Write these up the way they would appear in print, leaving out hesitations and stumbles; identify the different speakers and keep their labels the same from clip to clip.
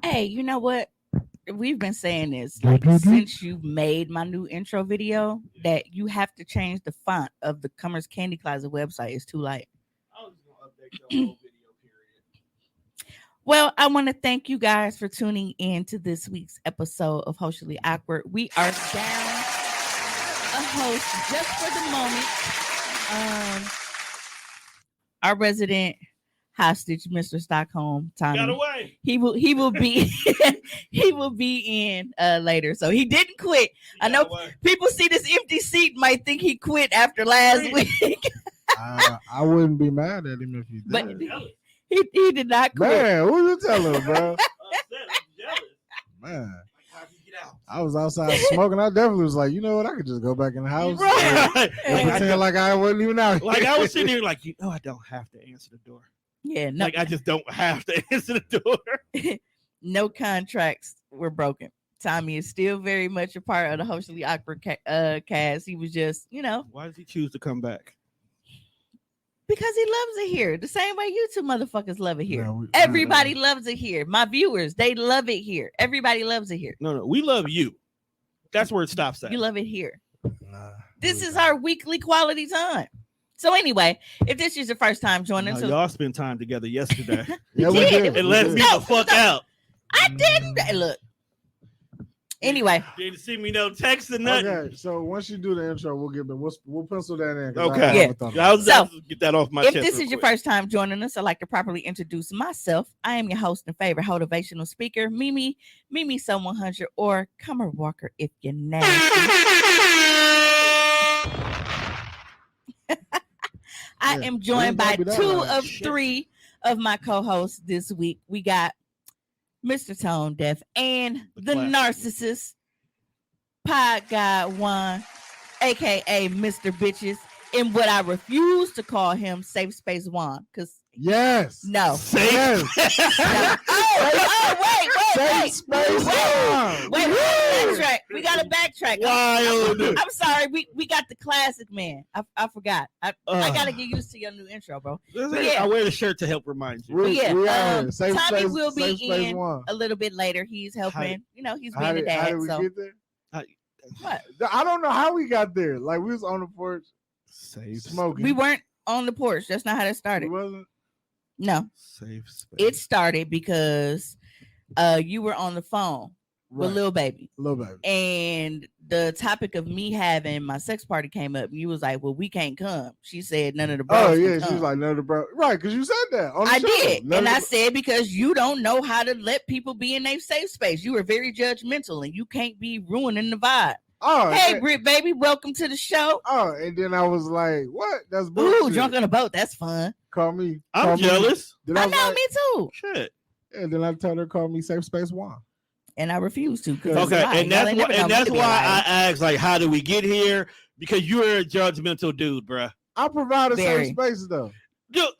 Speaker 1: Hey, you know what? We've been saying this like since you made my new intro video that you have to change the font of the Commerce Candy Closet website. It's too light.
Speaker 2: I was gonna update your whole video period.
Speaker 1: Well, I want to thank you guys for tuning in to this week's episode of Socially Awkward. We are down a host just for the moment. Our resident hostage, Mr. Stockholm, Tommy.
Speaker 2: Got away.
Speaker 1: He will be he will be in later. So he didn't quit. I know people see this empty seat might think he quit after last week.
Speaker 3: I wouldn't be mad at him if he did.
Speaker 1: But he did not quit.
Speaker 3: Man, who you telling, bro?
Speaker 2: Jealous.
Speaker 3: Man. I was outside smoking. I definitely was like, you know what? I could just go back in the house and pretend like I wasn't even out here.
Speaker 2: Like I was sitting here like, I don't have to answer the door.
Speaker 1: Yeah, no.
Speaker 2: Like I just don't have to answer the door.
Speaker 1: No contracts were broken. Tommy is still very much a part of the Socially Awkward cast. He was just,
Speaker 2: Why does he choose to come back?
Speaker 1: Because he loves it here. The same way you two motherfuckers love it here. Everybody loves it here. My viewers, they love it here. Everybody loves it here.
Speaker 2: No, we love you. That's where it stops at.
Speaker 1: You love it here. This is our weekly quality time. So anyway, if this is your first time joining,
Speaker 2: y'all spent time together yesterday.
Speaker 3: Yeah, we did.
Speaker 2: It let me the fuck out.
Speaker 1: I didn't. Look. Anyway,
Speaker 2: didn't see me no text or nothing.
Speaker 3: Okay, so once you do the intro, we'll pencil that in.
Speaker 2: Okay, I'll get that off my chest.
Speaker 1: If this is your first time joining us, I'd like to properly introduce myself. I am your host and favorite motivational speaker, Mimi So 100, or Comer Walker if you're nasty. I am joined by two of three of my co-hosts this week. We got Mr. Tone Deaf and the narcissist, Pod God Juan, aka Mr. Bitches, in what I refuse to call him Safe Space Juan, because no. Wait. Backtrack. We got to backtrack. I'm sorry. We got the classic man. I forgot. I got to get used to your new intro, bro.
Speaker 2: I wear the shirt to help remind you.
Speaker 1: Tommy will be in a little bit later. He's helping. He's being a dad.
Speaker 3: How did we get there? What? I don't know how we got there. Like we was on the porch, smoking.
Speaker 1: We weren't on the porch. That's not how that started.
Speaker 3: It wasn't.
Speaker 1: No.
Speaker 2: Safe space.
Speaker 1: It started because you were on the phone with Lil Baby. And the topic of me having my sex party came up. And you was like, well, we can't come. She said none of the bros.
Speaker 3: Oh, yeah. She was like, none of the bros. Right, because you said that.
Speaker 1: I did. And I said, because you don't know how to let people be in their safe space. You are very judgmental and you can't be ruining the vibe.
Speaker 3: Oh,
Speaker 1: hey, Brit Baby, welcome to the show.
Speaker 3: Oh, and then I was like, what? That's bullshit.
Speaker 1: Ooh, drunk on a boat. That's fun.
Speaker 3: Call me.
Speaker 2: I'm jealous.
Speaker 1: I know, me too.
Speaker 2: Shit.
Speaker 3: And then I told her, call me Safe Space Juan.
Speaker 1: And I refused to.
Speaker 2: Okay, and that's why I asked, like, how do we get here? Because you're a judgmental dude, bruh.
Speaker 3: I provide a safe space, though.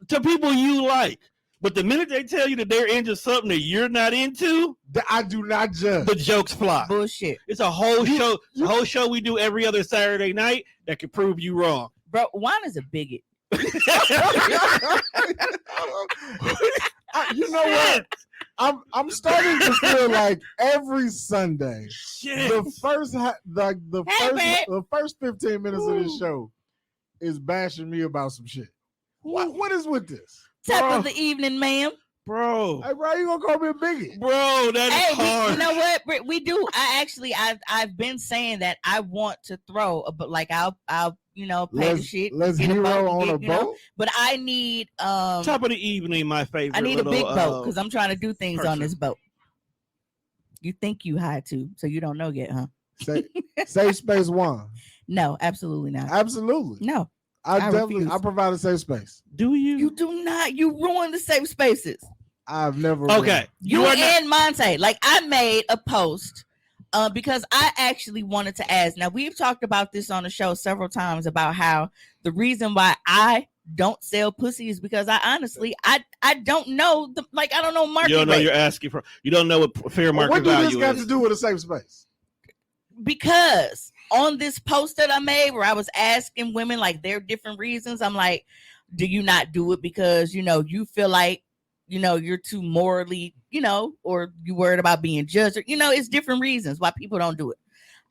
Speaker 2: To people you like. But the minute they tell you that they're into something that you're not into,
Speaker 3: I do not judge.
Speaker 2: The jokes fly.
Speaker 1: Bullshit.
Speaker 2: It's a whole show. The whole show we do every other Saturday night that can prove you wrong.
Speaker 1: Bro, Juan is a bigot.
Speaker 3: You know what? I'm starting to feel like every Sunday, the first 15 minutes of this show is bashing me about some shit. What is with this?
Speaker 1: Top of the evening, ma'am.
Speaker 2: Bro.
Speaker 3: Hey, bro, you gonna call me a bigot?
Speaker 2: Bro, that is hard.
Speaker 1: You know what? We do. I've been saying that I want to throw, but like I'll pay the shit.
Speaker 3: Let's hero on a boat.
Speaker 1: But I need
Speaker 2: top of the evening, my favorite.
Speaker 1: I need a big boat because I'm trying to do things on this boat. You think you high too, so you don't know yet, huh?
Speaker 3: Safe Space Juan.
Speaker 1: No, absolutely not.
Speaker 3: Absolutely.
Speaker 1: No.
Speaker 3: I provide a safe space.
Speaker 2: Do you?
Speaker 1: You do not. You ruin the safe spaces.
Speaker 3: I've never.
Speaker 2: Okay.
Speaker 1: You and Monte. Like, I made a post because I actually wanted to ask. Now, we've talked about this on the show several times about how the reason why I don't sell pussy is because I honestly I don't know I don't know market.
Speaker 2: You don't know
Speaker 1: rate.
Speaker 2: you're asking for. You don't know what fair market value is.
Speaker 3: What do this got to do with a safe space?
Speaker 1: Because on this post that I made where I was asking women like their different reasons, I'm like, do you not do it because you feel like you're too morally, or you worried about being judged, or it's different reasons why people don't do it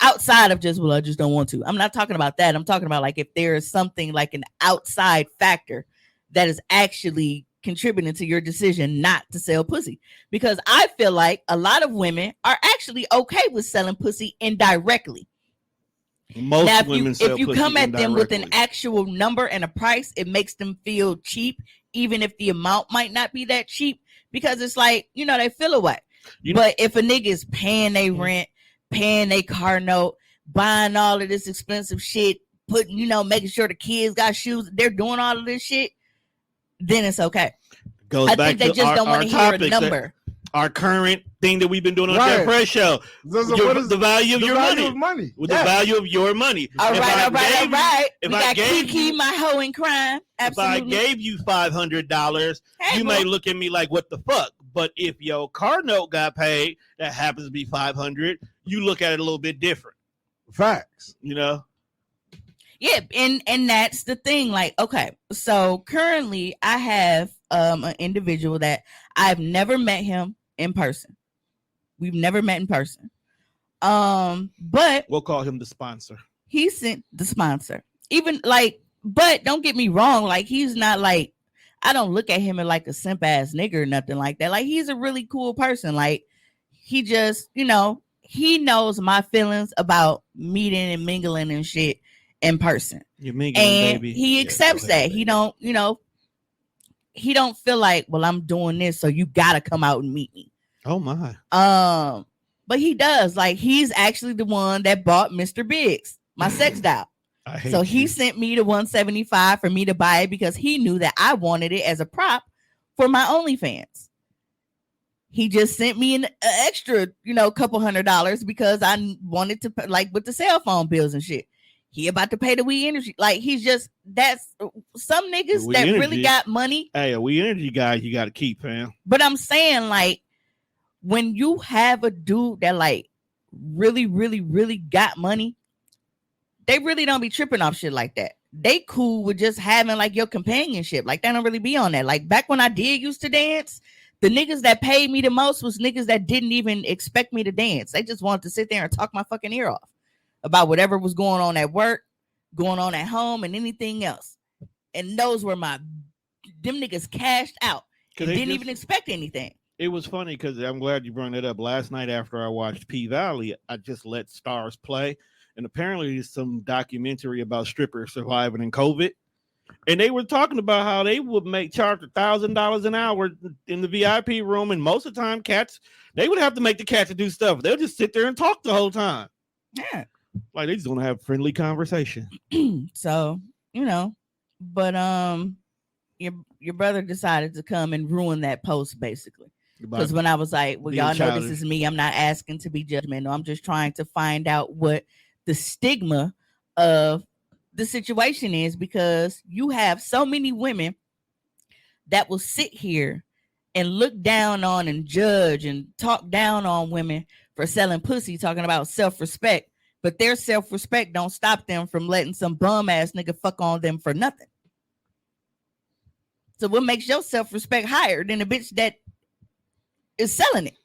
Speaker 1: outside of just, well, I just don't want to. I'm not talking about that. I'm talking about like if there is something like an outside factor that is actually contributing to your decision not to sell pussy. Because I feel like a lot of women are actually okay with selling pussy indirectly.
Speaker 2: Most
Speaker 1: now,
Speaker 2: women
Speaker 1: if you come at them with an actual number and a price, it makes them feel cheap, even if the amount might not be that cheap, because it's like, they feel away. But if a nigga is paying their rent, paying their car note, buying all of this expensive shit, putting, making sure the kids got shoes, they're doing all of this shit, then it's okay.
Speaker 2: I think
Speaker 1: they just don't want to hear a number.
Speaker 2: Our current thing that we've been doing on that press show. The value of your money. With the value of your money.
Speaker 1: All right. We got Kiki, my hoe in crime. Absolutely.
Speaker 2: If I gave you $500, you may look at me like, what the fuck? But if your car note got paid, that happens to be $500, you look at it a little bit different.
Speaker 3: Facts.
Speaker 1: Yeah, and that's the thing. Like, okay, so currently I have an individual that I've never met him in person. We've never met in person. But
Speaker 2: we'll call him the sponsor.
Speaker 1: He sent the sponsor. Even but don't get me wrong, like he's not like, I don't look at him as like a simp ass nigga or nothing like that. Like, he's a really cool person. Like, he just, he knows my feelings about meeting and mingling and shit in person.
Speaker 2: You're mingling,
Speaker 1: and
Speaker 2: baby.
Speaker 1: He accepts that. He don't, he don't feel like, well, I'm doing this, so you gotta come out and meet me.
Speaker 2: Oh my.
Speaker 1: But he does. Like, he's actually the one that bought Mr. Biggs, my sex doll. So he sent me the $175 for me to buy it because he knew that I wanted it as a prop for my OnlyFans. He just sent me an extra, couple $100 because I wanted to, like, with the cell phone bills and shit. He about to pay the We Energy. Like, he's just, that's some niggas that really got money.
Speaker 2: Hey, a We Energy guy you got to keep, fam.
Speaker 1: But I'm saying, like, when you have a dude that, like, really, really, really got money, they really don't be tripping off shit like that. They cool with just having, like, your companionship. Like, they don't really be on that. Like, back when I did used to dance, the niggas that paid me the most was niggas that didn't even expect me to dance. They just wanted to sit there and talk my fucking ear off about whatever was going on at work, going on at home, and anything else. And those were them niggas cashed out and didn't even expect anything.
Speaker 2: It was funny because I'm glad you brought that up. Last night after I watched P-Valley, I just let Stars play. And apparently there's some documentary about strippers surviving in COVID. And they were talking about how they would charge $1,000 an hour in the VIP room. And most of the time, they would have to make the cats to do stuff. They'll just sit there and talk the whole time.
Speaker 1: Yeah.
Speaker 2: Like, they just want to have friendly conversation.
Speaker 1: So, but your brother decided to come and ruin that post, basically. Because when I was like, well, y'all know this is me. I'm not asking to be judgmental. I'm just trying to find out what the stigma of the situation is, because you have so many women that will sit here and look down on and judge and talk down on women for selling pussy, talking about self-respect. But their self-respect don't stop them from letting some bum ass nigga fuck on them for nothing. So what makes your self-respect higher than a bitch that is selling it?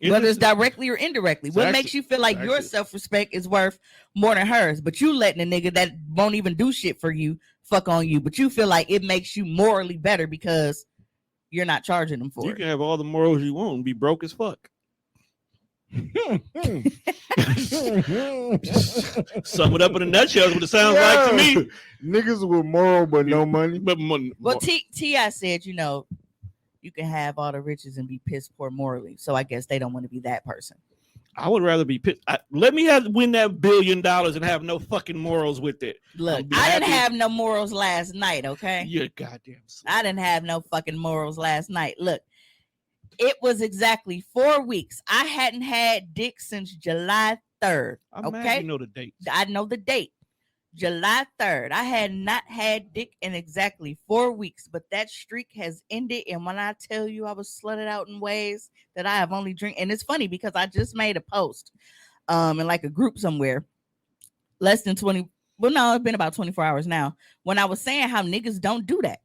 Speaker 1: Whether it's directly or indirectly. What makes you feel like your self-respect is worth more than hers? But you letting a nigga that won't even do shit for you fuck on you. But you feel like it makes you morally better because you're not charging them for it.
Speaker 2: You can have all the morals you want and be broke as fuck. Sum it up in a nutshell is what it sounds like to me.
Speaker 3: Niggas with moral but no money.
Speaker 1: Well, T.I. said, you can have all the riches and be piss poor morally. So I guess they don't want to be that person.
Speaker 2: I would rather be pissed. Let me win that $1 billion and have no fucking morals with it.
Speaker 1: Look, I didn't have no morals last night, okay?
Speaker 2: You're goddamn slut.
Speaker 1: I didn't have no fucking morals last night. Look, it was exactly 4 weeks. I hadn't had dick since July 3rd. Okay?
Speaker 2: You know the date.
Speaker 1: I know the date. July 3rd. I had not had dick in exactly 4 weeks, but that streak has ended. And when I tell you I was slutted out in ways that I have only drank, and it's funny because I just made a post in like a group somewhere, less than 20. Well, no, it's been about 24 hours now. When I was saying how niggas don't do that.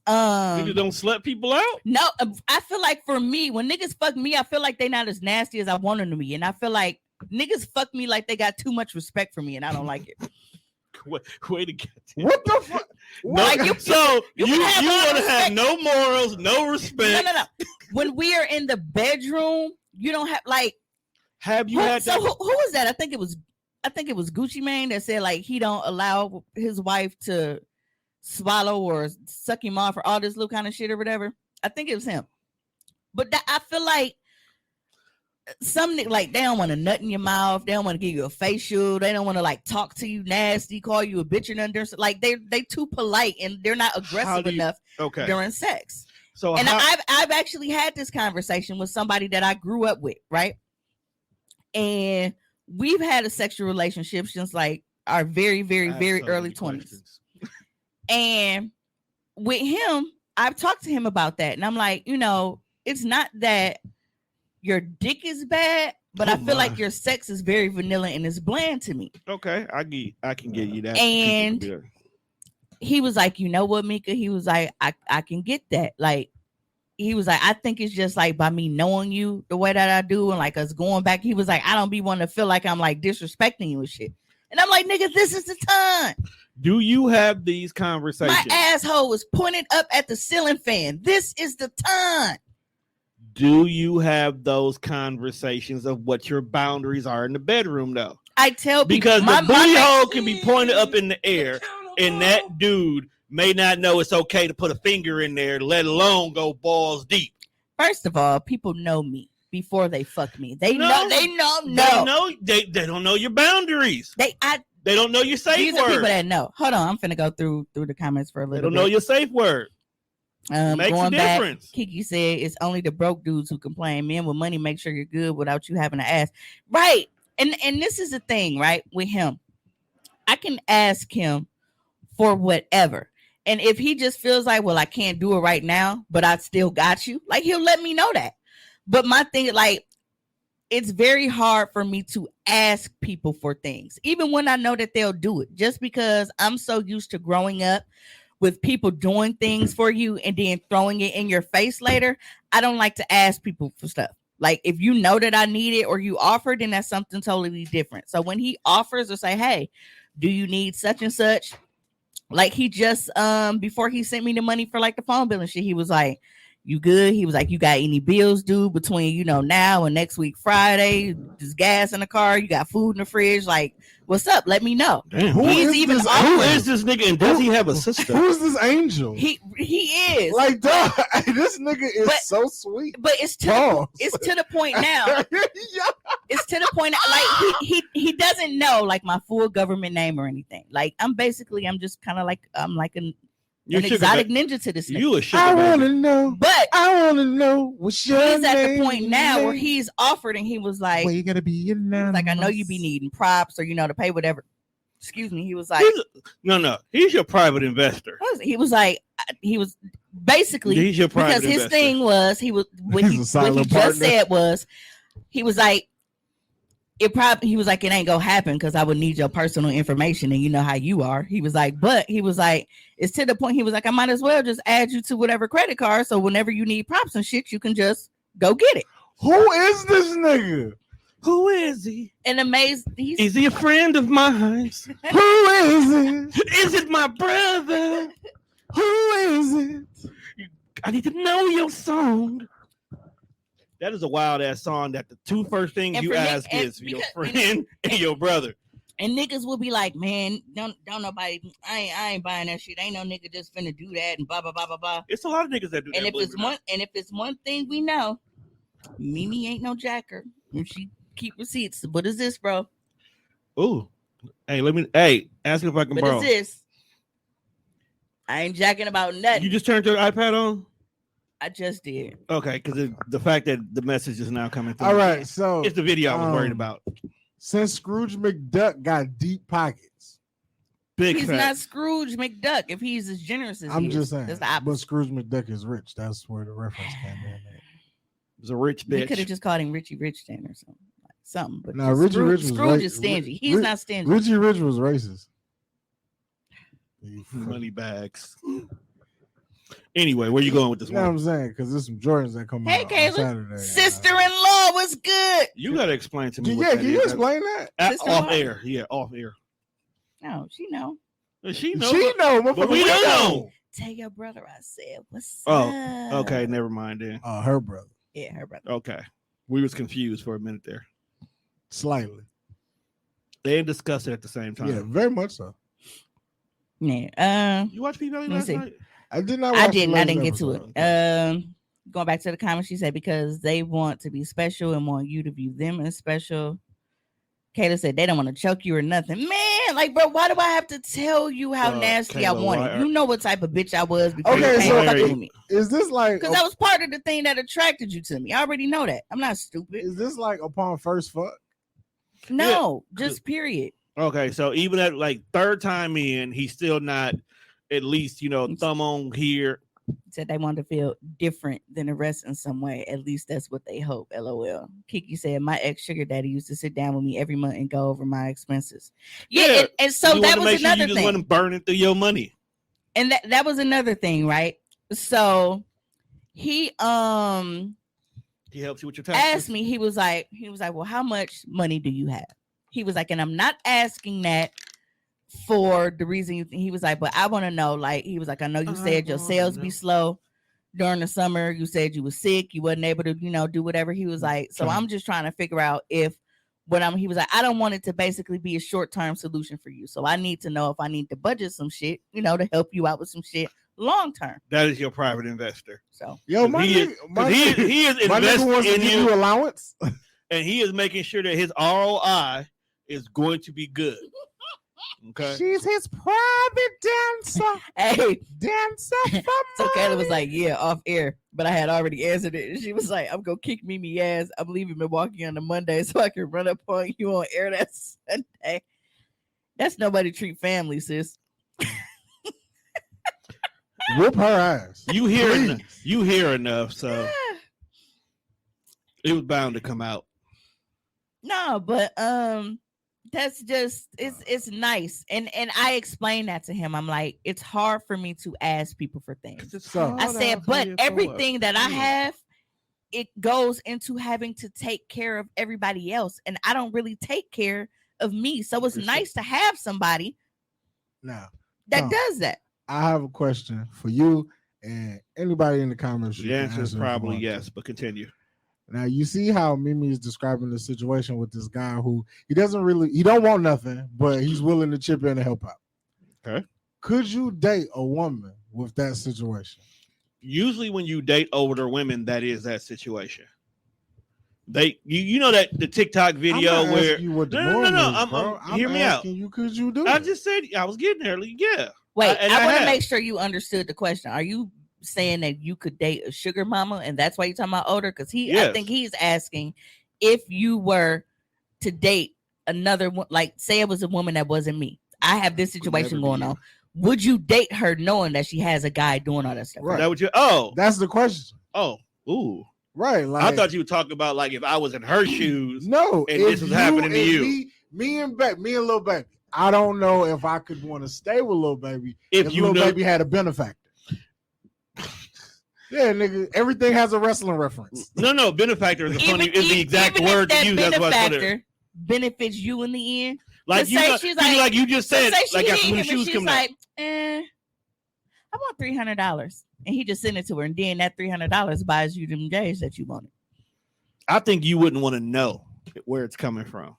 Speaker 2: Niggas don't slut people out?
Speaker 1: No, I feel like for me, when niggas fuck me, I feel like they not as nasty as I want them to be. And I feel like niggas fuck me like they got too much respect for me, and I don't like it.
Speaker 2: Way to get
Speaker 3: what the fuck?
Speaker 2: No, like you want to have no morals, no respect.
Speaker 1: No. When we are in the bedroom, you don't have like.
Speaker 2: Have you had?
Speaker 1: So who was that? I think it was Gucci Mane that said like he don't allow his wife to swallow or suck him off or all this little kind of shit or whatever. I think it was him. But I feel like some like they don't want to nut in your mouth. They don't want to give you a facial. They don't want to like talk to you nasty, call you a bitch or nothing. Like they too polite and they're not aggressive enough during sex. So and I've actually had this conversation with somebody that I grew up with, right? And we've had a sexual relationship since like our very, very, very early 20s. And with him, I've talked to him about that. And I'm like, it's not that your dick is bad, but I feel like your sex is very vanilla and it's bland to me.
Speaker 2: Okay, I can get you that.
Speaker 1: And he was like, you know what, Mika? He was like, I can get that. Like, he was like, I think it's just like by me knowing you the way that I do and like us going back. He was like, I don't be wanting to feel like I'm like disrespecting you and shit. And I'm like, nigga, this is the time.
Speaker 2: Do you have these conversations?
Speaker 1: My asshole was pointed up at the ceiling fan. This is the time.
Speaker 2: Do you have those conversations of what your boundaries are in the bedroom, though?
Speaker 1: I tell people
Speaker 2: because the booty hole can be pointed up in the air, and that dude may not know it's okay to put a finger in there, let alone go balls deep.
Speaker 1: First of all, people know me before they fuck me. They know.
Speaker 2: They don't know your boundaries. They don't know your safe word.
Speaker 1: These are people that know. Hold on, I'm finna go through the comments for a little bit.
Speaker 2: They don't know your safe word. Makes
Speaker 1: going
Speaker 2: a
Speaker 1: back,
Speaker 2: difference.
Speaker 1: Kiki said it's only the broke dudes who complain. Men with money make sure you're good without you having to ask. Right. And this is the thing, right? With him, I can ask him for whatever. And if he just feels like, well, I can't do it right now, but I still got you, like he'll let me know that. But my thing, like, it's very hard for me to ask people for things, even when I know that they'll do it, just because I'm so used to growing up with people doing things for you and then throwing it in your face later. I don't like to ask people for stuff. Like, if you know that I need it or you offer, then that's something totally different. So when he offers or say, hey, do you need such and such? Like, he just, before he sent me the money for like the phone bill and shit, he was like, you good? He was like, you got any bills due between, now and next week, Friday? There's gas in the car. You got food in the fridge. Like, what's up? Let me know.
Speaker 2: Damn, who is this nigga? And does he have a sister?
Speaker 3: Who is this angel?
Speaker 1: He is.
Speaker 3: Like, dog, this nigga is so sweet.
Speaker 1: But it's to the point now. It's to the point like he doesn't know like my full government name or anything. Like, I'm just kind of like I'm like an exotic ninja to this nigga.
Speaker 2: You a sugar
Speaker 3: I
Speaker 2: baby.
Speaker 3: want to know.
Speaker 1: But
Speaker 3: I want to know what's your name.
Speaker 1: He's at the point now where he's offered and he was like,
Speaker 3: well, you gotta be anonymous.
Speaker 1: Like, I know you be needing props or to pay whatever. Excuse me. He was like,
Speaker 2: he's your private investor.
Speaker 1: He was like, he was basically,
Speaker 2: he's your private
Speaker 1: because his
Speaker 2: investor.
Speaker 1: thing was what he just said was, he was like, it ain't gonna happen because I would need your personal information and you know how you are. He was like, but he was like, it's to the point. He was like, I might as well just add you to whatever credit card, so whenever you need props and shit, you can just go get it.
Speaker 3: Who is this nigga?
Speaker 2: Who is he?
Speaker 1: And amazed,
Speaker 2: is he a friend of mine?
Speaker 3: Who is it?
Speaker 2: Is it my brother?
Speaker 3: Who is it?
Speaker 2: I need to know your song. That is a wild ass song that the two first things you ask is your friend and your brother.
Speaker 1: And niggas will be like, man, don't nobody, I ain't buying that shit. Ain't no nigga just finna do that and blah blah blah blah blah.
Speaker 2: It's a lot of niggas that do that.
Speaker 1: And if it's one thing we know, Mimi ain't no jacker. And she keep receipts. What is this, bro?
Speaker 2: Ooh. Hey, ask if I can borrow.
Speaker 1: What is this? I ain't jacking about nothing.
Speaker 2: You just turned your iPad on?
Speaker 1: I just did.
Speaker 2: Okay, because the fact that the message is now coming through.
Speaker 3: All right, so
Speaker 2: it's the video I was worried about.
Speaker 3: Since Scrooge McDuck got deep pockets,
Speaker 1: he's not Scrooge McDuck if he's as generous as
Speaker 3: I'm just saying.
Speaker 1: That's the opposite.
Speaker 3: But Scrooge McDuck is rich. That's where the reference came in.
Speaker 2: He's a rich bitch.
Speaker 1: We could have just called him Richie Rich then or something. But
Speaker 3: no, Richie Rich was
Speaker 1: Scrooge is stingy. He's not stingy.
Speaker 3: Richie Rich was racist.
Speaker 2: Money bags. Anyway, where you going with this one?
Speaker 3: You know what I'm saying? Because there's some Jordans that come out on Saturday.
Speaker 1: Sister-in-law was good.
Speaker 2: You got to explain to me.
Speaker 3: Can you explain that?
Speaker 2: Off air. Yeah, off air.
Speaker 1: No, she know.
Speaker 2: She know.
Speaker 3: But we don't know.
Speaker 1: Tell your brother I said, what's
Speaker 2: up?
Speaker 1: Oh,
Speaker 2: okay. Never mind then.
Speaker 3: Her brother.
Speaker 1: Yeah, her brother.
Speaker 2: Okay. We was confused for a minute there.
Speaker 3: Slightly.
Speaker 2: They didn't discuss it at the same time.
Speaker 3: Yeah, very much so.
Speaker 1: Yeah.
Speaker 2: You watched P-Valley last night?
Speaker 3: I did not.
Speaker 1: I didn't get to it. Going back to the comments, she said because they want to be special and want you to view them as special. Kayla said they don't want to choke you or nothing. Man, like, bro, why do I have to tell you how nasty Kayla, I wanted? You know what type of bitch I was before you came fucking with me.
Speaker 3: Is this like
Speaker 1: because that was part of the thing that attracted you to me? I already know that. I'm not stupid.
Speaker 3: Is this like upon first fuck?
Speaker 1: No, just period.
Speaker 2: Okay, so even at like third time in, he's still not at least, thumb on here.
Speaker 1: Said they wanted to feel different than the rest in some way. At least that's what they hope. LOL. Kiki said my ex sugar daddy used to sit down with me every month and go over my expenses. Yeah, and so that was another thing. You just want to
Speaker 2: burn it through your money.
Speaker 1: And that was another thing, right? So he helps
Speaker 2: you with your taxes.
Speaker 1: Asked me, he was like, well, how much money do you have? He was like, and I'm not asking that for the reason you think. He was like, but I want to know, like, he was like, I know you said your sales be slow during the summer. You said you was sick. You wasn't able to, do whatever. He was like, so I'm just trying to figure out he was like, I don't want it to basically be a short-term solution for you. So I need to know if I need to budget some shit, to help you out with some shit long-term.
Speaker 2: That is your private investor.
Speaker 1: So,
Speaker 2: he is investing in you
Speaker 3: allowance.
Speaker 2: And he is making sure that his ROI is going to be good. Okay.
Speaker 3: She's his private dancer.
Speaker 1: Hey,
Speaker 3: dancer.
Speaker 1: So Kayla was like, yeah, off air. But I had already answered it. And she was like, I'm going to kick Mimi ass. I'm leaving Milwaukee on a Monday so I can run up on you on air that Sunday. That's nobody treat family, sis.
Speaker 3: Whoop her ass.
Speaker 2: You hear enough, so it was bound to come out.
Speaker 1: No, but that's just it's nice. And I explained that to him. I'm like, it's hard for me to ask people for things. I said, but everything that I have, it goes into having to take care of everybody else. And I don't really take care of me. So it's nice to have somebody that does that.
Speaker 3: I have a question for you and anybody in the comments.
Speaker 2: The answer is probably yes, but continue.
Speaker 3: Now you see how Mimi is describing the situation with this guy who he don't want nothing, but he's willing to chip in and help out.
Speaker 2: Okay.
Speaker 3: Could you date a woman with that situation?
Speaker 2: Usually when you date older women, that is that situation. You know that the TikTok video where hear me out.
Speaker 3: Could you do
Speaker 2: I just said I was getting there. Yeah.
Speaker 1: Wait, I want to make sure you understood the question. Are you saying that you could date a sugar mama and that's why you're talking about older? Because I think he's asking if you were to date another one, like say it was a woman that wasn't me. I have this situation going on. Would you date her knowing that she has a guy doing all that stuff?
Speaker 2: Right. That would you?
Speaker 3: That's the question.
Speaker 2: Oh, ooh.
Speaker 3: Right. Like,
Speaker 2: I thought you were talking about like if I was in her shoes.
Speaker 3: No,
Speaker 2: and this was happening to you.
Speaker 3: Me and Lil Baby. I don't know if I could want to stay with Lil Baby
Speaker 2: if
Speaker 3: Lil Baby had a benefactor. Yeah, nigga, everything has a wrestling reference.
Speaker 2: No, benefactor is the exact word to use. That's
Speaker 1: what benefits you in the end.
Speaker 2: Like you, like you just said, like after when the shoes come out.
Speaker 1: I want $300, and he just sent it to her, and then that $300 buys you them J's that you wanted.
Speaker 2: I think you wouldn't want to know where it's coming from.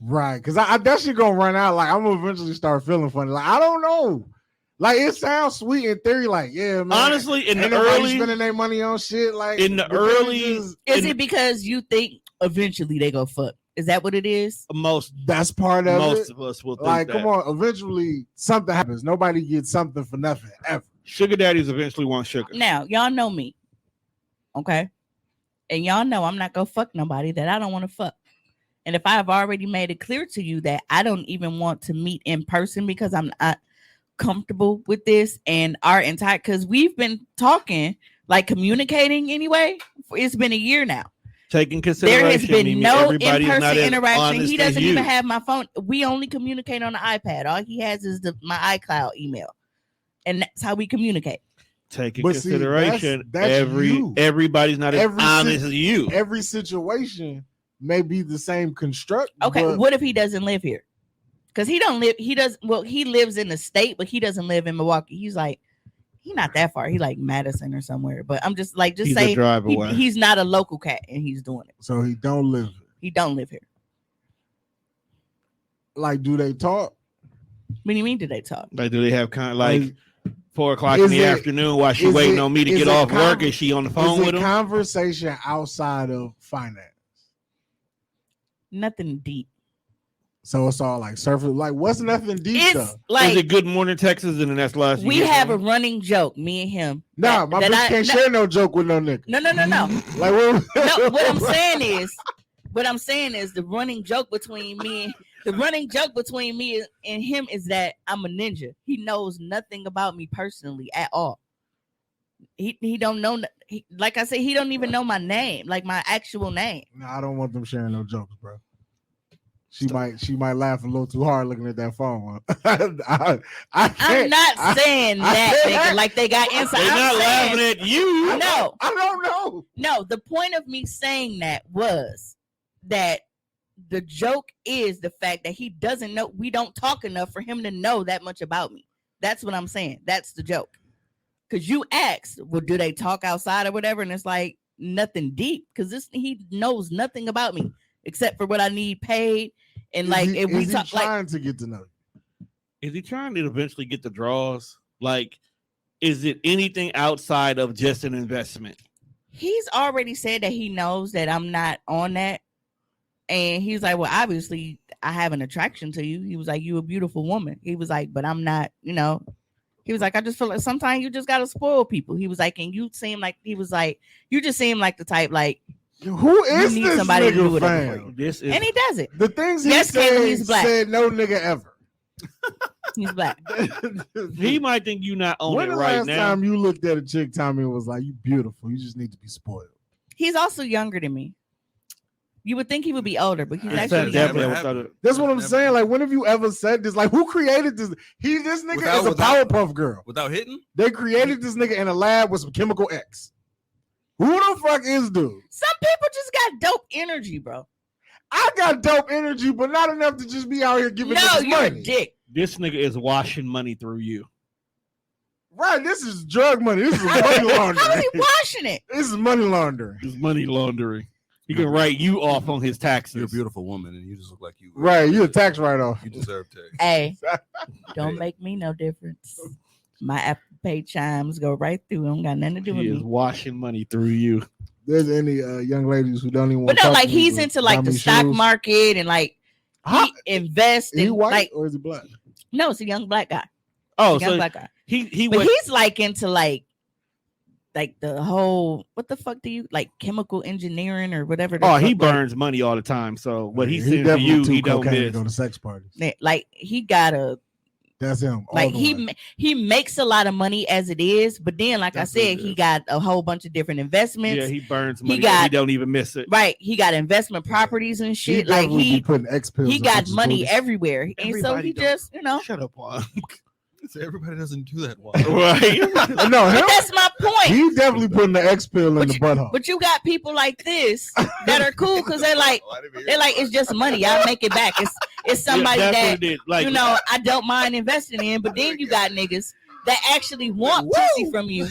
Speaker 3: Right, because I that shit gonna run out. Like I'm gonna eventually start feeling funny. Like I don't know. Like it sounds sweet in theory. Like yeah, man.
Speaker 2: Honestly, in the early
Speaker 3: spending their money on shit. Like
Speaker 2: in the early,
Speaker 1: is it because you think eventually they go fuck. Is that what it is?
Speaker 3: That's part of
Speaker 2: most
Speaker 3: it.
Speaker 2: of us will think
Speaker 3: Like,
Speaker 2: that.
Speaker 3: come on, eventually something happens. Nobody gets something for nothing ever.
Speaker 2: Sugar daddies eventually want sugar.
Speaker 1: Now, y'all know me. Okay. And y'all know I'm not gonna fuck nobody that I don't want to fuck. And if I've already made it clear to you that I don't even want to meet in person because I'm not comfortable with this and our entire, because we've been talking, like communicating anyway. It's been a year now.
Speaker 2: Taking consideration.
Speaker 1: There has been no in-person interaction. He doesn't even have my phone. We only communicate on the iPad. All he has is my iCloud email. And that's how we communicate.
Speaker 2: Taking consideration, that's everybody's not as honest as you.
Speaker 3: Every situation may be the same construct.
Speaker 1: Okay, what if he doesn't live here? Because he lives in the state, but he doesn't live in Milwaukee. He's like, he's not that far. He like Madison or somewhere. But I'm just like, just say he's not a local cat and he's doing it.
Speaker 3: So he don't live here.
Speaker 1: He don't live here.
Speaker 3: Like, do they talk?
Speaker 1: What do you mean, do they talk?
Speaker 2: Like, do they have kind of like 4 o'clock in the afternoon while she waiting on me to get off work? Is she on the phone with him?
Speaker 3: Conversation outside of finance.
Speaker 1: Nothing deep.
Speaker 3: So it's all like surface. Like, what's nothing deep stuff?
Speaker 2: Like, is it Good Morning Texas and then that's last?
Speaker 1: We have a running joke, me and him.
Speaker 3: Nah, my bitch can't share no joke with no nigga.
Speaker 1: No.
Speaker 3: Like,
Speaker 1: what I'm saying is the running joke between me and him is that I'm a ninja. He knows nothing about me personally at all. He don't know. Like I said, he don't even know my name, like my actual name.
Speaker 3: No, I don't want them sharing no jokes, bro. She might laugh a little too hard looking at that phone. I'm
Speaker 1: not saying that nigga, like they got inside.
Speaker 2: They're not laughing at you.
Speaker 1: No,
Speaker 3: I don't know.
Speaker 1: No, the point of me saying that was that the joke is the fact that he doesn't know. We don't talk enough for him to know that much about me. That's what I'm saying. That's the joke. Because you asked, well, do they talk outside or whatever? And it's like nothing deep. Because he knows nothing about me except for what I need paid. And if we talk,
Speaker 3: trying to get to know you?
Speaker 2: Is he trying to eventually get the draws? Like, is it anything outside of just an investment?
Speaker 1: He's already said that he knows that I'm not on that. And he's like, well, obviously I have an attraction to you. He was like, you a beautiful woman. He was like, but I'm not, he was like, I just feel like sometimes you just got to spoil people. He was like, and you seem like, he was like, you just seem like the type, like,
Speaker 3: who is this somebody nigga to do whatever for
Speaker 1: you. And he does it.
Speaker 3: The things he said no nigga ever.
Speaker 1: He's black.
Speaker 2: He might think you not on it right now.
Speaker 3: When the last time you looked at a chick, Tommy was like, you beautiful. You just need to be spoiled.
Speaker 1: He's also younger than me. You would think he would be older, but he's actually younger.
Speaker 3: That's what I'm saying. Like, when have you ever said this? Like, who created this? This nigga is a Powerpuff Girl.
Speaker 4: Without hitting?
Speaker 3: They created this nigga in a lab with some chemical X. Who the fuck is dude?
Speaker 1: Some people just got dope energy, bro.
Speaker 3: I got dope energy, but not enough to just be out here giving niggas money.
Speaker 1: No, you're a dick.
Speaker 2: This nigga is washing money through you.
Speaker 3: Right, this is drug money. This is money laundering.
Speaker 1: How is he washing it?
Speaker 3: This is money laundering.
Speaker 2: It's money laundering. He can write you off on his taxes.
Speaker 4: You're a beautiful woman, and you just look like you.
Speaker 3: Right, you're a tax write-off.
Speaker 4: You deserve tax.
Speaker 1: Hey, don't make me no difference. My Apple Pay chimes go right through. Don't got nothing to do with me.
Speaker 2: He is washing money through you.
Speaker 3: There's any young ladies who don't even want
Speaker 1: to talk to he's into like the stock market and like he invests.
Speaker 3: Is he white
Speaker 1: like,
Speaker 3: or is he black?
Speaker 1: No, it's a young black guy.
Speaker 2: Oh, so black guy.
Speaker 1: He's like into like the whole, what the fuck do you like, chemical engineering or whatever.
Speaker 2: He burns money all the time. So what he sends to you, he don't miss.
Speaker 3: Go to sex parties.
Speaker 1: Like he got a.
Speaker 3: That's him.
Speaker 1: Like he makes a lot of money as it is, but then, like I said, he got a whole bunch of different investments.
Speaker 2: Yeah, he burns money. He don't even miss it.
Speaker 1: Right, he got investment properties and shit. Like he got money everywhere, and so he just
Speaker 2: shut up, Juan.
Speaker 4: So everybody doesn't do that,
Speaker 2: right?
Speaker 3: No,
Speaker 1: that's my point.
Speaker 3: He definitely putting the X pill in the butthole.
Speaker 1: But you got people like this that are cool because they're like it's just money. I'll make it back. It's somebody that like, I don't mind investing in. But then you got niggas that actually want pussy from you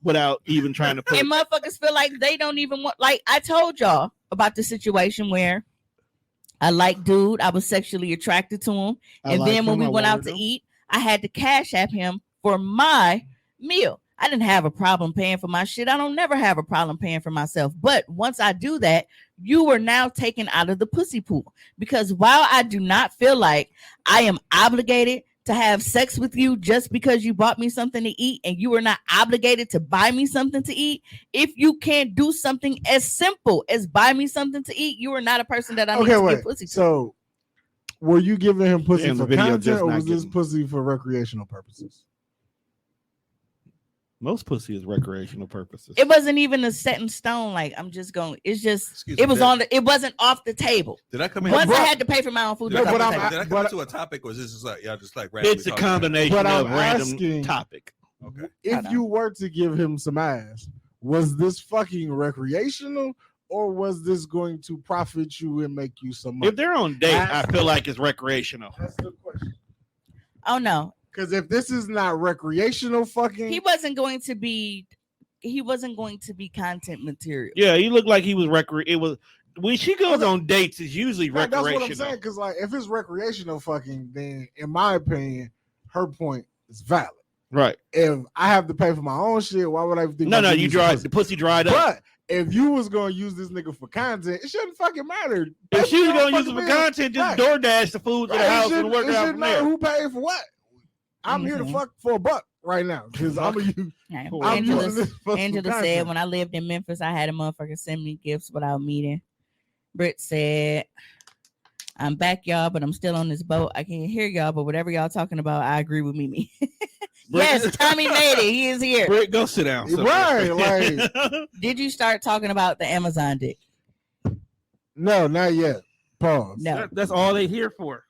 Speaker 2: without even trying to put.
Speaker 1: And motherfuckers feel like they don't even want. Like I told y'all about the situation where I like dude, I was sexually attracted to him, and then when we went out to eat, I had to cash app him for my meal. I didn't have a problem paying for my shit. I don't never have a problem paying for myself. But once I do that, you are now taken out of the pussy pool. Because while I do not feel like I am obligated to have sex with you just because you bought me something to eat, and you are not obligated to buy me something to eat, if you can't do something as simple as buy me something to eat, you are not a person that I need to give pussy to.
Speaker 3: So were you giving him pussy
Speaker 2: Damn, the
Speaker 3: for
Speaker 2: video
Speaker 3: content,
Speaker 2: just
Speaker 3: or
Speaker 2: not
Speaker 3: was this
Speaker 2: getting-
Speaker 3: pussy for recreational purposes?
Speaker 2: Most pussy is recreational purposes.
Speaker 1: It wasn't even a set in stone. Like, I'm just going. It's just.
Speaker 4: Excuse
Speaker 1: it
Speaker 4: me,
Speaker 1: was
Speaker 4: did-
Speaker 1: on the. It wasn't off the table.
Speaker 4: Did I come in?
Speaker 1: Once
Speaker 3: bro-
Speaker 1: I had to pay for my own food.
Speaker 4: Did I
Speaker 3: No,
Speaker 1: it was
Speaker 3: but
Speaker 1: off the
Speaker 3: I'm-
Speaker 1: table.
Speaker 4: come
Speaker 3: but-
Speaker 4: into a topic, or is this just like y'all just like randomly
Speaker 2: It's a
Speaker 4: talking about it?
Speaker 2: combination
Speaker 3: But I'm
Speaker 2: of random
Speaker 3: asking-
Speaker 2: topic.
Speaker 4: Okay.
Speaker 3: If you were to give him some ass, was this fucking recreational, or was this going to profit you and make you some money?
Speaker 2: If they're on date, I feel like it's recreational.
Speaker 3: That's the question.
Speaker 1: Oh no,
Speaker 3: Because if this is not recreational, fucking,
Speaker 1: he wasn't going to be. He wasn't going to be content material.
Speaker 2: Yeah, he looked like he was It was when she goes on dates, it's usually
Speaker 3: that's what I'm
Speaker 2: recreational.
Speaker 3: saying. Because like, if it's recreational, fucking, then in my opinion, her point is valid.
Speaker 2: Right.
Speaker 3: If I have to pay for my own shit, why would I think?
Speaker 2: No,
Speaker 3: about
Speaker 2: you
Speaker 3: using
Speaker 2: dried
Speaker 3: pussy?
Speaker 2: the pussy dried up.
Speaker 3: But if you was gonna use this nigga for content, it shouldn't fucking matter.
Speaker 2: If she was gonna use
Speaker 3: Fucking
Speaker 2: it for
Speaker 3: bill.
Speaker 2: content, just
Speaker 3: Right.
Speaker 2: DoorDash the food to
Speaker 3: Right,
Speaker 2: the house
Speaker 3: it
Speaker 2: and work
Speaker 3: shouldn't-
Speaker 2: it out
Speaker 3: shouldn't
Speaker 2: from
Speaker 3: matter
Speaker 2: there.
Speaker 3: who paid for what. I'm here to fuck for a buck right now because I'm
Speaker 1: Right.
Speaker 2: Cool.
Speaker 1: Angela,
Speaker 3: using this for some
Speaker 1: Angela said
Speaker 3: content.
Speaker 1: when I lived in Memphis, I had a motherfucker send me gifts without meeting. Britt said, "I'm back, y'all, but I'm still on this boat. I can't hear y'all, but whatever y'all talking about, I agree with Mimi." Yes, Tommy made it. He is here.
Speaker 2: Britt, go sit down.
Speaker 3: Right, like-
Speaker 1: Did you start talking about the Amazon dick?
Speaker 3: No, not yet. Pause.
Speaker 1: No,
Speaker 2: That's all they here for.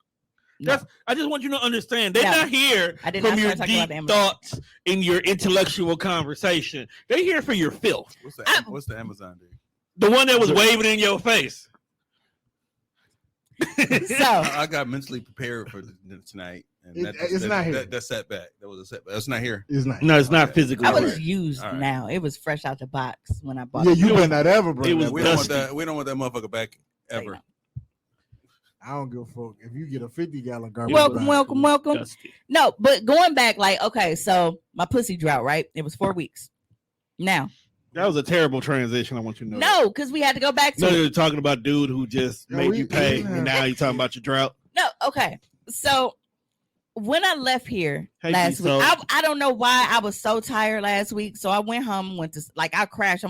Speaker 1: no.
Speaker 2: I just want you to understand. They're
Speaker 1: No.
Speaker 2: not here
Speaker 1: I did
Speaker 2: from
Speaker 1: not
Speaker 2: your
Speaker 1: start talking about
Speaker 2: deep
Speaker 1: the Amazon.
Speaker 2: thoughts in your intellectual conversation. They're here for your filth.
Speaker 4: What's the Amazon dude?
Speaker 2: The one that was waving in your face.
Speaker 1: So
Speaker 4: I got mentally prepared for tonight, and
Speaker 3: It's not here.
Speaker 4: That setback. That was a setback. That's not here.
Speaker 3: It's not.
Speaker 2: No, it's not
Speaker 4: Okay.
Speaker 2: physically.
Speaker 1: I was
Speaker 2: right.
Speaker 1: used
Speaker 4: All right.
Speaker 1: now. It was fresh out the box when I bought
Speaker 3: Yeah,
Speaker 1: it.
Speaker 3: you better not ever bring
Speaker 2: It was
Speaker 3: that
Speaker 4: We
Speaker 3: back.
Speaker 4: don't want
Speaker 2: dusty.
Speaker 4: that. We don't want that motherfucker back ever.
Speaker 3: I don't give a fuck if you get a 50-gallon garbage.
Speaker 1: Welcome,
Speaker 3: bag.
Speaker 1: welcome, welcome.
Speaker 2: Dusty.
Speaker 1: No, but going back, like, okay, so my pussy drought, right? It was 4 weeks. Now,
Speaker 2: That was a terrible transition. I want you to know.
Speaker 1: no, because we had to go back to
Speaker 2: No,
Speaker 1: it.
Speaker 2: you're talking about dude who just
Speaker 3: No,
Speaker 2: made
Speaker 3: we-
Speaker 2: you pay,
Speaker 3: we-
Speaker 2: and now you're talking about your drought.
Speaker 1: No, okay. So when I left here
Speaker 2: Hey,
Speaker 1: last week,
Speaker 2: G-So.
Speaker 1: I don't know why I was so tired last week. So I went home, I crashed.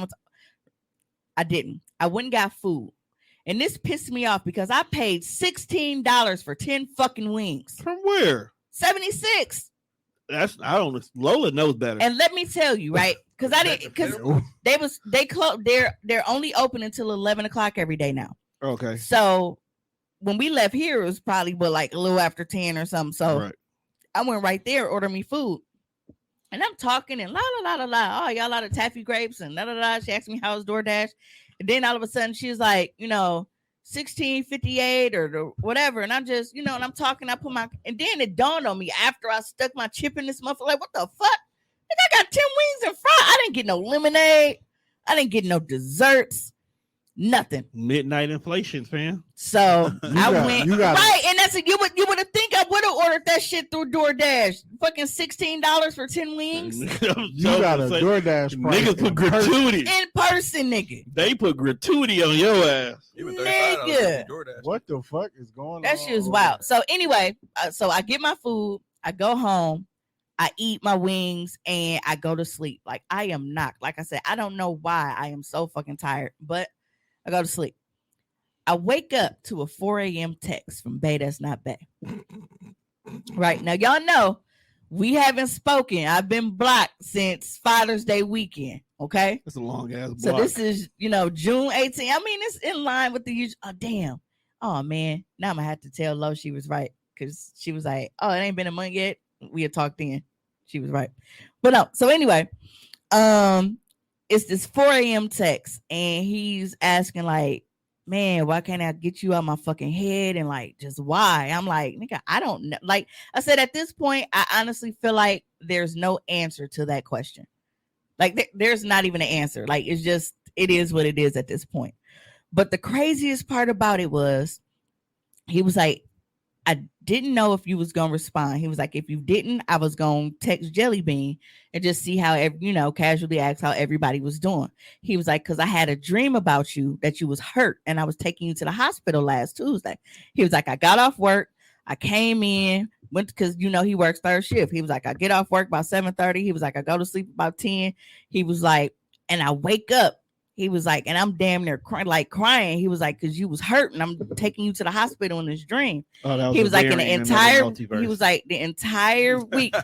Speaker 1: I didn't. I went and got food. And this pissed me off because I paid $16 for 10 fucking wings.
Speaker 2: From where?
Speaker 1: 76.
Speaker 2: That's I don't. Lola knows better.
Speaker 1: And let me tell you, right? Because I didn't because they close they're only open until 11 o'clock every day now.
Speaker 2: Okay.
Speaker 1: So when we left here, it was probably like a little after 10 or something. So
Speaker 2: Right.
Speaker 1: I went right there, ordered me food. And I'm talking and la la la la la. Oh, y'all lot of taffy grapes and la la la. She asked me how was DoorDash. And then all of a sudden she's like, 1658 or whatever. And I'm just, and I'm talking, and then it dawned on me after I stuck my chip in this motherfucker, like, what the fuck? I got 10 wings and fries. I didn't get no lemonade. I didn't get no desserts. Nothing.
Speaker 2: Midnight inflation, fam.
Speaker 1: So I
Speaker 3: got-
Speaker 1: went
Speaker 3: you got-
Speaker 1: right, and that's you would have think I would have ordered that shit through DoorDash. Fucking $16 for 10 wings
Speaker 3: You got a DoorDash price.
Speaker 2: Niggas put gratuity.
Speaker 1: in person, nigga.
Speaker 2: They put gratuity on your ass.
Speaker 4: Even
Speaker 1: Nigga.
Speaker 4: $35 for DoorDash.
Speaker 3: What the fuck is going on?
Speaker 1: That shit is wild. So anyway, so I get my food, I go home, I eat my wings, and I go to sleep. Like I am knocked. Like I said, I don't know why I am so fucking tired, but I go to sleep. I wake up to a 4 a.m. text from Bay That's Not Bay. Right now, y'all know we haven't spoken. I've been blocked since Father's Day weekend. Okay.
Speaker 2: That's a long ass block.
Speaker 1: So this is, June 18th. I mean, it's in line with the usual. Oh, damn. Oh, man. Now I'm going to have to tell Lo she was right. Because she was like, oh, it ain't been a month yet. We had talked then. She was right. But no. So anyway, it's this 4 a.m. text. And he's asking like, man, why can't I get you out my fucking head? And like, just why? I'm like, nigga, I don't know. Like I said, at this point, I honestly feel like there's no answer to that question. Like there's not even an answer. Like it's just, it is what it is at this point. But the craziest part about it was he was like, I didn't know if you was gonna respond. He was like, if you didn't, I was gonna text Jelly Bean and just see how casually ask how everybody was doing. He was like, because I had a dream about you that you was hurt and I was taking you to the hospital last Tuesday. He was like, I got off work, I came in, went because he works third shift. He was like, I get off work about 7:30. He was like, I go to sleep about 10. He was like, and I wake up. He was like, and I'm damn near crying. He was like, because you was hurt and I'm taking you to the hospital in this dream. He was like, in the entire week,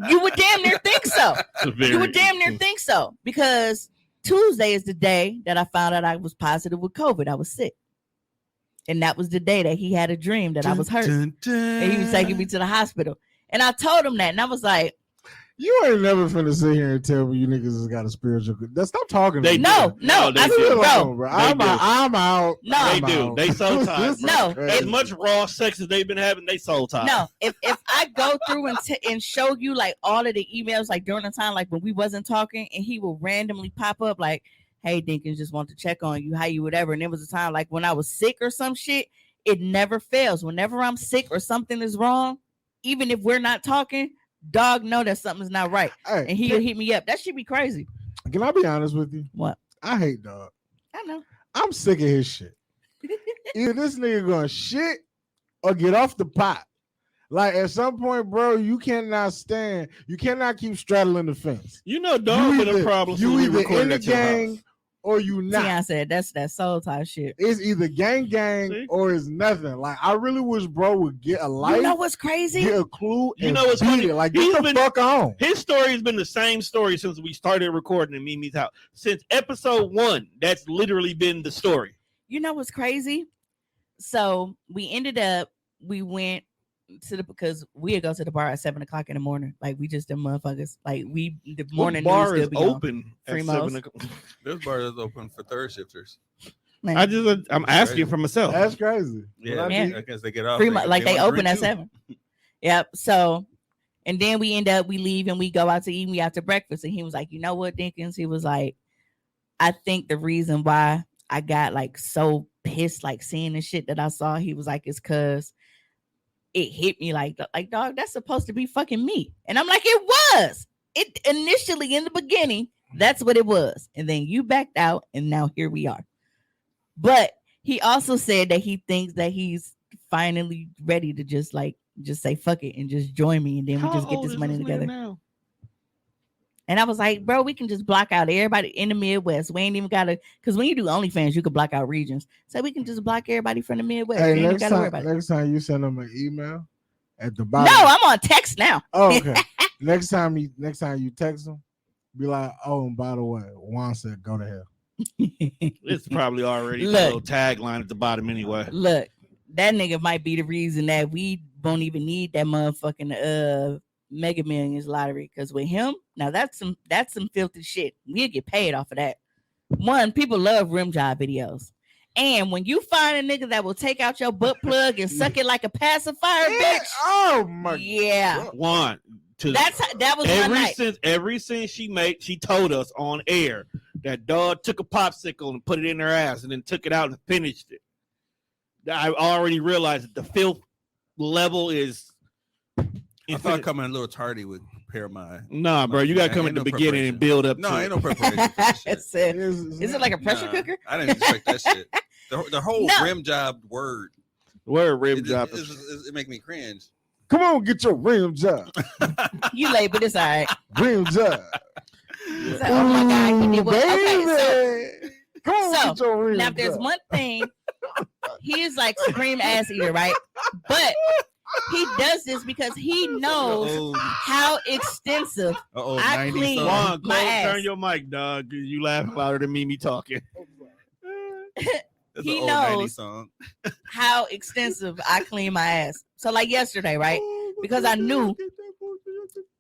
Speaker 1: you would damn near think so. You would damn near think so because Tuesday is the day that I found out I was positive with COVID. I was sick. And that was the day that he had a dream that I was hurt. And he was taking me to the hospital. And I told him that. And I was like,
Speaker 3: you ain't never finna sit here and tell me you niggas has got a spiritual. Stop talking.
Speaker 2: They
Speaker 1: no.
Speaker 3: I feel like, bro. I'm out.
Speaker 1: No,
Speaker 2: they do. They soul ties.
Speaker 1: No,
Speaker 2: as much raw sex as they've been having, they soul ties.
Speaker 1: No, if I go through and show you like all of the emails, like during the time, like when we wasn't talking, and he will randomly pop up like, "Hey, Dinkins, just want to check on you, how you, whatever." And there was a time like when I was sick or some shit. It never fails. Whenever I'm sick or something is wrong, even if we're not talking. Dog know that something's not right, and he'll hit me up. That should be crazy.
Speaker 3: Can I be honest with you?
Speaker 1: What?
Speaker 3: I hate Dog.
Speaker 1: I know.
Speaker 3: I'm sick of his shit. Either this nigga gonna shit or get off the pot. Like at some point, bro, you cannot keep straddling the fence.
Speaker 2: Dog been a problem.
Speaker 3: You either in the gang or you not.
Speaker 1: I said that's that soul type shit.
Speaker 3: It's either gang or it's nothing. Like I really wish bro would get a life.
Speaker 1: You know what's crazy?
Speaker 3: Get a clue.
Speaker 2: What's funny?
Speaker 3: Like get the fuck on.
Speaker 2: His story has been the same story since we started recording in Mimi's house. Since episode 1, that's literally been the story.
Speaker 1: You know what's crazy? So we went to because we go to the bar at 7:00 in the morning. Like we just the motherfuckers. Like the morning
Speaker 2: bar
Speaker 1: news
Speaker 2: is open at 7 o'clock.
Speaker 4: This bar is open for third shifters.
Speaker 1: Man.
Speaker 2: I'm asking for myself.
Speaker 3: That's crazy.
Speaker 4: Yeah, I guess they get off.
Speaker 1: They open at 7. Yep. So, and then we leave and we go out to eat. We out to breakfast, and he was like, "You know what, Dinkins?" He was like, "I think the reason why I got like so pissed, like seeing the shit that I saw," he was like, "is because." It hit me like dog, that's supposed to be fucking me. And I'm like, it was. It initially in the beginning, that's what it was. And then you backed out and now here we are. But he also said that he thinks that he's finally ready to just say fuck it and just join me and then we just get this money together. Now? And I was like, bro, we can just block out everybody in the Midwest. We ain't even gotta, because when you do OnlyFans, you can block out regions. So we can just block everybody from the Midwest.
Speaker 3: Hey, next time you send them an email at the bottom.
Speaker 1: No, I'm on text now.
Speaker 3: Oh, okay. next time you text them, be like, oh, and by the way, Juan said go to hell.
Speaker 2: It's probably already a little tagline at the bottom anyway.
Speaker 1: Look, that nigga might be the reason that we won't even need that motherfucking Mega Millions lottery, because with him, now that's some filthy shit. We'll get paid off of that. One, people love rim job videos, and when you find a nigga that will take out your butt plug and suck it like a pacifier, bitch.
Speaker 3: Oh my,
Speaker 1: yeah.
Speaker 2: One,
Speaker 1: that was
Speaker 2: ever since she told us on air that Dog took a popsicle and put it in her ass and then took it out and finished it. I already realized that the filth level is.
Speaker 4: I thought coming a little tardy would prepare my.
Speaker 2: Nah, bro, you gotta come at the beginning and build up.
Speaker 4: No, ain't no preparation.
Speaker 1: Is it like a pressure cooker?
Speaker 4: I didn't expect that shit. The whole rim job word.
Speaker 2: Word rim job.
Speaker 4: It make me cringe.
Speaker 3: Come on, get your rim job.
Speaker 1: You late, but it's all right.
Speaker 3: Rim job.
Speaker 1: Like, oh my God, he did what? Okay,
Speaker 3: come on, get your rim
Speaker 1: now
Speaker 3: job.
Speaker 1: There's one thing. He is like supreme ass eater, right? But he does this because he knows how extensive I clean my ass.
Speaker 2: Turn your mic, dog. You laugh louder than me talking.
Speaker 1: He knows how extensive I clean my ass. So like yesterday, right? Because I knew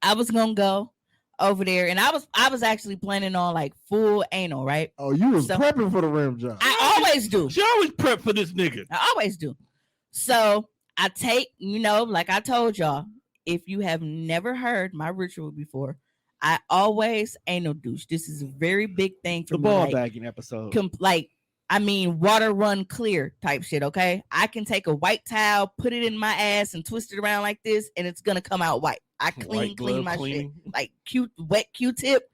Speaker 1: I was gonna go over there, and I was actually planning on like full anal, right?
Speaker 3: Oh, you was prepping for the rim job.
Speaker 1: I always do.
Speaker 2: She always prep for this nigga.
Speaker 1: I always do. So I take, like I told y'all, if you have never heard my ritual before, I always anal douche. This is a very big thing for
Speaker 2: the
Speaker 1: me.
Speaker 2: ball bagging episode.
Speaker 1: I mean, water run clear type shit, okay? I can take a white towel, put it in my ass, and twist it around like this, and it's gonna come out white. I clean my shit. Like wet Q-tip,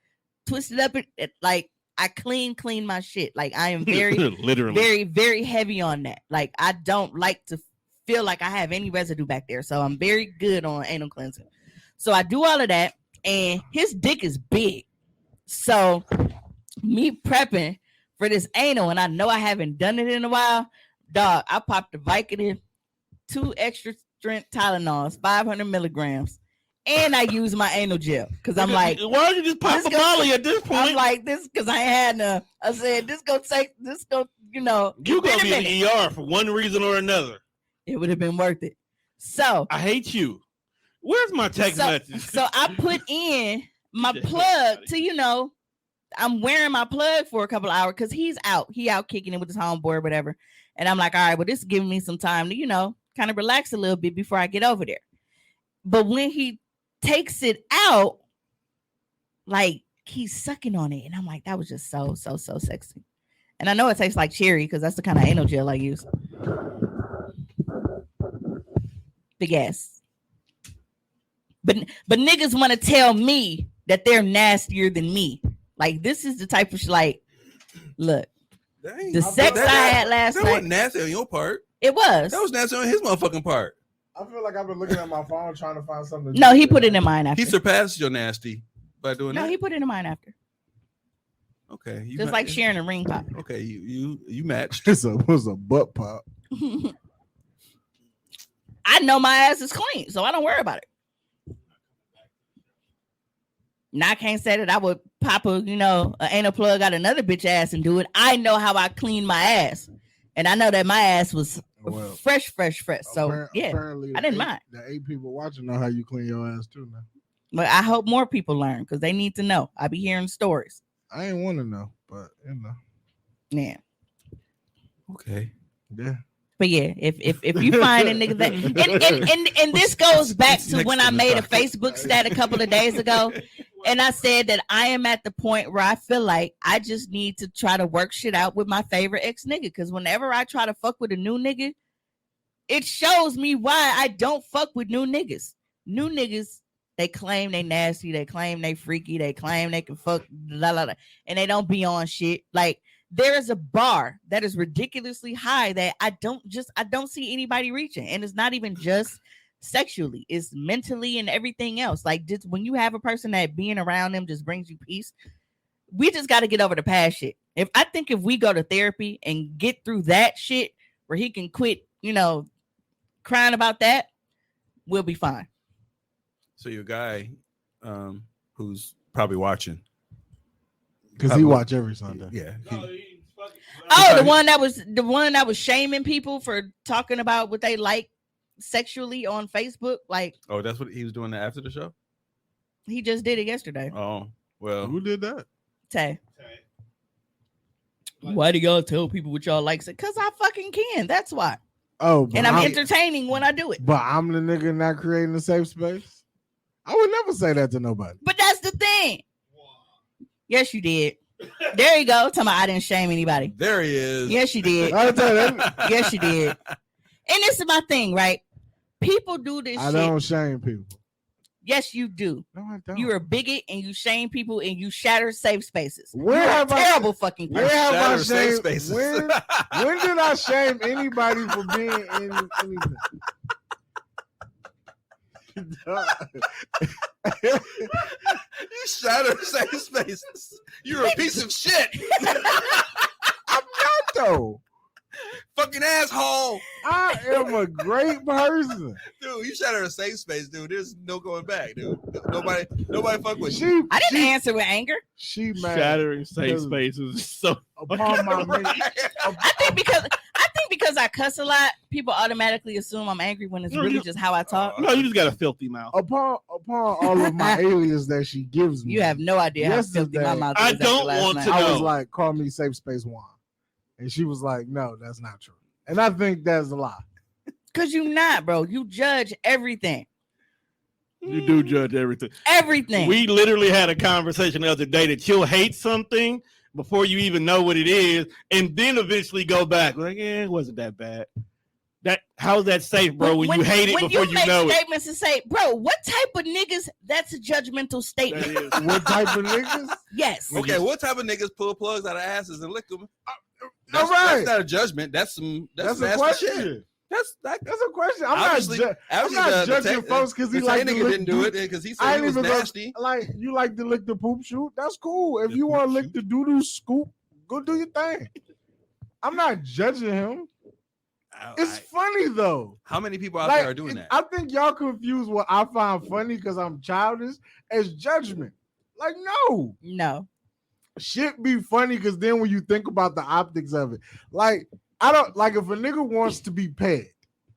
Speaker 1: twist it up, like I clean my shit. Like I am very,
Speaker 2: literally,
Speaker 1: very, very heavy on that. Like I don't like to feel like I have any residue back there, so I'm very good on anal cleansing. So I do all of that, and his dick is big. So me prepping for this anal, and I know I haven't done it in a while, dog. I popped the Vicodin, 2 extra strength Tylenols, 500 milligrams, and I use my anal gel because I'm like,
Speaker 2: why don't you just pop a Molly at this point?
Speaker 1: I'm like this because I had enough. I said this go, you know,
Speaker 2: you gonna be in the ER for one reason or another.
Speaker 1: It would have been worth it. So
Speaker 2: I hate you. Where's my text message?
Speaker 1: So I put in my plug to, you know, I'm wearing my plug for a couple of hours because he's out. He out kicking it with his homeboy or whatever. And I'm like, all right, well, this is giving me some time to, you know, kind of relax a little bit before I get over there. But when he takes it out, like he's sucking on it. And I'm like, that was just so sexy. And I know it tastes like cherry because that's the kind of anal gel I use. Big ass. But niggas want to tell me that they're nastier than me. Like, this is the type of like, look,
Speaker 4: dang,
Speaker 1: the sex I had last night.
Speaker 4: That wasn't nasty on your part.
Speaker 1: It was.
Speaker 4: That was nasty on his motherfucking part.
Speaker 3: I feel like I've been looking at my phone trying to find something.
Speaker 1: No, he put it in mine after.
Speaker 4: He surpassed your nasty by doing that.
Speaker 1: No, he put it in mine after.
Speaker 4: Okay.
Speaker 1: Just like sharing a ring pop.
Speaker 4: Okay, you matched.
Speaker 3: It was a butt pop.
Speaker 1: I know my ass is clean, so I don't worry about it. Now I can't say that I would pop a, you know, an anal plug out another bitch ass and do it. I know how I clean my ass, and I know that my ass was fresh. So yeah, I didn't mind.
Speaker 3: The 8 people watching know how you clean your ass too now.
Speaker 1: But I hope more people learn because they need to know. I be hearing stories.
Speaker 3: I ain't want to know, but you know.
Speaker 1: Yeah.
Speaker 4: Okay.
Speaker 3: Yeah.
Speaker 1: But yeah, if you find a nigga that and this goes back to when I made a Facebook stat a couple of days ago, and I said that I am at the point where I feel like I just need to try to work shit out with my favorite ex nigga. Because whenever I try to fuck with a new nigga, it shows me why I don't fuck with new niggas. New niggas, they claim they nasty, they claim they freaky, they claim they can fuck, and they don't be on shit. Like, there is a bar that is ridiculously high that I don't see anybody reaching. And it's not even just sexually, it's mentally and everything else. Like, just when you have a person that being around them just brings you peace, we just got to get over the past shit. If we go to therapy and get through that shit where he can quit, you know, crying about that, we'll be fine.
Speaker 4: So your guy, who's probably watching,
Speaker 3: because he watch every Sunday.
Speaker 4: Yeah.
Speaker 1: The one that was shaming people for talking about what they like sexually on Facebook. Like,
Speaker 4: oh, that's what he was doing after the show.
Speaker 1: He just did it yesterday.
Speaker 4: Oh, well,
Speaker 3: who did that?
Speaker 1: Tay. Why do y'all tell people what y'all like? Because I fucking can. That's why.
Speaker 3: Oh,
Speaker 1: and I'm entertaining when I do it.
Speaker 3: But I'm the nigga not creating a safe space. I would never say that to nobody.
Speaker 1: But that's the thing. Yes, you did. There you go. Talking about I didn't shame anybody.
Speaker 4: There he is.
Speaker 1: Yes, you did. Yes, you did. And this is my thing, right? People do this shit.
Speaker 3: I don't shame people.
Speaker 1: Yes, you do.
Speaker 3: No, I don't.
Speaker 1: You're a bigot and you shame people and you shatter safe spaces.
Speaker 3: You're
Speaker 1: a terrible fucking person.
Speaker 3: Where have I
Speaker 4: safe spaces?
Speaker 3: When did I shame anybody for being in anything?
Speaker 4: You shatter safe spaces. You're a piece of shit.
Speaker 3: I'm not though.
Speaker 4: Fucking asshole.
Speaker 3: I am a great person.
Speaker 4: Dude, you shatter a safe space, dude. There's no going back, dude. Nobody fuck with
Speaker 1: I didn't answer with anger.
Speaker 3: She mad.
Speaker 2: Shattering safe spaces. So
Speaker 3: upon my
Speaker 1: I think because I cuss a lot, people automatically assume I'm angry when it's really just how I talk.
Speaker 2: No, you just got a filthy mouth.
Speaker 3: Upon all of my alias that she gives me.
Speaker 1: You have no idea how filthy my mouth is.
Speaker 2: I don't want to know.
Speaker 3: I was like, call me Safe Space Juan. And she was like, no, that's not true. And I think that's a lie.
Speaker 1: Because you're not, bro. You judge everything.
Speaker 2: You do judge everything.
Speaker 1: Everything.
Speaker 2: We literally had a conversation the other day that you'll hate something, before you even know what it is, and then eventually go back. Like, yeah, it wasn't that bad. How's that safe, bro? When you hate it before you know it.
Speaker 1: When you make statements and say, bro, what type of niggas? That's a judgmental statement.
Speaker 3: What type of niggas?
Speaker 1: Yes.
Speaker 4: Okay, what type of niggas pull plugs out of asses and lick them?
Speaker 3: All right.
Speaker 4: That's not a judgment. That's
Speaker 3: a question.
Speaker 4: Shit. That's
Speaker 3: a question. I'm
Speaker 4: obviously
Speaker 3: not judging folks because he like to lick.
Speaker 4: Didn't do it because he said he was nasty.
Speaker 3: Like you like to lick the poop shoot. That's cool. If you want to lick the doo doo scoop, go do your thing. I'm not judging him. It's funny though.
Speaker 4: How many people out there are doing that?
Speaker 3: I think y'all confuse what I find funny because I'm childish as judgment. Like, no. Shit be funny because then when you think about the optics of it, like I don't like if a nigga wants to be paid.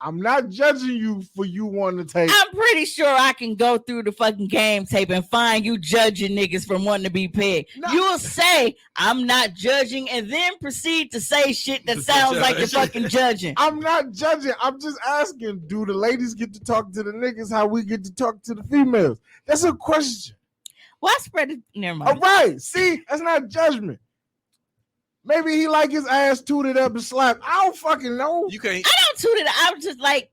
Speaker 3: I'm not judging you for you wanting to take.
Speaker 1: I'm pretty sure I can go through the fucking game tape and find you judging niggas from wanting to be paid. No. You'll say I'm not judging and then proceed to say shit that sounds like you're fucking judging.
Speaker 3: I'm not judging. I'm just asking, do the ladies get to talk to the niggas how we get to talk to the females? That's a question.
Speaker 1: Well, I spread it. Never mind.
Speaker 3: All right. See, that's not judgment. Maybe he like his ass tooted up and slapped. I don't fucking know.
Speaker 4: You can't.
Speaker 1: I don't toot it. I'm just like,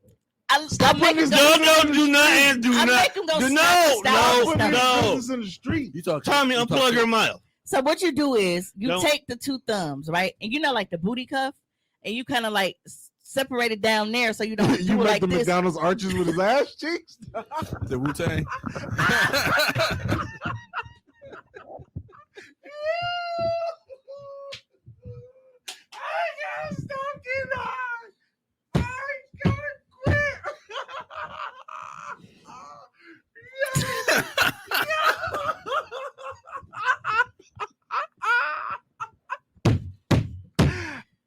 Speaker 2: stop putting his no, do not. No.
Speaker 3: In the street.
Speaker 2: You talk. Tommy, unplug your mouth.
Speaker 1: So what you do is you take the two thumbs, right, and you know, like the booty cuff, and you kind of like separate it down there so you don't.
Speaker 3: You make like the this. McDonald's arches with his ass cheeks.
Speaker 4: The Wu-Tang.
Speaker 3: I gotta stop getting high. I gotta quit.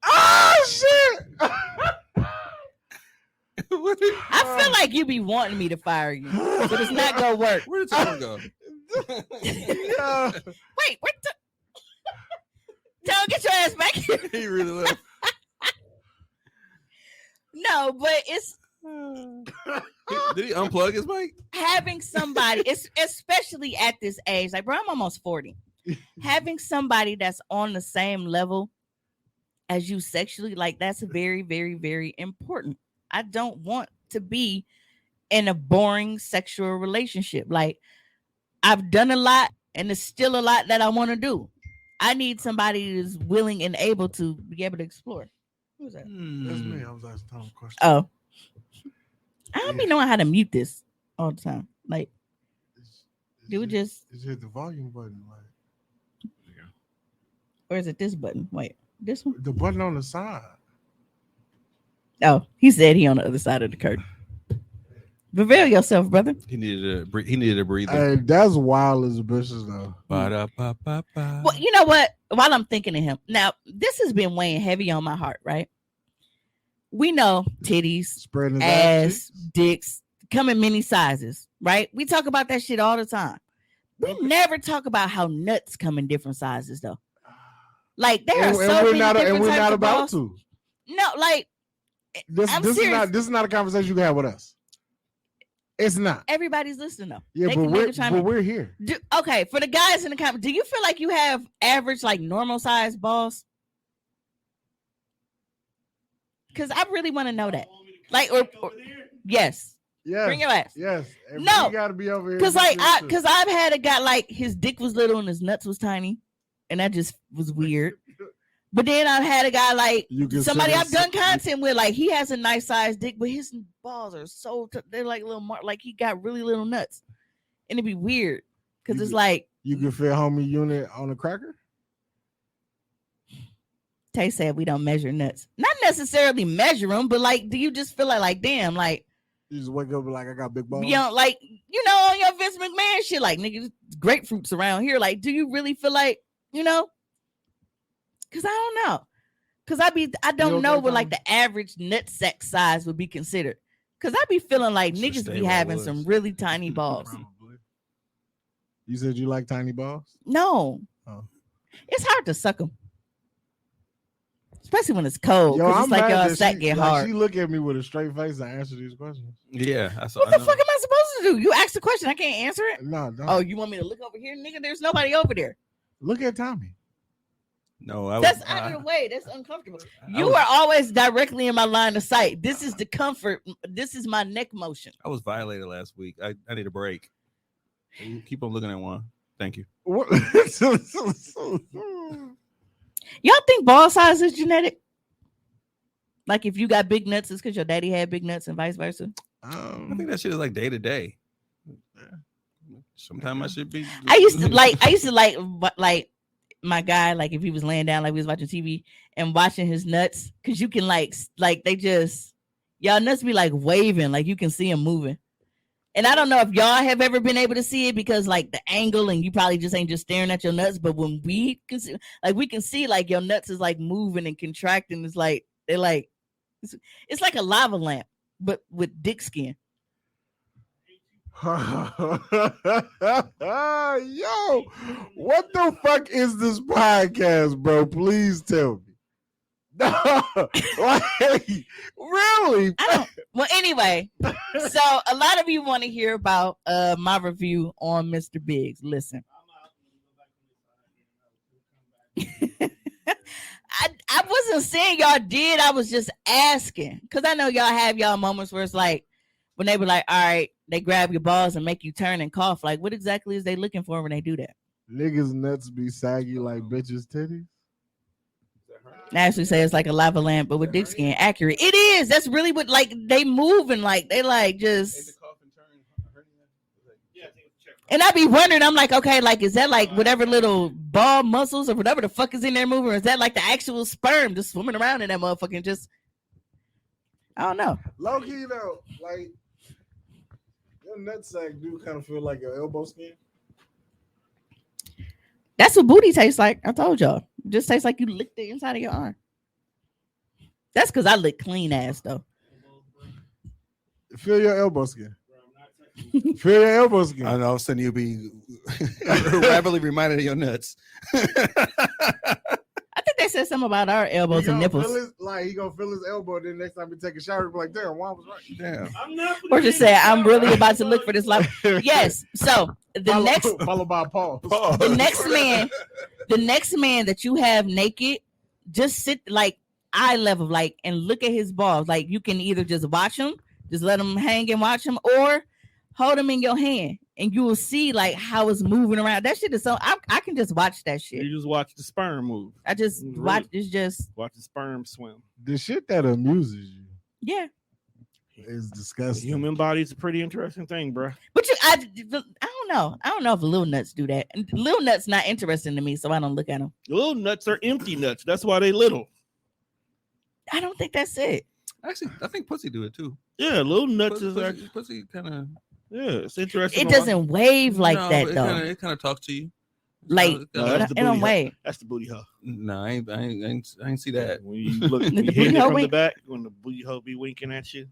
Speaker 3: Oh shit!
Speaker 1: I feel like you be wanting me to fire you, but it's not gonna work.
Speaker 4: Where did time go?
Speaker 1: Wait, where the? Don't get your ass back here.
Speaker 4: He really left.
Speaker 1: No, but it's.
Speaker 4: Did he unplug his mic?
Speaker 1: Having somebody, especially at this age, like, bro, I'm almost 40. Having somebody that's on the same level as you sexually, like, that's very, very, very important. I don't want to be in a boring sexual relationship. Like, I've done a lot, and there's still a lot that I want to do. I need somebody who's willing and able to be able to explore. Who's that?
Speaker 3: That's me. I was asking Tom a question.
Speaker 1: Oh. I don't be knowing how to mute this all the time. Like, do we just
Speaker 3: hit the volume button? Like,
Speaker 1: or is it this button? Wait, this one?
Speaker 3: The button on the side.
Speaker 1: Oh, he said he on the other side of the curtain. Reveal yourself, brother.
Speaker 4: He needed a breather.
Speaker 3: Hey, that's wild as a bitches though.
Speaker 1: Well, you know what? While I'm thinking of him, now this has been weighing heavy on my heart, right? We know titties,
Speaker 3: spreading
Speaker 1: ass, dicks come in many sizes, right? We talk about that shit all the time. We never talk about how nuts come in different sizes, though. Like there are so many different types of balls. And we're not about to. No, like
Speaker 3: this is not a conversation you can have with us. It's not.
Speaker 1: Everybody's listening though.
Speaker 3: Yeah, but we're here.
Speaker 1: Okay, for the guys in the comments, do you feel like you have average, like normal size balls? Because I really want to know that. Like, or yes.
Speaker 3: Yes.
Speaker 1: Bring your ass.
Speaker 3: Yes.
Speaker 1: No.
Speaker 3: You got to be over here.
Speaker 1: Because I've had a guy like his dick was little and his nuts was tiny, and that just was weird. But then I've had a guy like somebody I've done content with, like he has a nice sized dick, but his balls are they're like little like he got really little nuts, and it'd be weird because it's like
Speaker 3: you can fit homie unit on a cracker.
Speaker 1: Tay said we don't measure nuts, not necessarily measure them, but like, do you just feel like damn, like
Speaker 3: you just wake up and like I got big balls?
Speaker 1: You know, like on your Vince McMahon shit, like niggas grapefruits around here. Like, do you really feel like Because I don't know. Because I don't know what like the average nut sack size would be considered. Because I be feeling like niggas be having some really tiny balls.
Speaker 3: You said you like tiny balls?
Speaker 1: No.
Speaker 3: Oh.
Speaker 1: It's hard to suck them. Especially when it's cold. Because it's like your sack get hard.
Speaker 3: She look at me with a straight face and answer these questions.
Speaker 4: Yeah.
Speaker 1: What the fuck am I supposed to do? You asked the question. I can't answer it?
Speaker 3: No.
Speaker 1: Oh, you want me to look over here? Nigga, there's nobody over there.
Speaker 3: Look at Tommy.
Speaker 4: No,
Speaker 1: that's out of the way. That's uncomfortable. You are always directly in my line of sight. This is the comfort. This is my neck motion.
Speaker 4: I was violated last week. I need a break. You keep on looking at one. Thank you.
Speaker 3: What?
Speaker 1: Y'all think ball size is genetic? Like if you got big nuts, it's because your daddy had big nuts and vice versa?
Speaker 4: I think that shit is like day to day. Sometimes I should be.
Speaker 1: I used to like my guy, like if he was laying down, like we was watching TV and watching his nuts, because you can like they just, y'all nuts be like waving, like you can see him moving. And I don't know if y'all have ever been able to see it because like the angle, and you probably just ain't just staring at your nuts. But when we can see, we can see like your nuts is like moving and contracting. It's like they're like it's like a lava lamp, but with dick skin.
Speaker 3: Yo, what the fuck is this podcast, bro? Please tell me. No, like, really?
Speaker 1: Well, anyway, so a lot of you want to hear about my review on Mr. Biggs. Listen. I wasn't saying y'all did. I was just asking because I know y'all have y'all moments where it's like when they were like, all right, they grab your balls and make you turn and cough. Like, what exactly is they looking for when they do that?
Speaker 3: Niggas' nuts be saggy like bitches' titties.
Speaker 1: I actually say it's like a lava lamp, but with dick skin. Accurate. It is. That's really what, like, they move and like they like just. And I be wondering, I'm like, okay, like, is that like whatever little ball muscles or whatever the fuck is in there moving? Or is that like the actual sperm just swimming around in that motherfucking just? I don't know.
Speaker 3: Low key though, like your nutsack do kind of feel like your elbow skin.
Speaker 1: That's what booty tastes like. I told y'all. It just tastes like you licked the inside of your arm. That's because I lick clean ass though.
Speaker 3: Feel your elbow skin. Feel your elbow skin.
Speaker 4: I know. All of a sudden you'll be rapidly reminded of your nuts.
Speaker 1: I think they said something about our elbows and nipples.
Speaker 3: He gonna feel his elbow. Then next time he take a shower, he'll be like, "Damn, Juan was right."
Speaker 4: Damn.
Speaker 1: Or just say, "I'm really about to look for this life." Yes. So
Speaker 3: followed by pause.
Speaker 1: The next man that you have naked, just sit like eye level, like, and look at his balls. Like you can either just watch him, just let him hang and watch him, or hold him in your hand, and you will see like how it's moving around. That shit is so. I can just watch that shit.
Speaker 2: You just watch the sperm move.
Speaker 1: I just watch. It's just
Speaker 2: watch the sperm swim.
Speaker 3: The shit that amuses you.
Speaker 1: Yeah.
Speaker 3: It's disgusting.
Speaker 2: The human body is a pretty interesting thing, bro.
Speaker 1: But I don't know. I don't know if little nuts do that. And little nuts not interesting to me, so I don't look at them.
Speaker 2: Little nuts are empty nuts. That's why they little.
Speaker 1: I don't think that's it.
Speaker 4: Actually, I think pussy do it too.
Speaker 2: Yeah, little nuts
Speaker 4: pussy kind of.
Speaker 2: Yeah, it's interesting.
Speaker 1: It doesn't wave like that though.
Speaker 4: It kind of talks to you.
Speaker 1: Like
Speaker 2: in
Speaker 1: a way.
Speaker 2: That's the booty hole.
Speaker 4: No, I ain't see that.
Speaker 2: When you look, when you hit it from the back, when the booty hole be winking at you.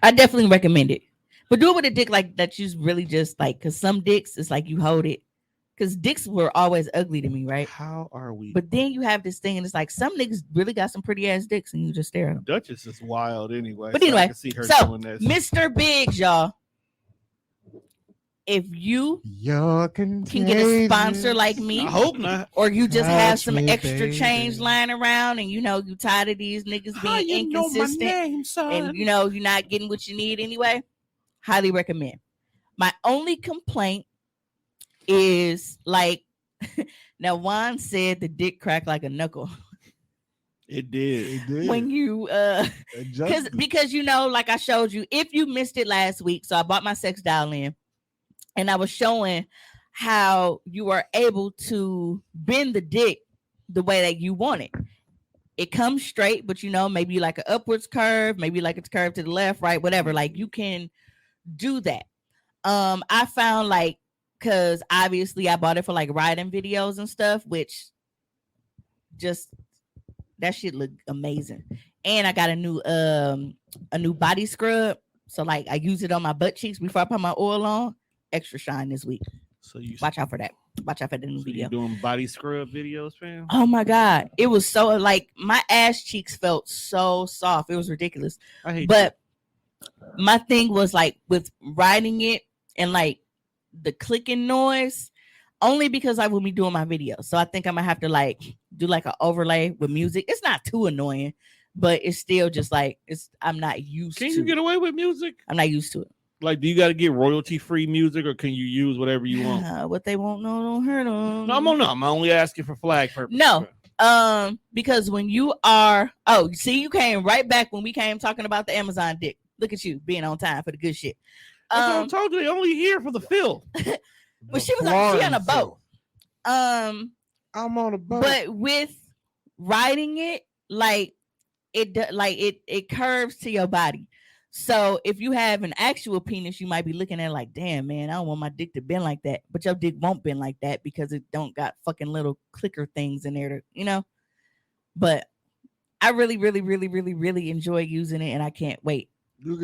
Speaker 1: I definitely recommend it, but do it with a dick like that. You really just like, because some dicks it's like you hold it. Because dicks were always ugly to me, right?
Speaker 2: How are we?
Speaker 1: But then you have this thing, and it's like some niggas really got some pretty ass dicks, and you just stare at them.
Speaker 2: Duchess is wild anyway.
Speaker 1: But anyway,
Speaker 2: so
Speaker 1: doing this. Mr. Biggs, y'all. If you can get a sponsor like me,
Speaker 2: I hope not,
Speaker 1: or you just have some extra change lying around, and you tired of these niggas being inconsistent, and you're not getting what you need anyway, highly recommend. My only complaint is like, now Juan said the dick cracked like a knuckle.
Speaker 2: It did.
Speaker 1: When you because like I showed you, if you missed it last week, so I bought my sex doll in, and I was showing how you are able to bend the dick the way that you want it. It comes straight, but maybe like an upwards curve, maybe like it's curved to the left, right, whatever. Like you can do that. I found like, because obviously I bought it for like riding videos and stuff, which just that shit looked amazing. And I got a new body scrub, so like I use it on my butt cheeks before I put my oil on. Extra shine this week. So you watch out for that. Watch out for the new video.
Speaker 2: You doing body scrub videos, fam?
Speaker 1: Oh my god, it was so like my ass cheeks felt so soft. It was ridiculous.
Speaker 2: I hate
Speaker 1: but that. My thing was like with riding it and like the clicking noise only because I will be doing my videos. So I think I'm gonna have to like do like an overlay with music. It's not too annoying, but it's still just like I'm not used to.
Speaker 2: Can you get away with music?
Speaker 1: I'm not used to it.
Speaker 2: Like, do you got to get royalty-free music, or can you use whatever you want?
Speaker 1: What they won't know don't hurt them.
Speaker 2: No, I'm only asking for flag purposes.
Speaker 1: No, because when you are, see, you came right back when we came talking about the Amazon dick. Look at you being on time for the good shit.
Speaker 2: I told you they only here for the filth.
Speaker 1: But she was on a boat.
Speaker 3: I'm on a boat.
Speaker 1: But with riding it, like it curves to your body. So if you have an actual penis, you might be looking at it like, damn, man, I don't want my dick to bend like that. But your dick won't bend like that because it don't got fucking little clicker things in there to, you know. But I really, really, really, really, really enjoy using it, and I can't wait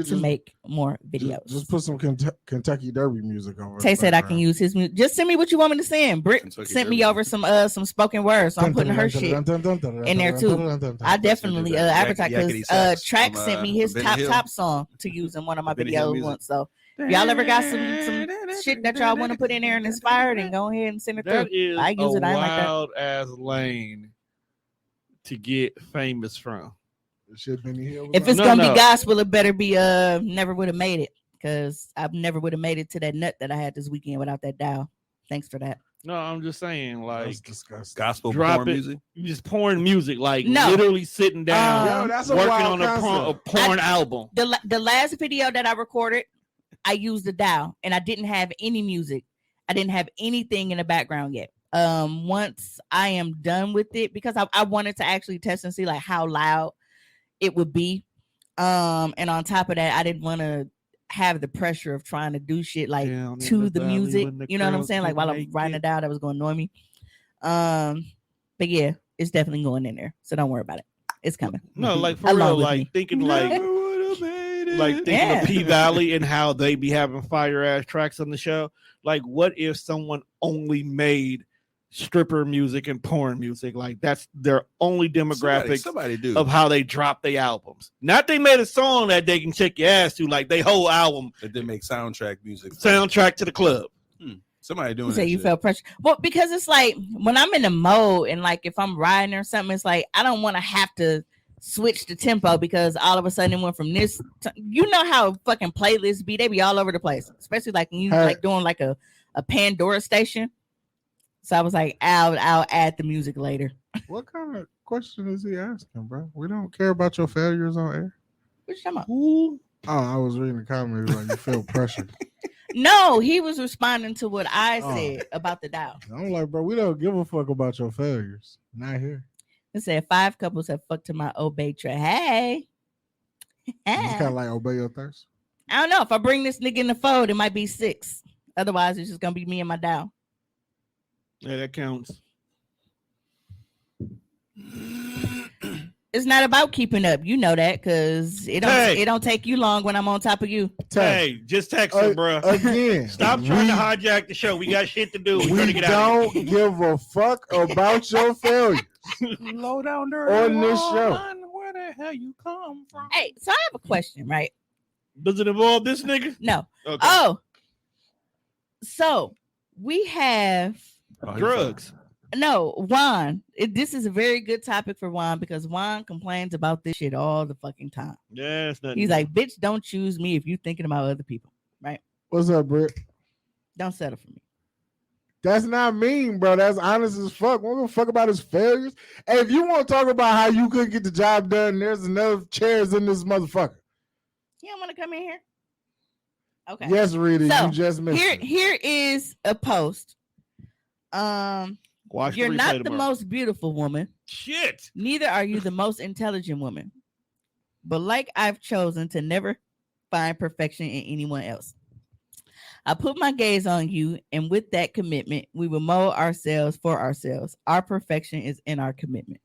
Speaker 1: to make more videos.
Speaker 3: Just put some Kentucky Derby music over.
Speaker 1: Tay said I can use his music. Just send me what you want me to send. Britt sent me over some spoken words, so I'm putting her shit in there too. I definitely advertise because Track sent me his top song to use in one of my videos once. So if y'all ever got some shit that y'all want to put in there and inspire, then go ahead and send it through.
Speaker 2: That is
Speaker 1: I use it. I like that.
Speaker 2: Wild ass lane to get famous from.
Speaker 1: If it's gonna be gospel, it better be Never Would Have Made It, because I never would have made it to that nut that I had this weekend without that dial. Thanks for that.
Speaker 2: No, I'm just saying, like,
Speaker 4: gospel porn music.
Speaker 2: You just pouring music, like literally sitting down, working on a porn album.
Speaker 1: The last video that I recorded, I used the dial, and I didn't have any music. I didn't have anything in the background yet. Once I am done with it, because I wanted to actually test and see like how loud it would be, and on top of that, I didn't want to have the pressure of trying to do shit like to the music, you know what I'm saying, like while I'm writing it down, that was going to annoy me. But yeah, it's definitely going in there, so don't worry about it, it's coming.
Speaker 2: No, like for real, like thinking like thinking of P Valley and how they be having fire ass tracks on the show. Like, what if someone only made stripper music and porn music? Like, that's their only demographic of how they drop their albums. Not they made a song that they can check your ass to, like they whole album
Speaker 4: that they make soundtrack music,
Speaker 2: soundtrack to the club.
Speaker 4: Somebody doing
Speaker 1: that. You felt pressure. Well, because it's like when I'm in the mode and like if I'm riding or something, it's like I don't want to have to switch the tempo because all of a sudden it went from this you know how fucking playlists be, they be all over the place, especially like when you like doing like a Pandora station. So I was like, I'll add the music later.
Speaker 3: What kind of question is he asking, bro? We don't care about your failures on air.
Speaker 1: What you talking about?
Speaker 3: Ooh. Oh, I was reading the comments like you feel pressure.
Speaker 1: No, he was responding to what I said about the dial.
Speaker 3: I'm like, bro, we don't give a fuck about your failures. Not here.
Speaker 1: It said 5 couples have fucked to my obey track. Hey.
Speaker 3: It's kind of like obey your thirst.
Speaker 1: I don't know. If I bring this nigga in the fold, it might be 6. Otherwise, it's just gonna be me and my dial.
Speaker 2: Yeah, that counts.
Speaker 1: It's not about keeping up. You know that because it don't take you long when I'm on top of you.
Speaker 2: Hey, just text her, bro.
Speaker 3: Again.
Speaker 2: Stop trying to hijack the show. We got shit to do.
Speaker 3: We don't give a fuck about your failures.
Speaker 4: Low down there
Speaker 3: on this show.
Speaker 4: Where the hell you come from?
Speaker 1: Hey, so I have a question, right?
Speaker 2: Does it involve this nigga?
Speaker 1: No.
Speaker 2: Okay.
Speaker 1: Oh. So we have
Speaker 2: drugs.
Speaker 1: No, Juan. This is a very good topic for Juan because Juan complains about this shit all the fucking time.
Speaker 2: Yeah, it's nothing.
Speaker 1: He's like, bitch, don't choose me if you're thinking about other people, right?
Speaker 3: What's up, Britt?
Speaker 1: Don't settle for me.
Speaker 3: That's not mean, bro. That's honest as fuck. We don't give a fuck about his failures. Hey, if you want to talk about how you couldn't get the job done, there's enough chairs in this motherfucker.
Speaker 1: You don't want to come in here? Okay.
Speaker 3: Yes, Rita,
Speaker 1: so,
Speaker 3: you just missed it.
Speaker 1: Here is a post. You're not the most beautiful woman.
Speaker 2: Shit.
Speaker 1: Neither are you the most intelligent woman. But like I've chosen to never find perfection in anyone else. I put my gaze on you, and with that commitment, we will mold ourselves for ourselves. Our perfection is in our commitment.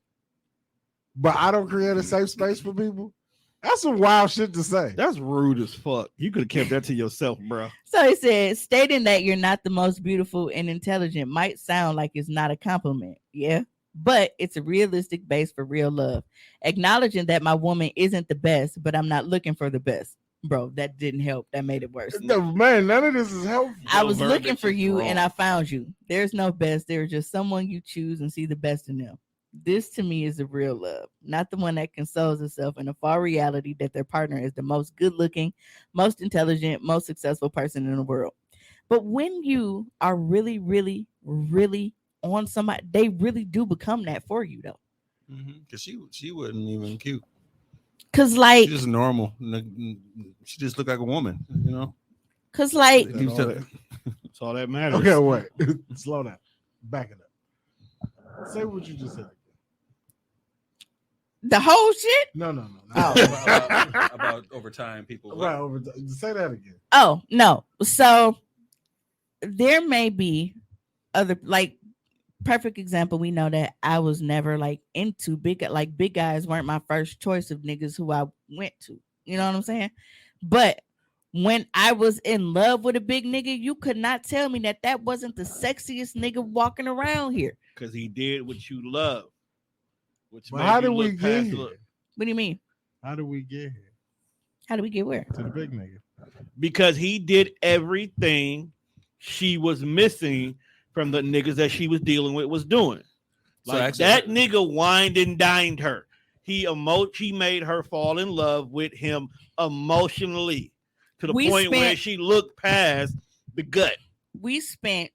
Speaker 3: But I don't create a safe space for people? That's some wild shit to say.
Speaker 2: That's rude as fuck. You could have kept that to yourself, bro.
Speaker 1: So he said, stating that you're not the most beautiful and intelligent might sound like it's not a compliment. Yeah, but it's a realistic base for real love. Acknowledging that my woman isn't the best, but I'm not looking for the best. Bro, that didn't help. That made it worse.
Speaker 3: No, man, none of this is helpful.
Speaker 1: I was looking for you and I found you. There's no best. There's just someone you choose and see the best in them. This to me is the real love, not the one that consoles itself in a far reality that their partner is the most good looking, most intelligent, most successful person in the world. But when you are really, really, really on somebody, they really do become that for you though.
Speaker 4: Because she wasn't even cute.
Speaker 1: Cause like
Speaker 4: she's just normal. She just looked like a woman, you know.
Speaker 1: Cause like
Speaker 2: that's all that matters.
Speaker 3: Okay, wait. Slow down. Back it up. Say what you just said.
Speaker 1: The whole shit?
Speaker 3: No.
Speaker 4: About over time, people.
Speaker 3: Right, say that again.
Speaker 1: Oh, no. So there may be other, like, perfect example. We know that I was never like into big guys weren't my first choice of niggas who I went to. You know what I'm saying? But when I was in love with a big nigga, you could not tell me that wasn't the sexiest nigga walking around here.
Speaker 2: Because he did what you love.
Speaker 3: Well, how did we get here?
Speaker 1: What do you mean?
Speaker 3: How did we get here?
Speaker 1: How did we get where?
Speaker 3: To the big nigga.
Speaker 2: Because he did everything she was missing from the niggas that she was dealing with was doing. Like, so actually, that nigga wined and dined her. He made her fall in love with him emotionally to the point where she looked past the gut.
Speaker 1: We spent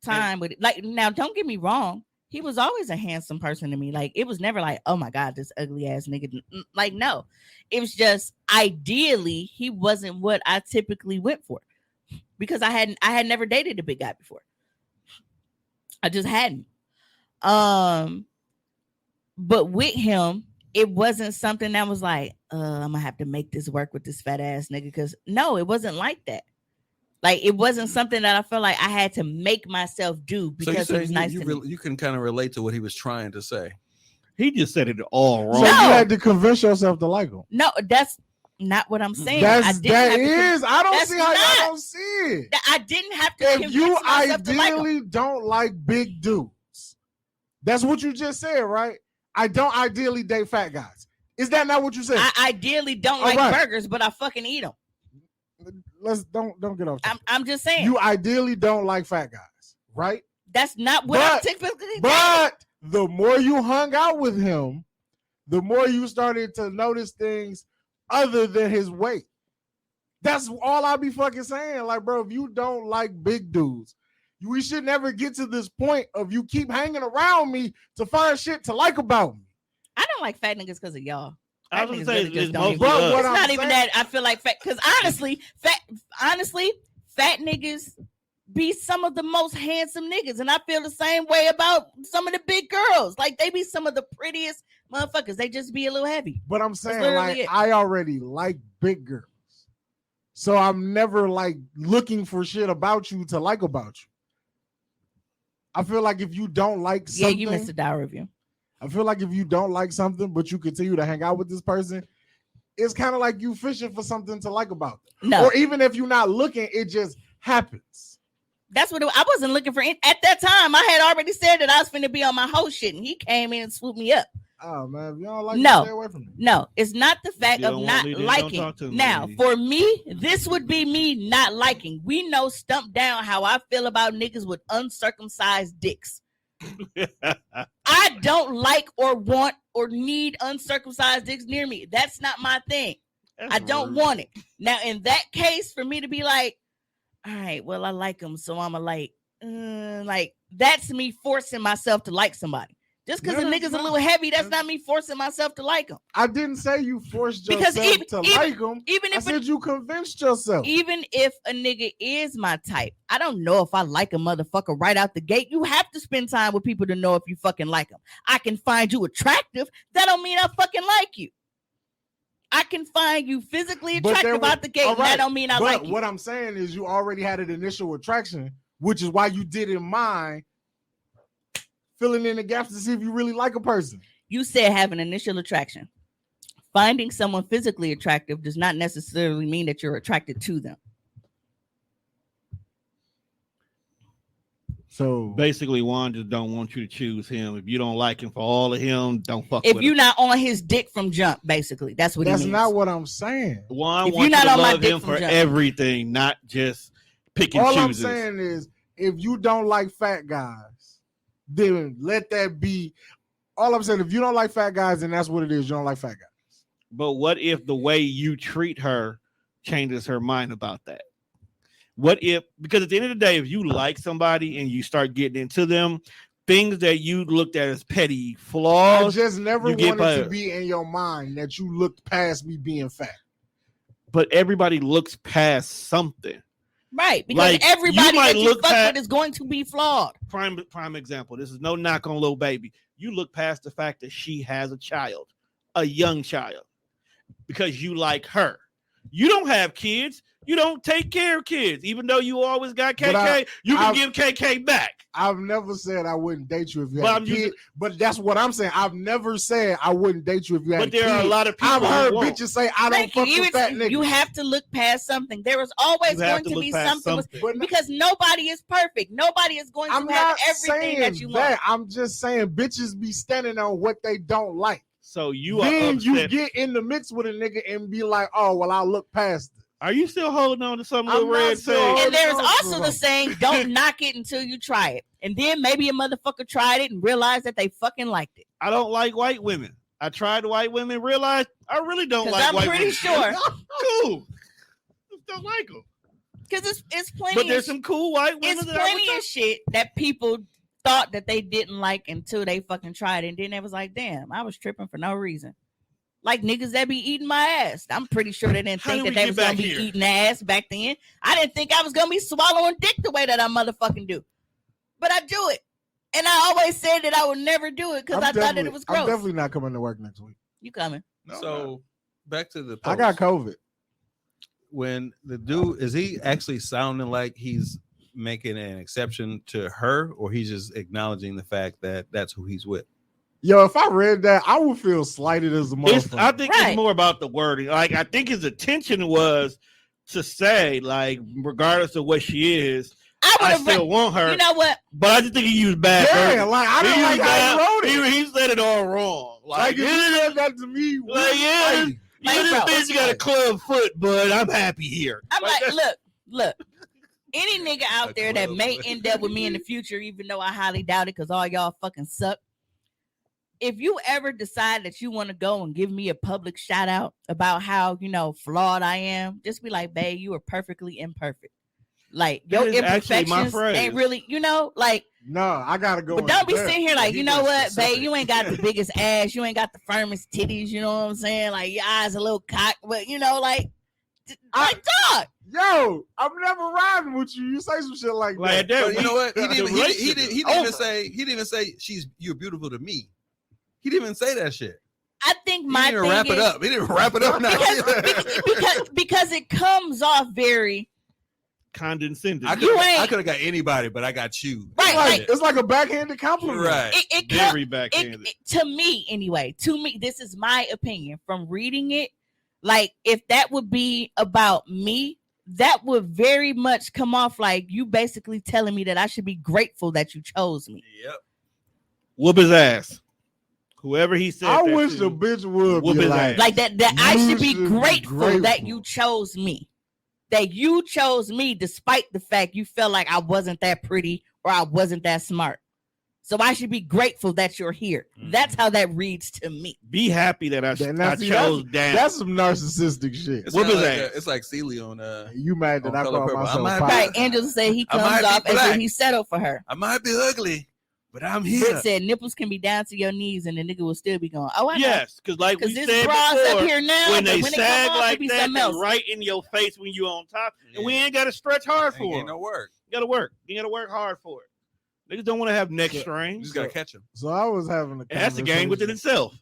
Speaker 1: time with it. Like, now, don't get me wrong. He was always a handsome person to me. Like, it was never like, oh my God, this ugly ass nigga. Like, no. It was just ideally he wasn't what I typically went for. Because I had never dated a big guy before. I just hadn't. But with him, it wasn't something that was like, I'm gonna have to make this work with this fat ass nigga. Because no, it wasn't like that. Like, it wasn't something that I felt like I had to make myself do because it was nice to me.
Speaker 4: You can kind of relate to what he was trying to say.
Speaker 2: He just said it all wrong.
Speaker 3: So you had to convince yourself to like him.
Speaker 1: No, that's not what I'm saying.
Speaker 3: I don't see how y'all don't see it.
Speaker 1: I didn't have to.
Speaker 3: If you ideally don't like big dudes, that's what you just said, right? I don't ideally date fat guys. Is that not what you said?
Speaker 1: I ideally don't like burgers, but I fucking eat them.
Speaker 3: Don't get off.
Speaker 1: I'm just saying.
Speaker 3: You ideally don't like fat guys, right?
Speaker 1: That's not what I typically do.
Speaker 3: But the more you hung out with him, the more you started to notice things other than his weight. That's all I be fucking saying. Like, bro, if you don't like big dudes, we should never get to this point of you keep hanging around me to find shit to like about me.
Speaker 1: I don't like fat niggas because of y'all.
Speaker 2: I was gonna say
Speaker 1: it's not even that. I feel like fat because honestly, fat niggas be some of the most handsome niggas, and I feel the same way about some of the big girls. Like, they be some of the prettiest motherfuckers. They just be a little heavy.
Speaker 3: But I'm saying, like, I already like big girls, so I'm never like looking for shit about you to like about you. I feel like if you don't like something,
Speaker 1: you missed a diary review.
Speaker 3: I feel like if you don't like something, but you continue to hang out with this person, it's kind of like you fishing for something to like about them.
Speaker 1: No.
Speaker 3: Or even if you're not looking, it just happens.
Speaker 1: That's what I wasn't looking for. At that time, I had already said that I was finna be on my whole shit, and he came in and swooped me up.
Speaker 3: Oh man, if you don't like me, stay away from me.
Speaker 1: No, it's not the fact of not liking. Now, for me, this would be me not liking. We know stump down how I feel about niggas with uncircumcised dicks. I don't like or want or need uncircumcised dicks near me. That's not my thing. I don't want it. Now, in that case, for me to be like, all right, well, I like them, so I'm like that's me forcing myself to like somebody. Just because a nigga's a little heavy, that's not me forcing myself to like him.
Speaker 3: I didn't say you forced yourself to like him. I said you convinced yourself.
Speaker 1: Even if a nigga is my type, I don't know if I like a motherfucker right out the gate. You have to spend time with people to know if you fucking like them. I can find you attractive. That don't mean I fucking like you. I can find you physically attractive out the gate. Right. That don't mean I like you.
Speaker 3: But what I'm saying is you already had an initial attraction, which is why you didn't mind filling in the gaps to see if you really like a person.
Speaker 1: You said have an initial attraction. Finding someone physically attractive does not necessarily mean that you're attracted to them.
Speaker 3: So
Speaker 2: basically, Juan just don't want you to choose him. If you don't like him for all of him, don't fuck
Speaker 1: If
Speaker 2: with
Speaker 1: you're
Speaker 2: him.
Speaker 1: not on his dick from jump, basically, that's what he
Speaker 3: that's
Speaker 1: means.
Speaker 3: not what I'm saying.
Speaker 2: Juan
Speaker 1: If
Speaker 2: wants
Speaker 1: you're
Speaker 2: you
Speaker 1: not
Speaker 2: to
Speaker 1: on my
Speaker 2: love
Speaker 1: dick
Speaker 2: him
Speaker 1: from
Speaker 2: for
Speaker 1: jump.
Speaker 2: everything, not just pick and
Speaker 3: All
Speaker 2: chooses.
Speaker 3: I'm saying is, if you don't like fat guys, then let that be. All I'm saying, if you don't like fat guys, then that's what it is. You don't like fat guys.
Speaker 2: But what if the way you treat her changes her mind about that? What if, because at the end of the day, if you like somebody and you start getting into them, things that you looked at as petty flaws,
Speaker 3: I just never
Speaker 2: you get
Speaker 3: wanted to
Speaker 2: better.
Speaker 3: be in your mind that you looked past me being fat.
Speaker 2: but everybody looks past something.
Speaker 1: Right, because
Speaker 2: Like,
Speaker 1: everybody
Speaker 2: you might
Speaker 1: that you
Speaker 2: look
Speaker 1: fuck
Speaker 2: past-
Speaker 1: with is going to be flawed.
Speaker 2: Prime example. This is no knock on Lil Baby. You look past the fact that she has a child, a young child, because you like her. You don't have kids. You don't take care of kids. Even though you always got KK, you can give KK back.
Speaker 3: I've never said I wouldn't date you if you
Speaker 2: But
Speaker 3: had
Speaker 2: I'm
Speaker 3: a kid.
Speaker 2: using-
Speaker 3: But that's what I'm saying. I've never said I wouldn't date you if you had
Speaker 2: But
Speaker 3: a
Speaker 2: there
Speaker 3: kid.
Speaker 2: are a lot of people
Speaker 3: I've heard
Speaker 2: who won't.
Speaker 3: bitches say I don't
Speaker 1: Thank you.
Speaker 3: fuck with fat niggas.
Speaker 1: You have to look past something. There is always
Speaker 2: You have
Speaker 1: going to
Speaker 2: look
Speaker 1: be
Speaker 2: past
Speaker 1: something.
Speaker 3: But
Speaker 1: Because nobody is perfect. Nobody is going to
Speaker 3: I'm
Speaker 1: have
Speaker 3: not
Speaker 1: everything
Speaker 3: saying
Speaker 1: that you want.
Speaker 3: I'm just saying bitches be standing on what they don't like.
Speaker 2: So you
Speaker 3: Then
Speaker 2: are
Speaker 3: you
Speaker 2: upset.
Speaker 3: get in the mix with a nigga and be like, oh, well, I'll look past it.
Speaker 2: Are you still holding on to something
Speaker 3: I'm
Speaker 2: Lil
Speaker 3: not
Speaker 2: Red
Speaker 3: still
Speaker 2: said?
Speaker 3: holding
Speaker 1: And there's
Speaker 3: on
Speaker 1: also
Speaker 3: to
Speaker 1: the
Speaker 3: them.
Speaker 1: saying, don't knock it until you try it. And then maybe a motherfucker tried it and realized that they fucking liked it.
Speaker 2: I don't like white women. I tried white women, realized I really don't like
Speaker 1: I'm
Speaker 2: white
Speaker 1: pretty
Speaker 2: women.
Speaker 1: sure.
Speaker 2: Cool. Just don't like them.
Speaker 1: Because it's plenty
Speaker 2: But there's
Speaker 1: of
Speaker 2: some cool white women
Speaker 1: it's
Speaker 2: that I would
Speaker 1: plenty of shit that people thought that they didn't like until they fucking tried it. And then they was like, damn, I was tripping for no reason. Like niggas that be eating my ass. I'm pretty sure they didn't
Speaker 2: How
Speaker 1: think
Speaker 2: did
Speaker 1: that
Speaker 2: we
Speaker 1: they
Speaker 2: get
Speaker 1: was gonna
Speaker 2: back
Speaker 1: be
Speaker 2: here?
Speaker 1: eating ass back then. I didn't think I was gonna be swallowing dick the way that I motherfucking do. But I do it. And I always said that I would never do it because I thought that it was gross.
Speaker 3: I'm definitely not coming to work next week.
Speaker 1: You coming.
Speaker 4: So back to the post.
Speaker 3: I got COVID.
Speaker 4: When the dude, is he actually sounding like he's making an exception to her, or he's just acknowledging the fact that that's who he's with?
Speaker 3: Yo, if I read that, I would feel slighted as a motherfucker.
Speaker 2: I think
Speaker 1: Right.
Speaker 2: it's more about the wording. Like, I think his intention was to say, like, regardless of what she is, I still want her.
Speaker 1: You know what?
Speaker 2: But I just think he used bad.
Speaker 3: Yeah,
Speaker 2: verbiage.
Speaker 3: like I don't
Speaker 2: He
Speaker 3: like
Speaker 2: used
Speaker 3: how
Speaker 2: bad-
Speaker 3: he wrote it.
Speaker 2: He said it all wrong.
Speaker 3: Like if you said that to me,
Speaker 2: Like, yeah,
Speaker 3: like,
Speaker 1: Like,
Speaker 2: you
Speaker 1: bro,
Speaker 2: just bitch got a club foot, but I'm happy here.
Speaker 1: I'm like,
Speaker 2: that's-
Speaker 1: look. Any nigga out
Speaker 4: A
Speaker 1: there that
Speaker 4: club.
Speaker 1: may end up with me in the future, even though I highly doubt it because all y'all fucking suck. If you ever decide that you want to go and give me a public shout out about how, flawed I am, just be like, babe, you are perfectly imperfect. Like, your
Speaker 2: That is actually my
Speaker 1: imperfections
Speaker 2: phrase.
Speaker 1: ain't really, like,
Speaker 3: no, I gotta go.
Speaker 1: but
Speaker 3: in
Speaker 1: don't be
Speaker 3: there.
Speaker 1: sitting here like,
Speaker 4: he
Speaker 1: you know
Speaker 4: was
Speaker 1: what,
Speaker 4: specific.
Speaker 1: babe, you ain't got the biggest ass, you ain't got the firmest titties, you know what I'm saying? Like, your eyes a little cocked, but, like dog.
Speaker 3: Yo, I'm never riding with you. You say some shit like
Speaker 2: Like
Speaker 3: that.
Speaker 2: that.
Speaker 4: But you know what? He
Speaker 2: the
Speaker 4: didn't. He
Speaker 2: relationship
Speaker 4: didn't.
Speaker 2: is
Speaker 4: He didn't even
Speaker 2: over.
Speaker 4: say. He didn't even say you're beautiful to me. He didn't even say that shit.
Speaker 1: I think
Speaker 4: He
Speaker 1: my
Speaker 4: didn't even
Speaker 1: thing
Speaker 4: wrap it
Speaker 1: is-
Speaker 4: up. He didn't wrap it up. Now.
Speaker 1: because it comes off very
Speaker 2: condescending.
Speaker 4: I
Speaker 1: You ain't-
Speaker 4: could have got anybody, but I got you.
Speaker 1: Right,
Speaker 3: Like,
Speaker 1: like-
Speaker 3: it's like a backhanded compliment.
Speaker 4: Right.
Speaker 1: it
Speaker 2: Very backhanded.
Speaker 1: to me anyway. To me, this is my opinion from reading it. Like, if that would be about me, that would very much come off like you basically telling me that I should be grateful that you chose me.
Speaker 4: Yep.
Speaker 2: Whoop his ass. Whoever he said.
Speaker 3: I
Speaker 2: that
Speaker 3: wish
Speaker 2: to.
Speaker 3: the bitch would
Speaker 2: Whoop
Speaker 3: be
Speaker 2: his
Speaker 3: like,
Speaker 2: ass.
Speaker 1: Like that I
Speaker 3: You
Speaker 1: should be
Speaker 3: should be
Speaker 1: grateful that
Speaker 3: grateful.
Speaker 1: you chose me. That you chose me despite the fact you felt like I wasn't that pretty or I wasn't that smart. So I should be grateful that you're here. That's how that reads to me.
Speaker 2: Be happy that I
Speaker 3: see,
Speaker 2: chose Dan.
Speaker 3: that's some narcissistic shit.
Speaker 2: Whoop his
Speaker 4: like
Speaker 2: ass.
Speaker 4: it's like Celie on.
Speaker 3: You mad that
Speaker 4: On
Speaker 3: I
Speaker 4: Color
Speaker 3: call
Speaker 4: Purple.
Speaker 3: myself
Speaker 4: I might
Speaker 3: pop?
Speaker 4: be-
Speaker 1: Right. Angela said he
Speaker 4: I
Speaker 1: comes
Speaker 4: might be
Speaker 1: off as
Speaker 4: black.
Speaker 1: if he settled for her.
Speaker 4: I might be ugly, but I'm here.
Speaker 1: Britt said nipples can be down to your knees and the nigga will still be going, oh, I know.
Speaker 2: Yes, because like we
Speaker 1: Because
Speaker 2: said
Speaker 1: this bra's up
Speaker 2: before,
Speaker 1: here now,
Speaker 2: when
Speaker 1: but
Speaker 2: they
Speaker 1: when it
Speaker 2: sag
Speaker 1: come off,
Speaker 2: like
Speaker 1: it be
Speaker 2: that,
Speaker 1: something
Speaker 2: they
Speaker 1: else.
Speaker 2: right in your face when you on top, and we
Speaker 4: Yeah.
Speaker 2: ain't got to stretch hard for
Speaker 4: Ain't
Speaker 2: it.
Speaker 4: no work.
Speaker 2: You got to work. You got to work hard for it. Niggas don't want to have neck
Speaker 4: You
Speaker 2: strain.
Speaker 4: just gotta catch him.
Speaker 3: So I was having a
Speaker 2: And that's a game within itself.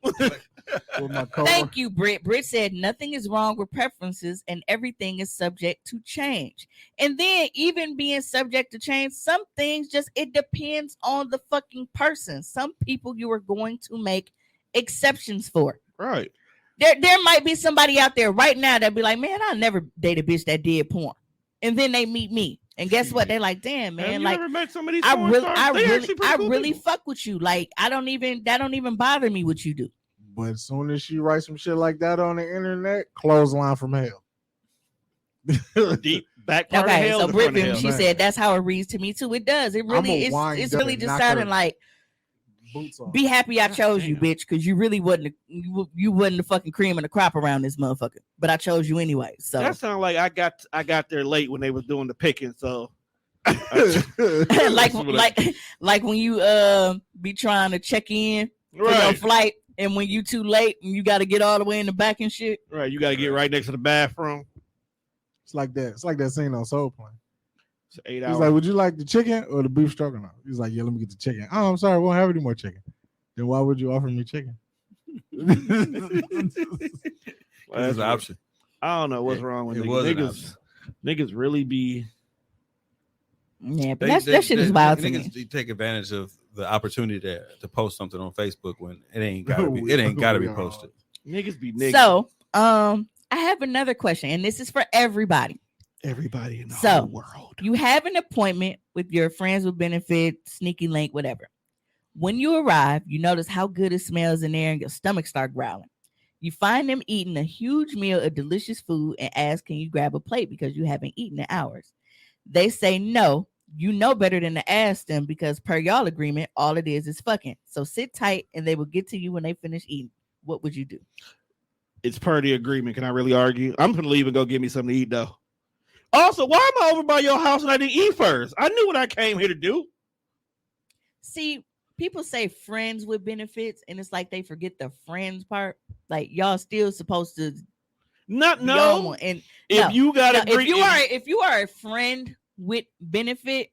Speaker 3: with my coworker.
Speaker 1: Thank you, Britt. Britt said nothing is wrong with preferences and everything is subject to change. And then even being subject to change, some things just it depends on the fucking person. Some people you are going to make exceptions for.
Speaker 2: Right.
Speaker 1: There might be somebody out there right now that be like, man, I'll never date a bitch that did porn. And then they meet me. And guess what? They're like, damn, man.
Speaker 2: Have you
Speaker 1: like
Speaker 2: ever met some of these
Speaker 1: I
Speaker 2: porn
Speaker 1: really,
Speaker 2: stars?
Speaker 1: I
Speaker 2: They
Speaker 1: really,
Speaker 2: actually pretty
Speaker 1: I
Speaker 2: cool
Speaker 1: really
Speaker 2: people.
Speaker 1: fuck with you. Like that don't even bother me what you do.
Speaker 3: But as soon as she writes some shit like that on the internet, clothesline from hell.
Speaker 2: Deep back part of
Speaker 1: Okay,
Speaker 2: hell.
Speaker 1: so
Speaker 2: the front of
Speaker 1: Brit,
Speaker 2: hell.
Speaker 1: she said that's how it reads to me too. It does. It really is. It's really just sounding like
Speaker 3: boots on.
Speaker 1: be happy I chose you,
Speaker 2: damn.
Speaker 1: bitch, because you really wasn't you wasn't the fucking cream of the crop around this motherfucker. But I chose you anyway. So
Speaker 2: that sounds like I got there late when they was doing the picking. So
Speaker 1: like when you be trying to check in for your flight, and when you too late and you got to get all the way in the back and shit.
Speaker 2: Right, you got to get right next to the bathroom.
Speaker 3: It's like that. It's like that scene on Soul Plane.
Speaker 2: It's 8
Speaker 3: He's
Speaker 2: hours.
Speaker 3: like, would you like the chicken or the beef stroganoff? He's like, yeah, let me get the chicken. Oh, I'm sorry, we won't have any more chicken. Then why would you offer me chicken?
Speaker 4: That's an option.
Speaker 2: I don't know what's wrong with niggas. Niggas really be.
Speaker 1: Yeah, but that shit is wild to me.
Speaker 4: Niggas take advantage of the opportunity to post something on Facebook when it ain't gotta be posted.
Speaker 2: Niggas be niggas.
Speaker 1: So, I have another question, and this is for everybody.
Speaker 2: Everybody in the whole world.
Speaker 1: You have an appointment with your friends with benefits, sneaky link, whatever. When you arrive, you notice how good it smells in there and your stomach start growling. You find them eating a huge meal of delicious food and ask, can you grab a plate because you haven't eaten in hours? They say no. You know better than to ask them because per y'all agreement, all it is fucking. So sit tight and they will get to you when they finish eating. What would you do?
Speaker 2: It's per the agreement. Can I really argue? I'm gonna leave and go get me something to eat though. Also, why am I over by your house and I didn't eat first? I knew what I came here to do.
Speaker 1: See, people say friends with benefits, and it's like they forget the friends part. Like y'all still supposed to
Speaker 2: no.
Speaker 1: And
Speaker 2: if you got to
Speaker 1: if you are a friend with benefit,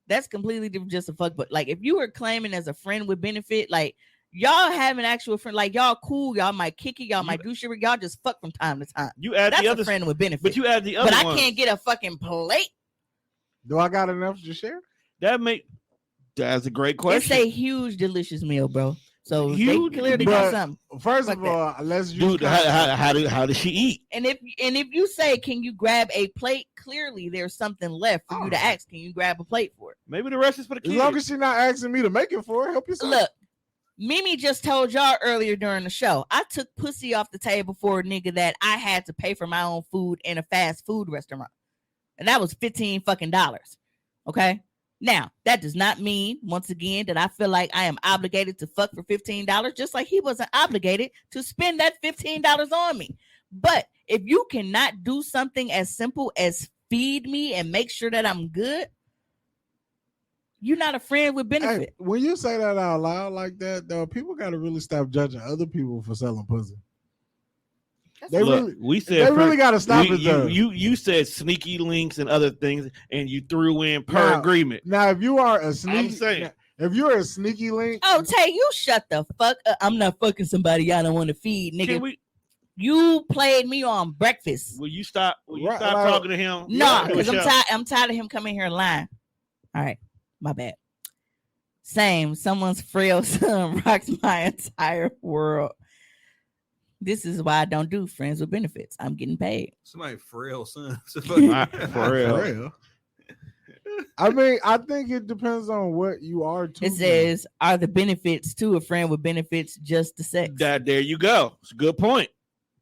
Speaker 1: that's completely different. Just a fuck. But like if you were claiming as a friend with benefit, like y'all have an actual friend, like y'all cool, y'all might kick it, y'all might do shit, y'all just fuck from time to time.
Speaker 2: You add
Speaker 1: that's
Speaker 2: the other
Speaker 1: a friend with benefit,
Speaker 2: but you add the other.
Speaker 1: But I can't get a fucking plate.
Speaker 3: Do I got enough to share?
Speaker 2: That's a great question.
Speaker 1: It's a huge, delicious meal, bro. So
Speaker 2: huge,
Speaker 1: they clearly got something.
Speaker 3: First of all, let's use
Speaker 2: how does she eat?
Speaker 1: And if you say, can you grab a plate? Clearly, there's something left for you to ask. Can you grab a plate for it?
Speaker 2: Maybe the rest is for the kids.
Speaker 3: As long as she's not asking me to make it for her, help yourself.
Speaker 1: Look, Mimi just told y'all earlier during the show, I took pussy off the table for a nigga that I had to pay for my own food in a fast food restaurant, and that was $15 fucking. Okay. Now, that does not mean, once again, that I feel like I am obligated to fuck for $15, just like he wasn't obligated to spend that $15 on me. But if you cannot do something as simple as feed me and make sure that I'm good, you're not a friend with benefit.
Speaker 3: Hey, when you say that out loud like that, though, people got to really stop judging other people for selling pussy.
Speaker 2: We said
Speaker 3: really got to stop it though.
Speaker 2: You said sneaky links and other things, and you threw in per agreement.
Speaker 3: Now, if you are a sneaky, if you're a sneaky link,
Speaker 1: oh Tay, you shut the fuck up. I'm not fucking somebody I don't want to feed, nigga. You played me on breakfast.
Speaker 2: Will you stop? Stop talking to him?
Speaker 1: No, because I'm tired of him coming here lying. All right, my bad. Same. Someone's frail son rocks my entire world. This is why I don't do friends with benefits. I'm getting paid.
Speaker 4: Somebody frail son.
Speaker 2: For real.
Speaker 3: I mean, I think it depends on what you are.
Speaker 1: It says, are the benefits to a friend with benefits just the sex?
Speaker 2: There you go. It's a good point.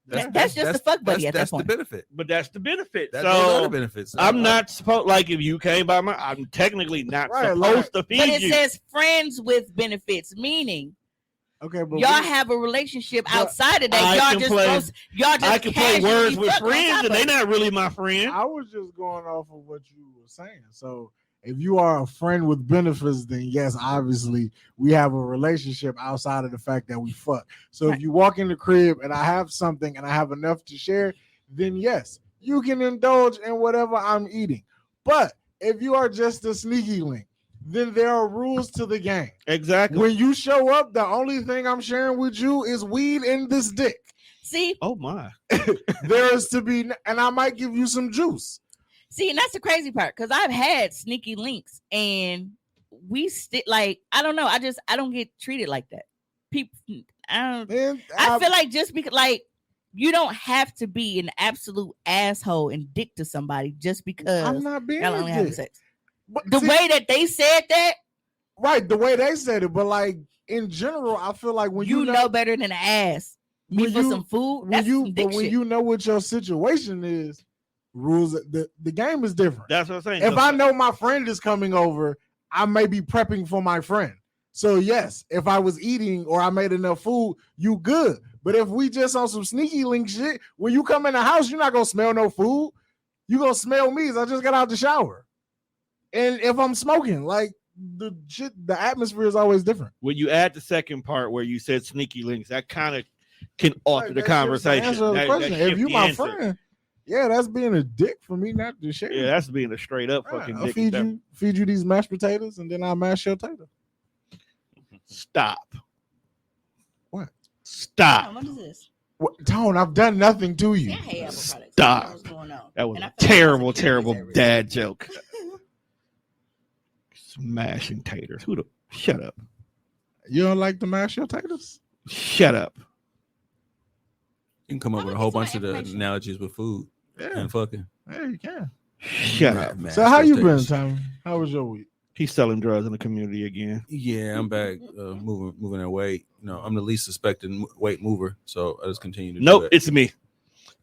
Speaker 1: That's just a fuck buddy at that point.
Speaker 4: That's the benefit.
Speaker 2: But that's the benefit.
Speaker 4: So the benefits.
Speaker 2: I'm not supposed, like, if you came by I'm technically not supposed to feed you.
Speaker 1: But it says friends with benefits, meaning
Speaker 3: okay, but
Speaker 1: y'all have a relationship outside of that.
Speaker 2: I can play words with friends, and they're not really my friend.
Speaker 3: I was just going off of what you were saying. So if you are a friend with benefits, then yes, obviously we have a relationship outside of the fact that we fuck. So if you walk in the crib and I have something and I have enough to share, then yes, you can indulge in whatever I'm eating. But if you are just a sneaky link, then there are rules to the game.
Speaker 2: Exactly.
Speaker 3: When you show up, the only thing I'm sharing with you is weed and this dick.
Speaker 1: See?
Speaker 2: Oh my.
Speaker 3: There is to be, and I might give you some juice.
Speaker 1: See, and that's the crazy part, because I've had sneaky links and we still like, I don't know. I don't get treated like that. People, I feel like just because, like, you don't have to be an absolute asshole and dick to somebody just because
Speaker 3: I'm not being
Speaker 1: y'all
Speaker 3: a
Speaker 1: only
Speaker 3: dick.
Speaker 1: having sex.
Speaker 3: But
Speaker 1: The way that they said that,
Speaker 3: right? The way they said it, but like in general, I feel like when
Speaker 1: you know better than an ass. Me for some food. That's some dick
Speaker 3: but when
Speaker 1: shit.
Speaker 3: you know what your situation is, rules the game is different.
Speaker 2: That's what I'm saying.
Speaker 3: If I know my friend is coming over, I may be prepping for my friend. So yes, if I was eating or I made enough food, you good. But if we just on some sneaky link shit, when you come in the house, you're not gonna smell no food. You gonna smell me as I just got out the shower. And if I'm smoking, like the atmosphere is always different.
Speaker 2: When you add the second part where you said sneaky links, that kind of can alter the conversation.
Speaker 3: If you my friend, yeah, that's being a dick for me not to share.
Speaker 2: Yeah, that's being a straight up fucking
Speaker 3: I'll
Speaker 2: dick.
Speaker 3: feed you these mashed potatoes and then I'll mash your tater.
Speaker 2: Stop.
Speaker 3: What?
Speaker 2: Stop.
Speaker 1: What is this?
Speaker 3: What, Tone, I've done nothing to you.
Speaker 2: Stop. That was a terrible, terrible dad joke. Smashing taters. Shut up.
Speaker 3: You don't like to mash your taters?
Speaker 2: Shut up.
Speaker 4: You can come up with a whole bunch of the analogies with food and fucking.
Speaker 3: Yeah, you can.
Speaker 2: Shut up.
Speaker 3: So how you been, Tommy? How was your week?
Speaker 2: He's selling drugs in the community again.
Speaker 4: Yeah, I'm back moving that weight. I'm the least suspected weight mover, so I just continue to do it.
Speaker 2: It's me.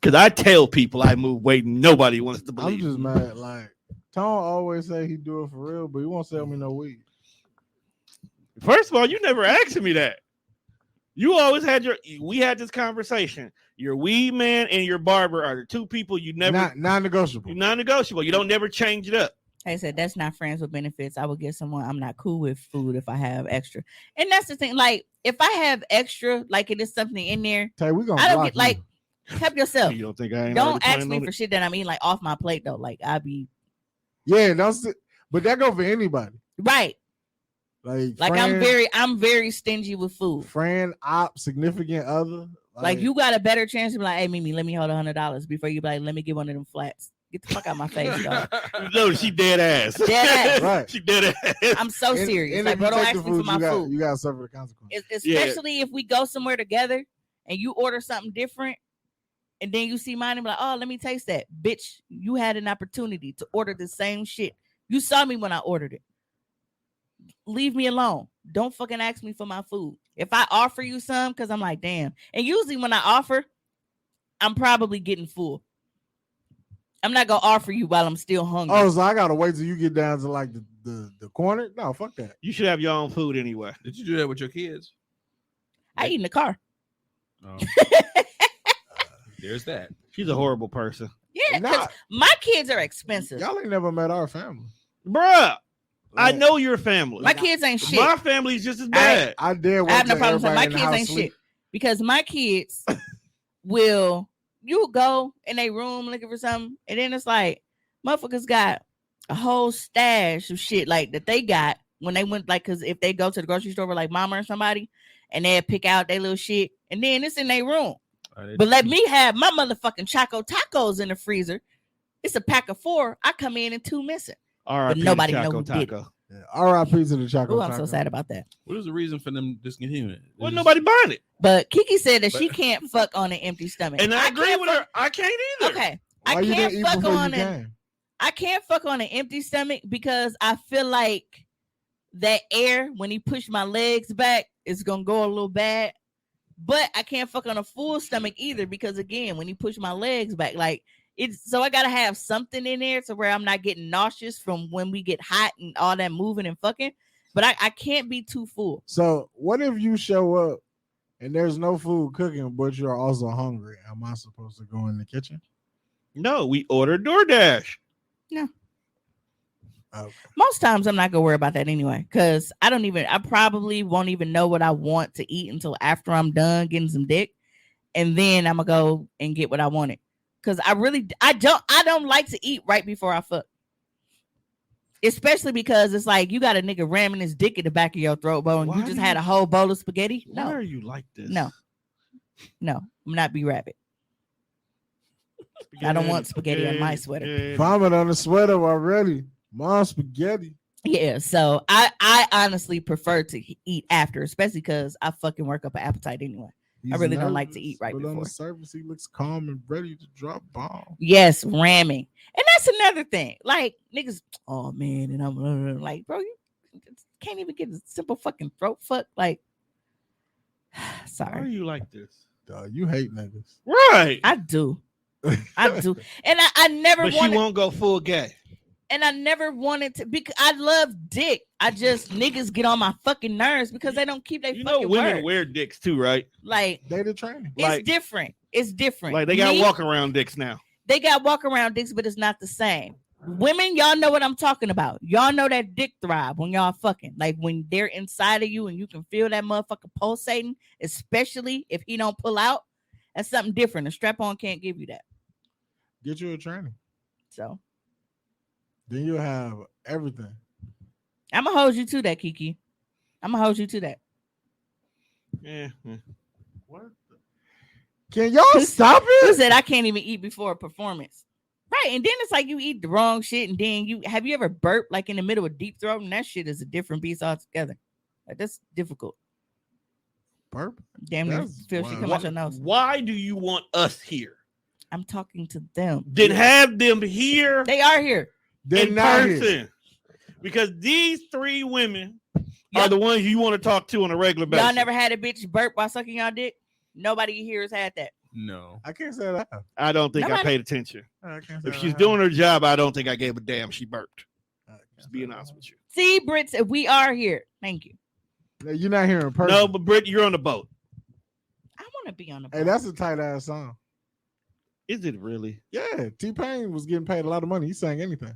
Speaker 2: Because I tell people I move weight and nobody wants to believe.
Speaker 3: I'm just mad. Like, Tom always say he do it for real, but he won't sell me no weed.
Speaker 2: First of all, you never asked me that. You always we had this conversation. Your weed man and your barber are the two people you never
Speaker 3: non-negotiable.
Speaker 2: You're non-negotiable. You don't never change it up.
Speaker 1: Like I said, that's not friends with benefits. I would get someone I'm not cool with food if I have extra. And that's the thing. Like, if I have extra, like it is something in there,
Speaker 3: I
Speaker 1: don't get like help yourself.
Speaker 2: You don't think I ain't
Speaker 1: don't ask me for shit that I'm eating like off my plate though. Like I be
Speaker 3: but that go for anybody.
Speaker 1: Right.
Speaker 3: Like
Speaker 1: friend, I'm very stingy with food.
Speaker 3: Friend, op, significant other.
Speaker 1: Like you got a better chance to be like, hey Mimi, let me hold $100 before you be like, let me get one of them flats. Get the fuck out of my face, dog.
Speaker 2: No, she dead ass.
Speaker 1: Dead ass.
Speaker 3: Right.
Speaker 2: She dead ass.
Speaker 1: I'm so serious. Like, bro, don't ask me for my food.
Speaker 3: You gotta suffer the consequences.
Speaker 1: Especially if we go somewhere together and you order something different, and then you see mine and be like, oh, let me taste that. Bitch, you had an opportunity to order the same shit. You saw me when I ordered it. Leave me alone. Don't fucking ask me for my food. If I offer you some, because I'm like, damn. And usually when I offer, I'm probably getting full. I'm not gonna offer you while I'm still hungry.
Speaker 3: Oh, so I gotta wait till you get down to like the corner? No, fuck that.
Speaker 2: You should have your own food anyway.
Speaker 4: Did you do that with your kids?
Speaker 1: I eat in the car.
Speaker 4: Oh. There's that.
Speaker 2: She's a horrible person.
Speaker 1: Yeah, because my kids are expensive.
Speaker 3: Y'all ain't never met our family.
Speaker 2: Bruh. I know your family.
Speaker 1: My kids ain't shit.
Speaker 2: My family's just as bad.
Speaker 3: I dare.
Speaker 1: I have no problem saying my kids ain't shit because my kids will. You go in a room looking for something, and then it's like motherfuckers got a whole stash of shit like that they got when they went like because if they go to the grocery store with like mama or somebody, and they pick out their little shit, and then it's in their room. But let me have my motherfucking Choco Tacos in the freezer. It's a pack of 4. I come in and 2 missing. But nobody knows who did it.
Speaker 3: Yeah, R.I.P. to the Choco
Speaker 1: Taco. I'm so sad about that.
Speaker 4: What is the reason for them discontinuing it?
Speaker 2: Well, nobody buying it.
Speaker 1: But Kiki said that she can't fuck on an empty stomach.
Speaker 2: And I agree with her. I can't either.
Speaker 1: Okay. I can't fuck on an empty stomach because I feel like that air when he pushed my legs back is gonna go a little bad. But I can't fuck on a full stomach either because again, when he pushed my legs back, like it's so I gotta have something in there to where I'm not getting nauseous from when we get hot and all that moving and fucking. But I can't be too full.
Speaker 3: So what if you show up and there's no food cooking, but you're also hungry? Am I supposed to go in the kitchen?
Speaker 2: No, we order DoorDash.
Speaker 1: No.
Speaker 3: Okay.
Speaker 1: Most times I'm not gonna worry about that anyway, because I probably won't even know what I want to eat until after I'm done getting some dick, and then I'm gonna go and get what I wanted. Because I don't like to eat right before I fuck, especially because it's like you got a nigga ramming his dick in the back of your throat, bro, and you just had a whole bowl of spaghetti. No,
Speaker 2: why are you like this?
Speaker 1: No, I'm not B-Rabbit. I don't want spaghetti on my sweater.
Speaker 3: Vomit on the sweater already. Mom spaghetti.
Speaker 1: Yeah, so I honestly prefer to eat after, especially because I fucking work up an appetite anyway.
Speaker 3: He's
Speaker 1: I really don't
Speaker 3: nervous,
Speaker 1: like to eat right
Speaker 3: but
Speaker 1: before.
Speaker 3: on the surface, he looks calm and ready to drop bomb.
Speaker 1: Yes, ramming. And that's another thing. Like, niggas, oh man, and I'm like, bro, you can't even get a simple fucking throat fuck. Like,
Speaker 2: Why are
Speaker 1: sorry.
Speaker 2: you like this?
Speaker 3: You hate niggas.
Speaker 2: Right.
Speaker 1: I do. I do. And I never
Speaker 2: But
Speaker 1: wanted,
Speaker 2: she won't go full gay.
Speaker 1: and I never wanted to, because I love dick. I just, niggas get on my fucking nerves because they don't keep their
Speaker 2: You
Speaker 1: fucking
Speaker 2: know women
Speaker 1: word.
Speaker 2: wear dicks too, right?
Speaker 1: Like,
Speaker 3: They the training.
Speaker 1: it's
Speaker 2: Like-
Speaker 1: different. It's different.
Speaker 2: Like they got
Speaker 1: Me,
Speaker 2: walk around dicks now.
Speaker 1: They got walk around dicks, but it's not the same. Women, y'all know what I'm talking about. Y'all know that dick thrive when y'all fucking. Like when they're inside of you and you can feel that motherfucker pulsating, especially if he don't pull out. That's something different. A strap-on can't give you that.
Speaker 3: Get you a training.
Speaker 1: So
Speaker 3: Then you'll have everything.
Speaker 1: I'm gonna hold you to that, Kiki. I'm gonna hold you to that.
Speaker 2: Yeah.
Speaker 3: What? Can y'all stop
Speaker 1: Who
Speaker 3: it?
Speaker 1: said I can't even eat before a performance? Right, and then it's like you eat the wrong shit, and then you ever burped like in the middle of deep throat, and that shit is a different beast altogether. Like that's difficult.
Speaker 3: Burp?
Speaker 1: Damn near
Speaker 3: That's
Speaker 1: feel she
Speaker 3: wild.
Speaker 1: come out your nose.
Speaker 2: Why do you want us here?
Speaker 1: I'm talking to them.
Speaker 2: Then have them here
Speaker 1: They are here.
Speaker 3: They're
Speaker 2: in
Speaker 3: not here.
Speaker 2: person. Because these three women
Speaker 1: Y'all-
Speaker 2: are the ones you want to talk to on a regular basis.
Speaker 1: Y'all never had a bitch burp while sucking y'all dick? Nobody here has had that.
Speaker 4: No.
Speaker 3: I can't say that.
Speaker 2: I don't think
Speaker 1: Nobody-
Speaker 2: I paid attention.
Speaker 3: I can't say
Speaker 2: If she's
Speaker 3: that.
Speaker 2: doing her job, I don't think I gave a damn she burped.
Speaker 3: I can't
Speaker 2: Just
Speaker 3: say
Speaker 2: being
Speaker 3: that.
Speaker 2: honest with you.
Speaker 1: See, Brits, we are here. Thank you.
Speaker 3: You're not here in person.
Speaker 2: No, but Britt, you're on the boat.
Speaker 1: I want to be on the
Speaker 3: Hey,
Speaker 1: boat.
Speaker 3: that's a tight ass song.
Speaker 2: Is it really?
Speaker 3: Yeah, T-Pain was getting paid a lot of money. He sang anything.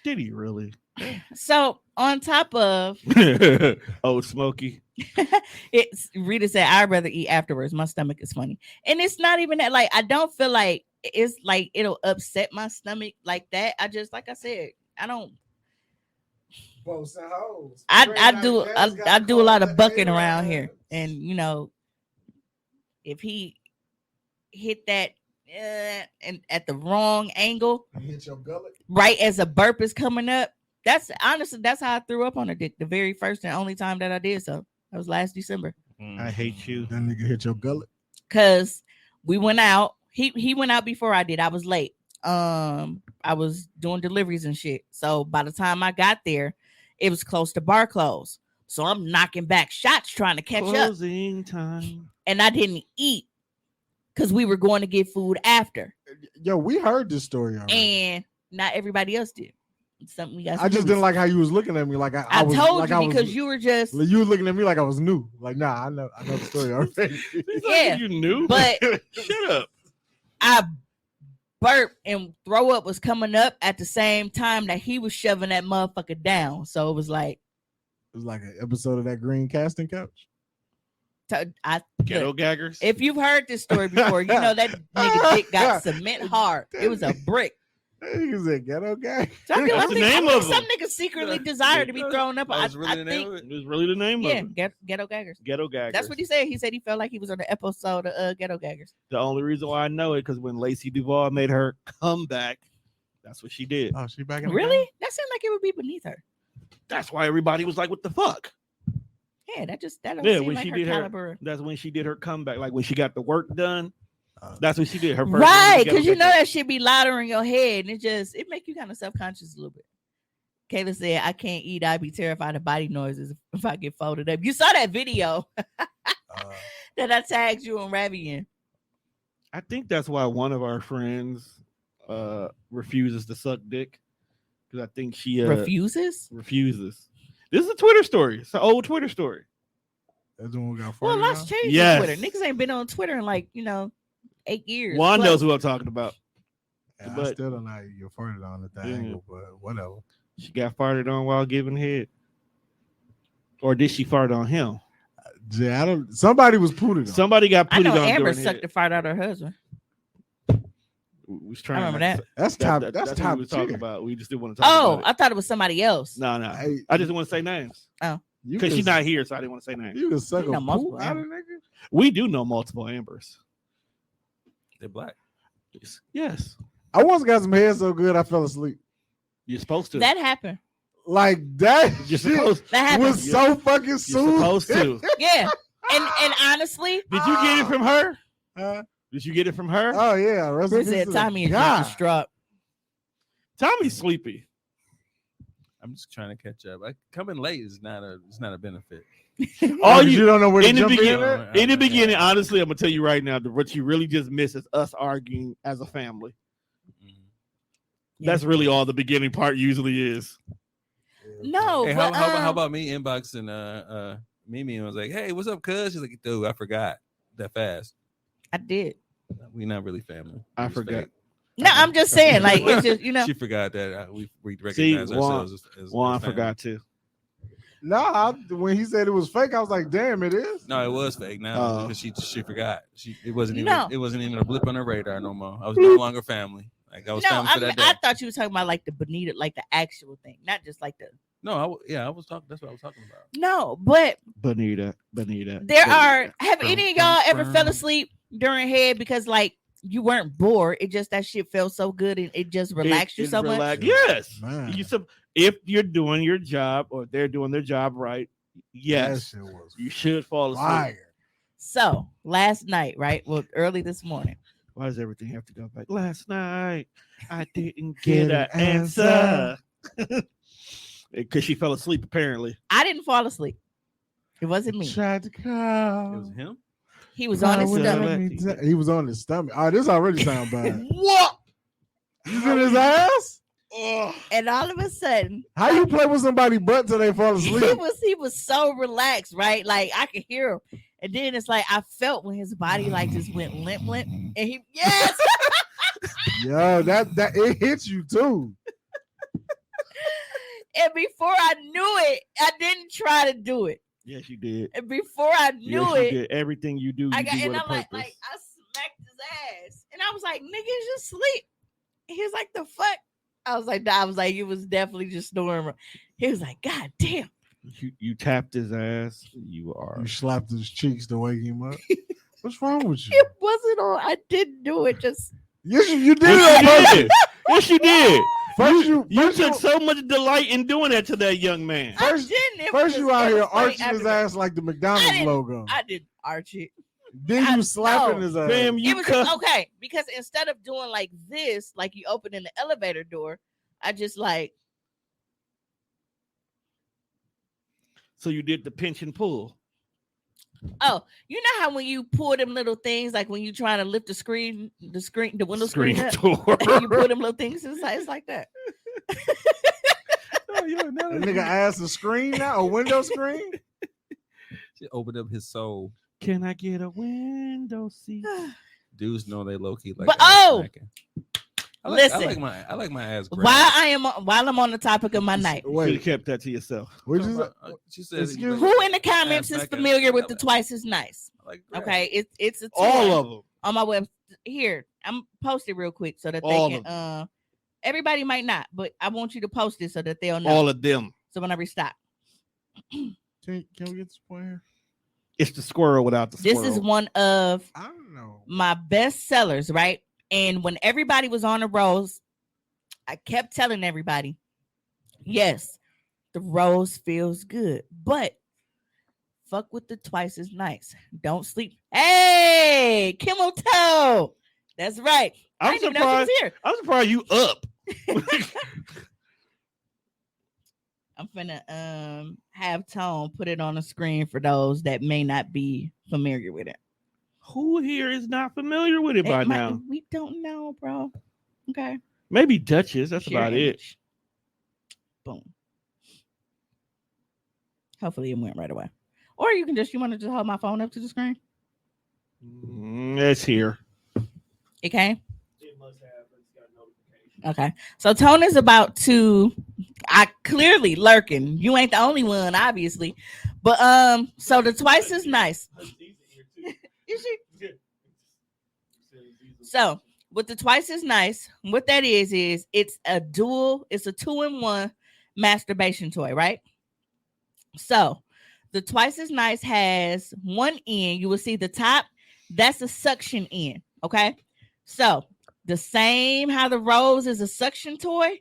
Speaker 2: Did he really?
Speaker 1: So on top of
Speaker 2: Oh, Smokey.
Speaker 1: it's Rita said, I'd rather eat afterwards. My stomach is funny. And it's not even that, like, I don't feel like it's like it'll upset my stomach like that. I just, like I said, I don't. I do a lot of bucking around here, and you know, if he hit that and at the wrong angle,
Speaker 3: Hit your gullet.
Speaker 1: right as a burp is coming up, that's honestly that's how I threw up on a dick the very first and only time that I did so. That was last December.
Speaker 2: I hate you.
Speaker 3: That nigga hit your gullet.
Speaker 1: Cause we went out. He went out before I did. I was late. I was doing deliveries and shit. So by the time I got there, it was close to bar close. So I'm knocking back shots trying to catch up.
Speaker 2: Closing time.
Speaker 1: And I didn't eat because we were going to get food after.
Speaker 3: Yo, we heard this story already.
Speaker 1: And not everybody else did. It's something we got.
Speaker 3: I just didn't like how you was looking at me like I was,
Speaker 1: told
Speaker 3: like
Speaker 1: you
Speaker 3: I was,
Speaker 1: because you were just
Speaker 3: you was looking at me like I was new. Like, nah, I know the story already.
Speaker 2: It's
Speaker 1: Yeah,
Speaker 2: like you knew.
Speaker 1: but
Speaker 2: shut up.
Speaker 1: I burp and throw up was coming up at the same time that he was shoving that motherfucker down. So it was like
Speaker 3: It was like an episode of that green casting couch.
Speaker 2: Ghetto gaggers.
Speaker 1: If you've heard this story before, you know that nigga dick got cement hard. It was a brick.
Speaker 3: He said ghetto guy.
Speaker 1: So I feel
Speaker 2: That's
Speaker 1: like
Speaker 2: the name of
Speaker 1: some
Speaker 2: them.
Speaker 1: niggas secretly desire to be thrown up.
Speaker 4: That was really
Speaker 1: I
Speaker 4: the name of
Speaker 1: think,
Speaker 4: it?
Speaker 2: It was really the name
Speaker 1: yeah,
Speaker 2: of it.
Speaker 1: ghetto gaggers.
Speaker 2: Ghetto gaggers.
Speaker 1: That's what he said. He said he felt like he was on the episode of Ghetto Gaggers.
Speaker 2: The only reason why I know it because when Lacey Duvall made her comeback, that's what she did.
Speaker 3: Oh, she back in the
Speaker 1: Really?
Speaker 3: game?
Speaker 1: That seemed like it would be beneath her.
Speaker 2: That's why everybody was like, "What the fuck?"
Speaker 1: Yeah, that don't
Speaker 2: Yeah,
Speaker 1: seem
Speaker 2: when
Speaker 1: like
Speaker 2: she
Speaker 1: her
Speaker 2: did
Speaker 1: caliber.
Speaker 2: That's when she did her comeback. Like when she got the work done. That's what she did. Her first
Speaker 1: Right,
Speaker 2: one was
Speaker 1: because you know
Speaker 2: Ghetto
Speaker 1: that shit be louder in your head, and it make you kind of self-conscious a little bit. Kayla said, I can't eat. I'd be terrified of body noises if I get folded up. You saw that video that I tagged you and Ravi in.
Speaker 2: I think that's why one of our friends refuses to suck dick. Because I think she
Speaker 1: Refuses?
Speaker 2: This is a Twitter story. It's an old Twitter story.
Speaker 3: That's the one we got
Speaker 1: Well,
Speaker 3: farted
Speaker 1: lots
Speaker 3: on?
Speaker 1: changed
Speaker 2: Yes.
Speaker 1: on Twitter. Niggas ain't been on Twitter in 8 years.
Speaker 2: Juan
Speaker 1: plus.
Speaker 2: knows who I'm talking about.
Speaker 3: Yeah, I
Speaker 2: but-
Speaker 3: still don't know how you farted on at that
Speaker 2: Yeah.
Speaker 3: angle, but whatever.
Speaker 2: She got farted on while giving head. Or did she fart on him?
Speaker 3: Yeah, I don't. Somebody was pooted on.
Speaker 2: Somebody got
Speaker 1: I
Speaker 2: put it
Speaker 1: know
Speaker 2: on
Speaker 1: Amber
Speaker 2: during
Speaker 1: sucked
Speaker 2: head.
Speaker 1: the fart out of her husband.
Speaker 2: We was
Speaker 1: I
Speaker 2: trying
Speaker 1: remember
Speaker 2: not
Speaker 1: that.
Speaker 2: to-
Speaker 3: That's top.
Speaker 2: that-
Speaker 3: That's
Speaker 2: what
Speaker 3: top
Speaker 2: we was talking
Speaker 3: tier.
Speaker 2: about. We just didn't want to talk
Speaker 1: Oh,
Speaker 2: about
Speaker 1: I thought it was somebody else.
Speaker 2: it. No.
Speaker 3: Hey,
Speaker 2: I just didn't want to say names.
Speaker 3: you
Speaker 2: Because
Speaker 3: can-
Speaker 2: she's not here, so I didn't want to say names.
Speaker 3: You can suck
Speaker 1: You
Speaker 3: a
Speaker 1: know multiple
Speaker 3: poop out of nigga.
Speaker 2: We do know multiple Ambers.
Speaker 4: They're black.
Speaker 2: Yes.
Speaker 3: I once got some hair so good I fell asleep.
Speaker 2: You're supposed to.
Speaker 1: That happened.
Speaker 3: Like that
Speaker 2: You're
Speaker 3: shit
Speaker 2: supposed
Speaker 1: That happened.
Speaker 3: was so fucking
Speaker 2: You're
Speaker 3: soon.
Speaker 2: supposed to.
Speaker 1: Yeah. And honestly,
Speaker 2: did you get it from her?
Speaker 3: Huh?
Speaker 2: Did you get it from her?
Speaker 3: Oh yeah,
Speaker 1: Chris said Tommy is just distraught.
Speaker 2: Tommy's sleepy.
Speaker 4: I'm just trying to catch up. Coming late is not a benefit.
Speaker 3: Oh, you don't know where to
Speaker 2: in the
Speaker 3: jump
Speaker 2: beginning.
Speaker 3: in.
Speaker 2: In the beginning, honestly, I'm gonna tell you right now that what you really just miss is us arguing as a family. That's really all the beginning part usually is.
Speaker 1: No,
Speaker 4: hey,
Speaker 1: but,
Speaker 4: how about me inboxing Mimi and was like, "Hey, what's up, cuz?" She's like, "Dude, I forgot that fast."
Speaker 1: I did.
Speaker 4: We not really family.
Speaker 2: I forgot.
Speaker 4: Fake.
Speaker 1: No, I'm just saying, like, it's just, you know.
Speaker 4: She forgot that we recognize ourselves as
Speaker 2: Juan
Speaker 4: family.
Speaker 2: forgot to.
Speaker 3: No, when he said it was fake, I was like, "Damn, it is."
Speaker 4: No, it was fake now because she forgot. It wasn't even a blip on her radar no more. I was no longer family. Like I was family for that day.
Speaker 1: I thought you were talking about like the Bonita, like the actual thing, not just like the.
Speaker 4: No, I was talking. That's what I was talking about.
Speaker 1: No, but
Speaker 2: Bonita.
Speaker 1: Have any of y'all ever fell asleep during head because like you weren't bored? It just that shit felt so good and it just relaxed you so much.
Speaker 2: Yes,
Speaker 3: Man.
Speaker 2: If you're doing your job or they're doing their job right, yes, you should fall asleep.
Speaker 3: Fire.
Speaker 1: So last night, right? Well, early this morning.
Speaker 2: Why does everything have to go back? Last night, I didn't get an answer. Because she fell asleep, apparently.
Speaker 1: I didn't fall asleep. It wasn't me.
Speaker 3: Tried to call.
Speaker 4: It was him.
Speaker 1: He was on his
Speaker 3: stomach. He was on his stomach. Oh, this already sounds bad.
Speaker 2: What?
Speaker 3: He's in his ass?
Speaker 1: And all of a sudden,
Speaker 3: how you play with somebody's butt till they fall asleep?
Speaker 1: He was so relaxed, right? Like I could hear him. And then it's like I felt when his body like just went limp. And he
Speaker 3: Yo, that it hits you too.
Speaker 1: And before I knew it, I didn't try to do it.
Speaker 2: Yes, you did.
Speaker 1: And before I knew it,
Speaker 2: did. Everything you do,
Speaker 1: I
Speaker 2: do with a purpose.
Speaker 1: like I smacked his ass, and I was like, "Nigga, just sleep." He was like, "The fuck." I was like, "You was definitely just snoring." He was like, "God damn."
Speaker 2: You tapped his ass. You
Speaker 3: slapped his cheeks to wake him up. What's wrong with you?
Speaker 1: It wasn't on. I didn't do it. Just
Speaker 3: yes, you did.
Speaker 2: Yes, you did.
Speaker 3: You
Speaker 2: took so much delight in doing that to that young man.
Speaker 3: First you out here arching his ass like the McDonald's logo.
Speaker 1: I didn't arch it.
Speaker 3: Then you slapping his ass.
Speaker 2: Bam,
Speaker 1: okay, because instead of doing like this, like you open in the elevator door, I just like.
Speaker 2: So you did the pinch and pull.
Speaker 1: Oh, you know how when you pull them little things, like when you trying to lift the window screen up, you pull them little things inside. It's like that.
Speaker 3: That nigga ass a screen now, a window screen.
Speaker 4: She opened up his soul.
Speaker 2: Can I get a window seat?
Speaker 4: Dudes know they low key like.
Speaker 1: But listen,
Speaker 4: I like my ass.
Speaker 1: While I'm on the topic of my night,
Speaker 2: you kept that to yourself.
Speaker 4: She said,
Speaker 1: "Who in the comments is familiar with the twice as nice?" Okay, it's a
Speaker 2: all of them
Speaker 1: on my web. Here, I'm posted real quick so that they can. Everybody might not, but I want you to post it so that they'll know.
Speaker 2: All of them.
Speaker 1: So whenever we stop,
Speaker 3: can we get this point here?
Speaker 2: It's the squirrel without the squirrel.
Speaker 1: This is one of
Speaker 3: I don't know
Speaker 1: my best sellers, right? And when everybody was on the rose, I kept telling everybody, yes, the rose feels good, but fuck with the twice as nice. Don't sleep. Hey, Kimmel Toe. That's right.
Speaker 2: I'm surprised you up.
Speaker 1: I'm finna have Tone put it on the screen for those that may not be familiar with it.
Speaker 2: Who here is not familiar with it by now?
Speaker 1: We don't know, bro. Okay.
Speaker 2: Maybe Duchess. That's
Speaker 1: Share
Speaker 2: about
Speaker 1: image. Boom. Hopefully it went right away. Or you want to just hold my phone up to the screen?
Speaker 2: It's here.
Speaker 1: It came? It must have. It's got a notification. Okay. So Tone is about to clearly lurking. You ain't the only one, obviously. But so the twice is nice. Is she? So with the twice as nice, what that is it's a 2-in-1 masturbation toy, right? So the twice as nice has one end. You will see the top, that's a suction end. Okay. So the same how the rose is a suction toy,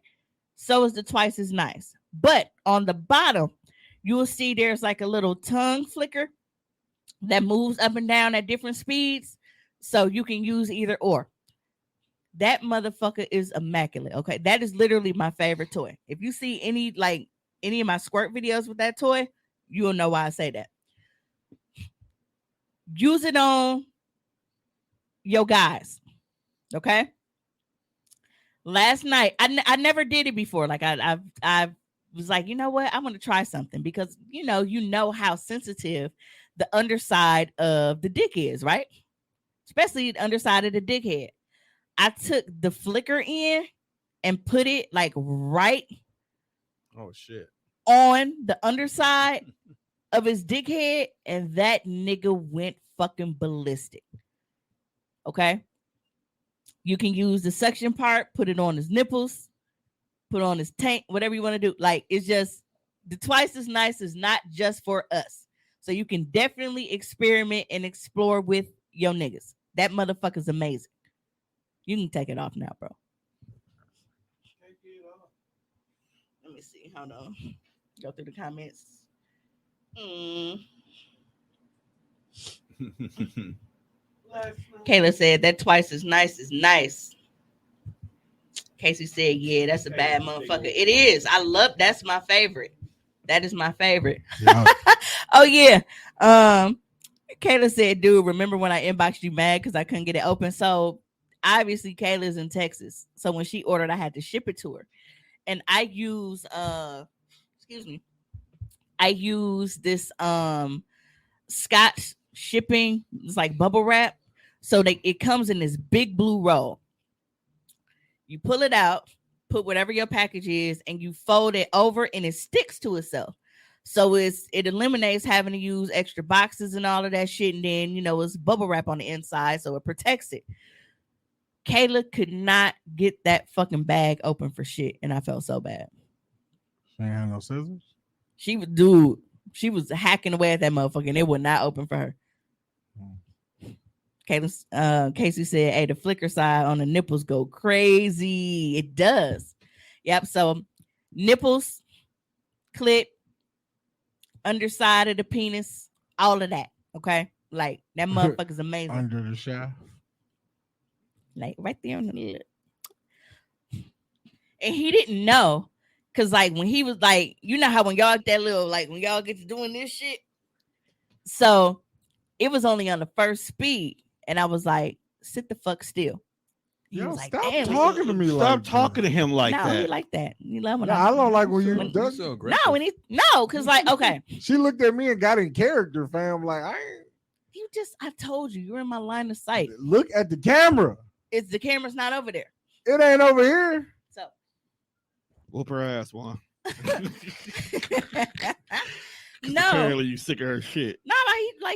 Speaker 1: so is the twice as nice. But on the bottom, you will see there's like a little tongue flicker. that moves up and down at different speeds, so you can use either or. That motherfucker is immaculate. Okay, that is literally my favorite toy. If you see any of my squirt videos with that toy, you'll know why I say that. Use it on your guys. Okay. Last night, I never did it before. Like I was like, you know what? I'm gonna try something because you know how sensitive the underside of the dick is, right? Especially the underside of the dick head. I took the flicker in and put it like right on the underside of his dick head, and that nigga went fucking ballistic. Okay. You can use the suction part, put it on his nipples, put on his tank, whatever you want to do. Like, it's just the Twice as Nice is not just for us. So you can definitely experiment and explore with your niggas. That motherfucker's amazing. You can take it off now, bro. Let me see. Hold on. Go through the comments. Kayla said that Twice as Nice is nice. Casey said, yeah, that's a bad motherfucker. It is. That's my favorite. That is my favorite. Yeah. Oh, yeah. Kayla said, dude, remember when I inboxed you mad because I couldn't get it open? So obviously Kayla's in Texas. So when she ordered, I had to ship it to her. And I use this Scotch shipping. It's like bubble wrap. So it comes in this big blue roll. You pull it out, put whatever your package is, and you fold it over and it sticks to itself. So it eliminates having to use extra boxes and all of that shit. And then, it's bubble wrap on the inside, so it protects it. Kayla could not get that fucking bag open for shit, and I felt so bad.
Speaker 3: She ain't had no scissors?
Speaker 1: She was hacking away at that motherfucker, and it would not open for her. Casey said, hey, the flicker side on the nipples go crazy. It does. Yep. So nipples, clit, underside of the penis, all of that. Okay. Like that motherfucker's amazing.
Speaker 3: Under the shaft.
Speaker 1: Like right there on the lip. And he didn't know. Cause like when he was like, you know how when y'all get that little, like when y'all get to doing this shit. So it was only on the first speed. And I was like, sit the fuck still. He was like,
Speaker 3: stop talking to me like
Speaker 2: Stop talking to him like that.
Speaker 1: No, he like that. You love when
Speaker 3: I don't like when you
Speaker 1: because like, okay.
Speaker 3: She looked at me and got in character, fam. Like,
Speaker 1: I told you, you're in my line of sight.
Speaker 3: Look at the camera.
Speaker 1: The camera's not over there.
Speaker 3: It ain't over here.
Speaker 1: So
Speaker 2: whoop her ass, Juan.
Speaker 1: No.
Speaker 2: Apparently you sick of her shit.
Speaker 1: No,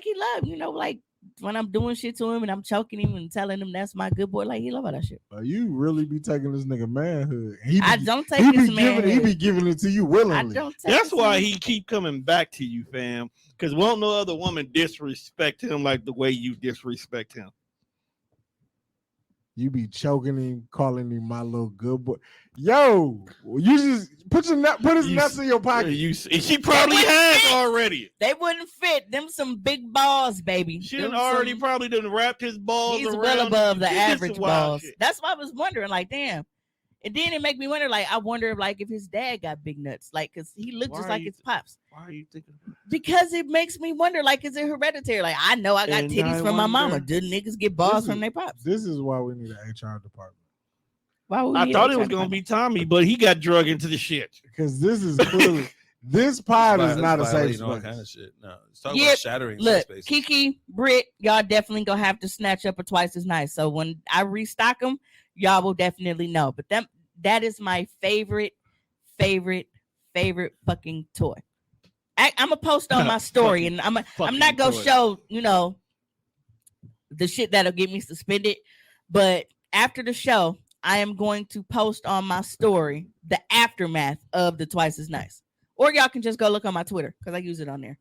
Speaker 1: he loved, like when I'm doing shit to him and I'm choking him and telling him that's my good boy, like he love all that shit.
Speaker 3: You really be taking this nigga manhood.
Speaker 1: I don't take his manhood.
Speaker 3: He be giving it to you willingly.
Speaker 2: That's why he keep coming back to you, fam. Because won't no other woman disrespect him like the way you disrespect him.
Speaker 3: You be choking him, calling him my little good boy. Yo, you just put his nuts in your pocket.
Speaker 2: She probably has already.
Speaker 1: They wouldn't fit. Them some big balls, baby.
Speaker 2: She probably done wrapped his balls.
Speaker 1: He's
Speaker 2: around.
Speaker 1: Well above the average balls.
Speaker 2: Shit.
Speaker 1: That's why I was wondering, like, damn. And then it make me wonder, like, I wonder if his dad got big nuts, like, because he looked just like his pops.
Speaker 2: Why are you thinking?
Speaker 1: Because it makes me wonder, like, is it hereditary? Like, I know I got titties from my mama. Do niggas get balls from their pops?
Speaker 3: This is why we need an HR department.
Speaker 2: I thought it was going to be Tommy, but he got drug into the shit.
Speaker 3: Because this is clearly, this pod is not a safe space.
Speaker 4: All kind of shit. No, it's talking about shattering
Speaker 1: look,
Speaker 4: space.
Speaker 1: Kiki, Britt, y'all definitely going to have to snatch up a Twice as Nice. So when I restock them, y'all will definitely know. But that is my favorite fucking toy. I'm gonna post on my story, and I'm not gonna show the shit that'll get me suspended. But after the show, I am going to post on my story the aftermath of the Twice as Nice, or y'all can just go look on my Twitter because I use it on there.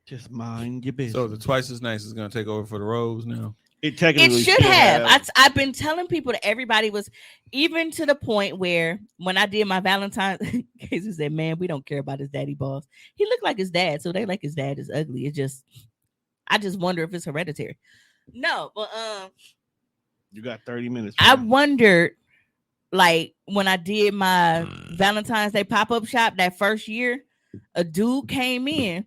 Speaker 2: Just mind your business.
Speaker 4: So the Twice as Nice is gonna take over for the Rose now.
Speaker 2: It
Speaker 1: should have. I've been telling people that everybody was, even to the point where when I did my Valentine's, Casey said, "Man, we don't care about his daddy balls. He looked like his dad, so they like his dad is ugly. I just wonder if it's hereditary." No, but
Speaker 2: you got 30 minutes.
Speaker 1: I wondered, like when I did my Valentine's Day pop-up shop that first year, a dude came in.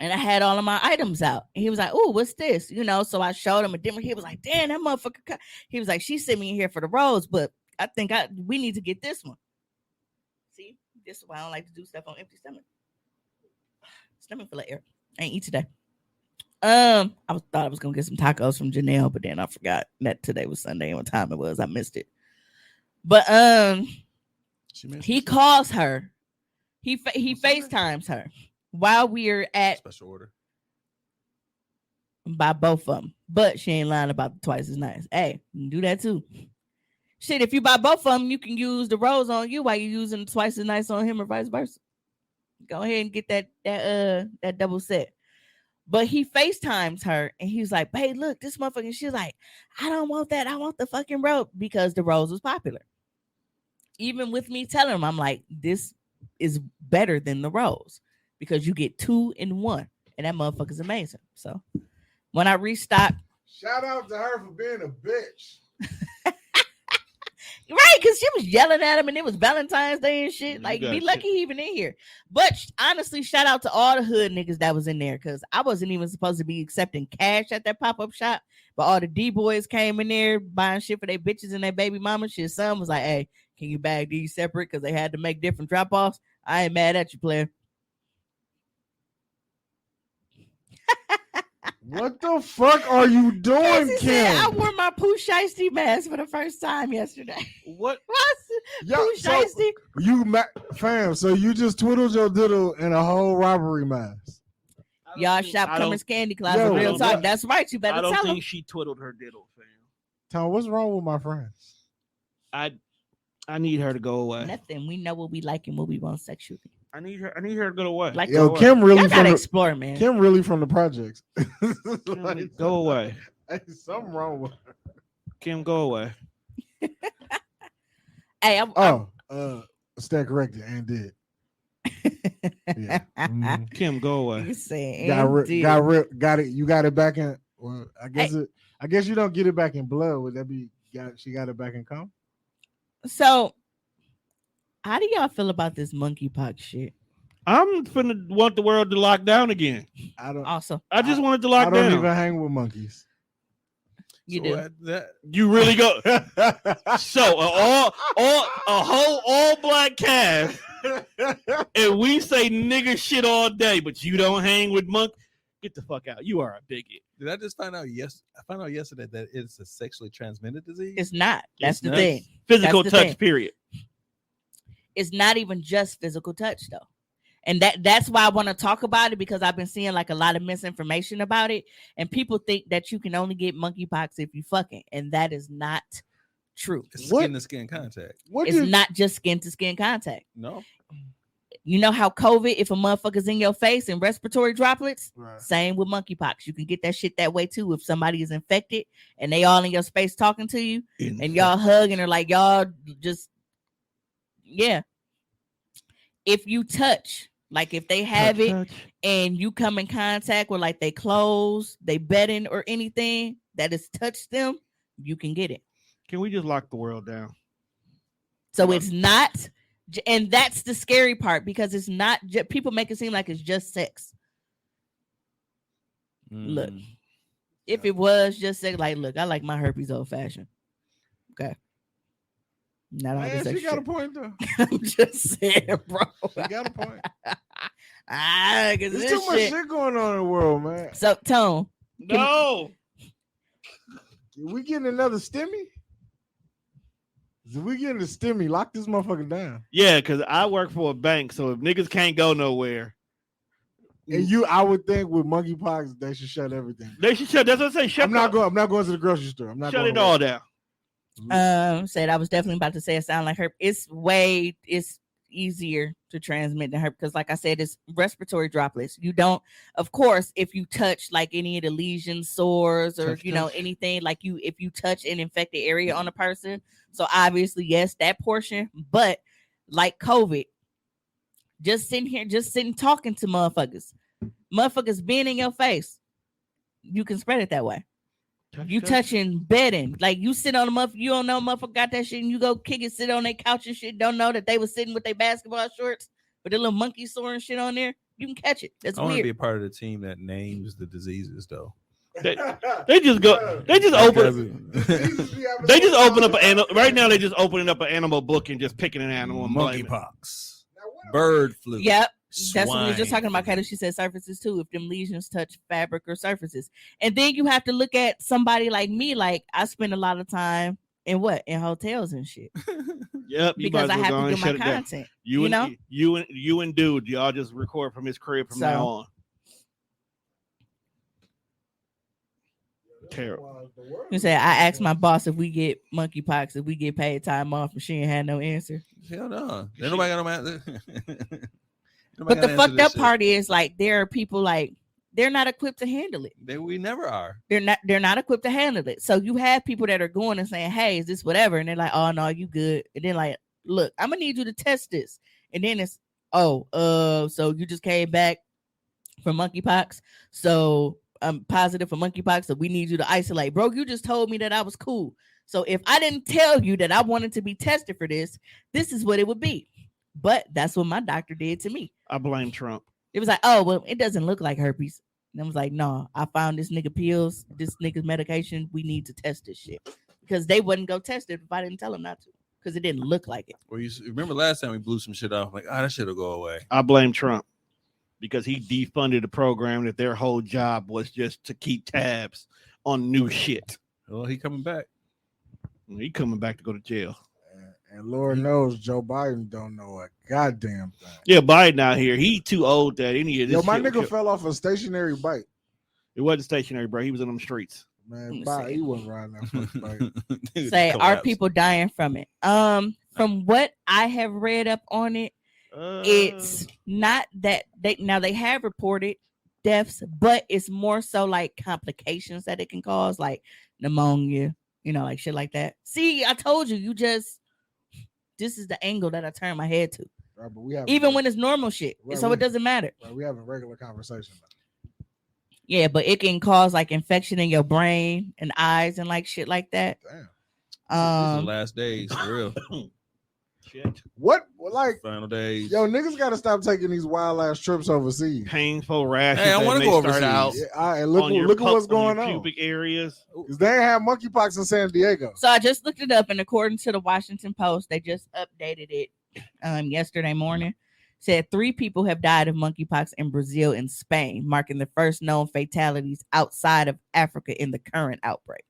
Speaker 1: And I had all of my items out. And he was like, "Oh, what's this?" So I showed him a dimmer. He was like, "Damn, that motherfucker." He was like, "She sent me in here for the rose, but I think we need to get this one." See, this is why I don't like to do stuff on empty stomach. Stomach full of air. I ain't eat today. Thought I was gonna get some tacos from Janelle, but then I forgot that today was Sunday and what time it was. I missed it. But he calls her. He FaceTimes her. While we're at
Speaker 4: special order
Speaker 1: by both of them, but she ain't lying about the twice as nice. Hey, you can do that too. Shit, if you buy both of them, you can use the rose on you while you're using twice as nice on him, or vice versa. Go ahead and get that double set. But he FaceTimes her and he's like, "Hey, look, this motherfucker." And she's like, "I don't want that. I want the fucking rose," because the rose was popular. Even with me telling him, I'm like, this is better than the rose. Because you get 2 in 1, and that motherfucker's amazing. So when I restock,
Speaker 3: shout out to her for being a bitch.
Speaker 1: Right, because she was yelling at him, and it was Valentine's Day and shit. Like, be lucky he even in here. But honestly, shout out to all the hood niggas that was in there, because I wasn't even supposed to be accepting cash at that pop-up shop. But all the D-boys came in there buying shit for their bitches and their baby mama. Shit, son was like, "Hey, can you bag these separate?" Because they had to make different drop-offs. I ain't mad at you, player.
Speaker 3: What the fuck are you doing, Kim?
Speaker 1: I wore my Pooh Shiesty mask for the first time yesterday.
Speaker 2: What?
Speaker 1: Pooh Shiesty?
Speaker 3: Fam, so you just twiddled your diddle in a whole robbery mask.
Speaker 1: Y'all shop Cummins Candy Closet. Real talk. That's right. You better tell
Speaker 2: I don't think
Speaker 1: him.
Speaker 2: she twiddled her diddle, fam.
Speaker 3: Tom, what's wrong with my friends?
Speaker 2: I need her to go away.
Speaker 1: Nothing. We know what we like and what we want sexually.
Speaker 2: I need her to go away.
Speaker 1: Like,
Speaker 3: yo, Kim really
Speaker 1: from the explore, man.
Speaker 3: Kim really from the projects.
Speaker 2: Like, go away.
Speaker 3: Hey, something wrong with her.
Speaker 2: Kim, go away.
Speaker 1: Hey,
Speaker 3: stand corrected and did. Yeah. Mm-hmm.
Speaker 2: Kim, go away.
Speaker 1: You saying
Speaker 3: got it. You got it back in. Well, I guess you don't get it back in blood. Would that be? She got it back in cum.
Speaker 1: So, how do y'all feel about this monkeypox shit?
Speaker 2: I'm finna want the world to lock down again.
Speaker 3: I don't.
Speaker 1: Also,
Speaker 2: I just wanted to lock down.
Speaker 3: I don't even hang with monkeys.
Speaker 1: You do.
Speaker 2: You really go. So a whole all black cast, and we say nigga shit all day, but you don't hang with monkeys. Get the fuck out. You are a bigot.
Speaker 4: Did I just find out? I found out yesterday that it's a sexually transmitted disease.
Speaker 1: It's not. That's the thing.
Speaker 2: Physical touch. Period.
Speaker 1: It's not even just physical touch though. And that's why I want to talk about it, because I've been seeing like a lot of misinformation about it. And people think that you can only get monkeypox if you fucking. And that is not true.
Speaker 4: It's skin to skin contact.
Speaker 1: It's not just skin to skin contact.
Speaker 4: No.
Speaker 1: You know how COVID, if a motherfucker's in your face and respiratory droplets,
Speaker 3: right.
Speaker 1: Same with monkeypox. You can get that shit that way too. If somebody is infected and they all in your space talking to you and y'all hugging or like y'all just, yeah. If you touch, like if they have it and you come in contact with like they clothes, they bedding or anything that has touched them, you can get it.
Speaker 2: Can we just lock the world down?
Speaker 1: So it's not, and that's the scary part, because it's not, people make it seem like it's just sex. Look, if it was just sex, like, look, I like my herpes old fashioned. Okay. Not all this
Speaker 3: she got a point though.
Speaker 1: I'm just saying, bro.
Speaker 3: She got a point.
Speaker 1: There's
Speaker 3: too much shit going on in the world, man.
Speaker 1: So, Tone.
Speaker 2: No.
Speaker 3: We getting another stimmy? If we getting a stimmy, lock this motherfucker down.
Speaker 2: Yeah, because I work for a bank, so if niggas can't go nowhere.
Speaker 3: And I would think with monkeypox, they should shut everything.
Speaker 2: They should shut. That's what I say.
Speaker 3: I'm not going to the grocery store. I'm not
Speaker 2: shut
Speaker 3: going
Speaker 2: it all down.
Speaker 1: Said I was definitely about to say it sound like her. It's easier to transmit the herpes because, like I said, it's respiratory droplets. You don't, of course, if you touch like any of the lesions, sores, or anything like if you touch an infected area on a person. So obviously, yes, that portion. But like COVID, just sitting talking to motherfuckers being in your face, you can spread it that way. You touching bedding, like you sit on a motherfucker, you don't know motherfucker got that shit, and you go kick it, sit on their couch and shit, don't know that they was sitting with their basketball shorts with their little monkey sore and shit on there. You can catch it. That's
Speaker 4: I
Speaker 1: weird.
Speaker 4: want to be a part of the team that names the diseases, though.
Speaker 2: They just open up right now. They just opening up an animal book and just picking an animal.
Speaker 4: Monkeypox, bird flu.
Speaker 1: Yep. That's what we were just talking about, Kato. She said surfaces too, if them lesions touch fabric or surfaces. And then you have to look at somebody like me. Like I spend a lot of time in hotels and shit.
Speaker 2: Yep.
Speaker 1: Because I have to do my content.
Speaker 2: You and dude, y'all just record from his crib from now on. Terrible.
Speaker 1: You say I asked my boss if we get monkeypox, if we get paid time off, and she ain't had no answer.
Speaker 4: Hell no. Nobody got no answer.
Speaker 1: But the fucked up part is like there are people like they're not equipped to handle it.
Speaker 4: We never are.
Speaker 1: They're not equipped to handle it. So you have people that are going and saying, "Hey, is this whatever?" And they're like, "Oh no, you good." And then like, "Look, I'm gonna need you to test this." And then it's, so you just came back from monkeypox, so I'm positive for monkeypox, so we need you to isolate. Bro, you just told me that I was cool. So if I didn't tell you that I wanted to be tested for this is what it would be. But that's what my doctor did to me.
Speaker 2: I blame Trump.
Speaker 1: It was like, oh, well, it doesn't look like herpes. And I was like, no, I found this nigga pills, this nigga's medication. We need to test this shit. Because they wouldn't go test it if I didn't tell them not to. Because it didn't look like it.
Speaker 4: Well, you remember last time we blew some shit off? Like, that shit'll go away.
Speaker 2: I blame Trump. Because he defunded the program that their whole job was just to keep tabs on new shit.
Speaker 4: Well, he coming back.
Speaker 2: He coming back to go to jail.
Speaker 3: And Lord knows Joe Biden don't know a goddamn thing.
Speaker 2: Yeah, Biden out here, he too old that any of this.
Speaker 3: Yo, my nigga fell off a stationary bike.
Speaker 2: It wasn't stationary, bro. He was in them streets.
Speaker 3: Man, he wasn't riding that fucking bike.
Speaker 1: Say, are people dying from it? From what I have read up on it, it's not that they have reported deaths, but it's more so like complications that it can cause, like pneumonia, like shit like that. See, I told you, this is the angle that I turn my head to. Right, but even when it's normal shit, right, so it doesn't matter.
Speaker 3: Right, we have a regular conversation now.
Speaker 1: Yeah, but it can cause like infection in your brain and eyes and like shit like that.
Speaker 4: Damn. These are the last days, for real.
Speaker 3: Shit. What? Like
Speaker 4: final days.
Speaker 3: Yo, niggas got to stop taking these wild ass trips overseas.
Speaker 2: Painful rashes.
Speaker 4: Hey, I want to go overseas.
Speaker 3: Yeah, look at what's going on.
Speaker 2: Pubic areas.
Speaker 3: Because they ain't have monkeypox in San Diego.
Speaker 1: So I just looked it up, and according to the Washington Post, they just updated it yesterday morning. Said 3 people have died of monkeypox in Brazil and Spain, marking the first known fatalities outside of Africa in the current outbreak.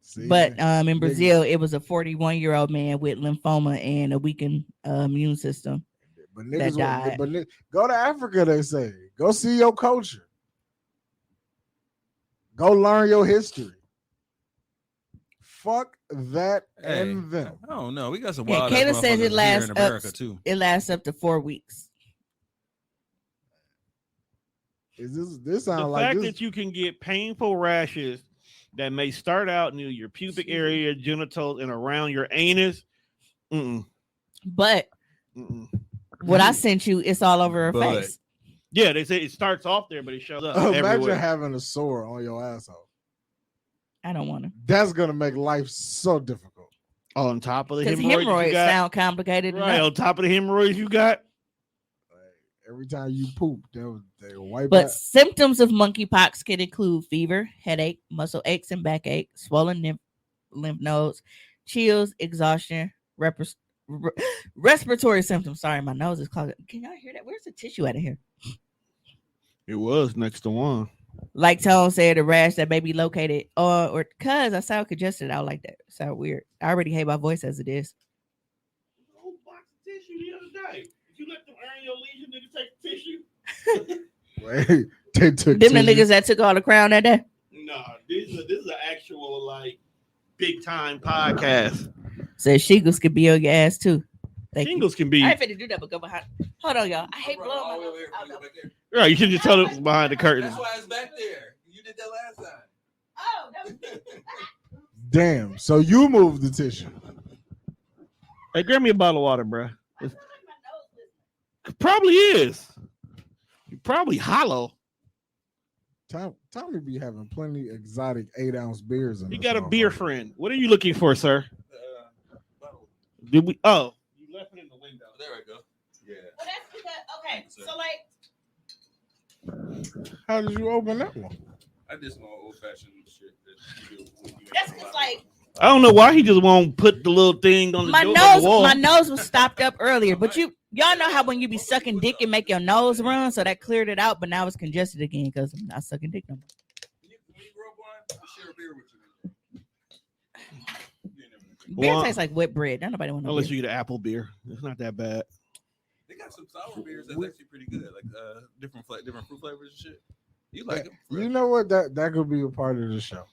Speaker 1: See, but in Brazil, it was a 41-year-old man with lymphoma and a weakened immune system
Speaker 3: but niggas that died. Go to Africa, they say. Go see your culture. Go learn your history. Fuck that and them.
Speaker 4: I don't know. We got some wild.
Speaker 1: Kayla says it lasts in America too. It lasts up to 4 weeks.
Speaker 3: Is this sound
Speaker 2: the
Speaker 3: like
Speaker 2: fact
Speaker 3: this?
Speaker 2: That you can get painful rashes that may start out near your pubic area, genitals, and around your anus.
Speaker 1: But what I sent you, it's all over her face.
Speaker 2: Yeah, they say it starts off there, but it shows up
Speaker 3: Imagine
Speaker 2: everywhere.
Speaker 3: Having a sore on your asshole.
Speaker 1: I don't want to.
Speaker 3: That's gonna make life so difficult.
Speaker 2: On top of the
Speaker 1: hemorrhoids sound complicated.
Speaker 2: Right, on top of the hemorrhoids you got.
Speaker 3: Every time you poop, they wipe.
Speaker 1: But symptoms of monkeypox can include fever, headache, muscle aches and backache, swollen lymph nodes, chills, exhaustion, respiratory symptoms. Sorry, my nose is clogged. Can y'all hear that? Where's the tissue out of here?
Speaker 2: It was next to one.
Speaker 1: Like Tone said, a rash that may be located or because I sound congested out like that. Sound weird. I already hate my voice as it is.
Speaker 2: Whole box of tissue the other day. You let them earn your leisure, nigga, take tissue.
Speaker 3: Wait, they took
Speaker 1: them the niggas that took all the crown that day.
Speaker 2: Nah, this is an actual like big time podcast.
Speaker 1: Says Shegels could be on your ass too.
Speaker 2: Shingles can be.
Speaker 1: I ain't finna do that, but go behind. Hold on, y'all. I hate blowing my nose.
Speaker 2: Right, you should just tell it behind the curtain.
Speaker 4: That's why it's back there. You did that last time.
Speaker 1: Oh, that was
Speaker 3: Damn. So you moved the tissue.
Speaker 2: Hey, grab me a bottle of water, bro. It probably is. You're probably hollow.
Speaker 3: Tommy be having plenty exotic 8-ounce beers.
Speaker 2: You got a beer friend. What are you looking for, sir? Did we? Oh, you left it in the window.
Speaker 4: There we go. Yeah.
Speaker 1: Well, that's because okay. So like,
Speaker 3: how did you open that one?
Speaker 4: I did some old fashioned shit.
Speaker 1: That's because like.
Speaker 2: I don't know why he just won't put the little thing on the door.
Speaker 1: My nose was stopped up earlier, but y'all know how when you be sucking dick and make your nose run, so that cleared it out, but now it's congested again because I'm not sucking dick no more. Beer tastes like wet bread. Nobody want to.
Speaker 2: Unless you get an apple beer, it's not that bad.
Speaker 4: They got some sour beers that's actually pretty good, like different fruit flavors and shit. You like them?
Speaker 3: You know what? That could be a part of the show.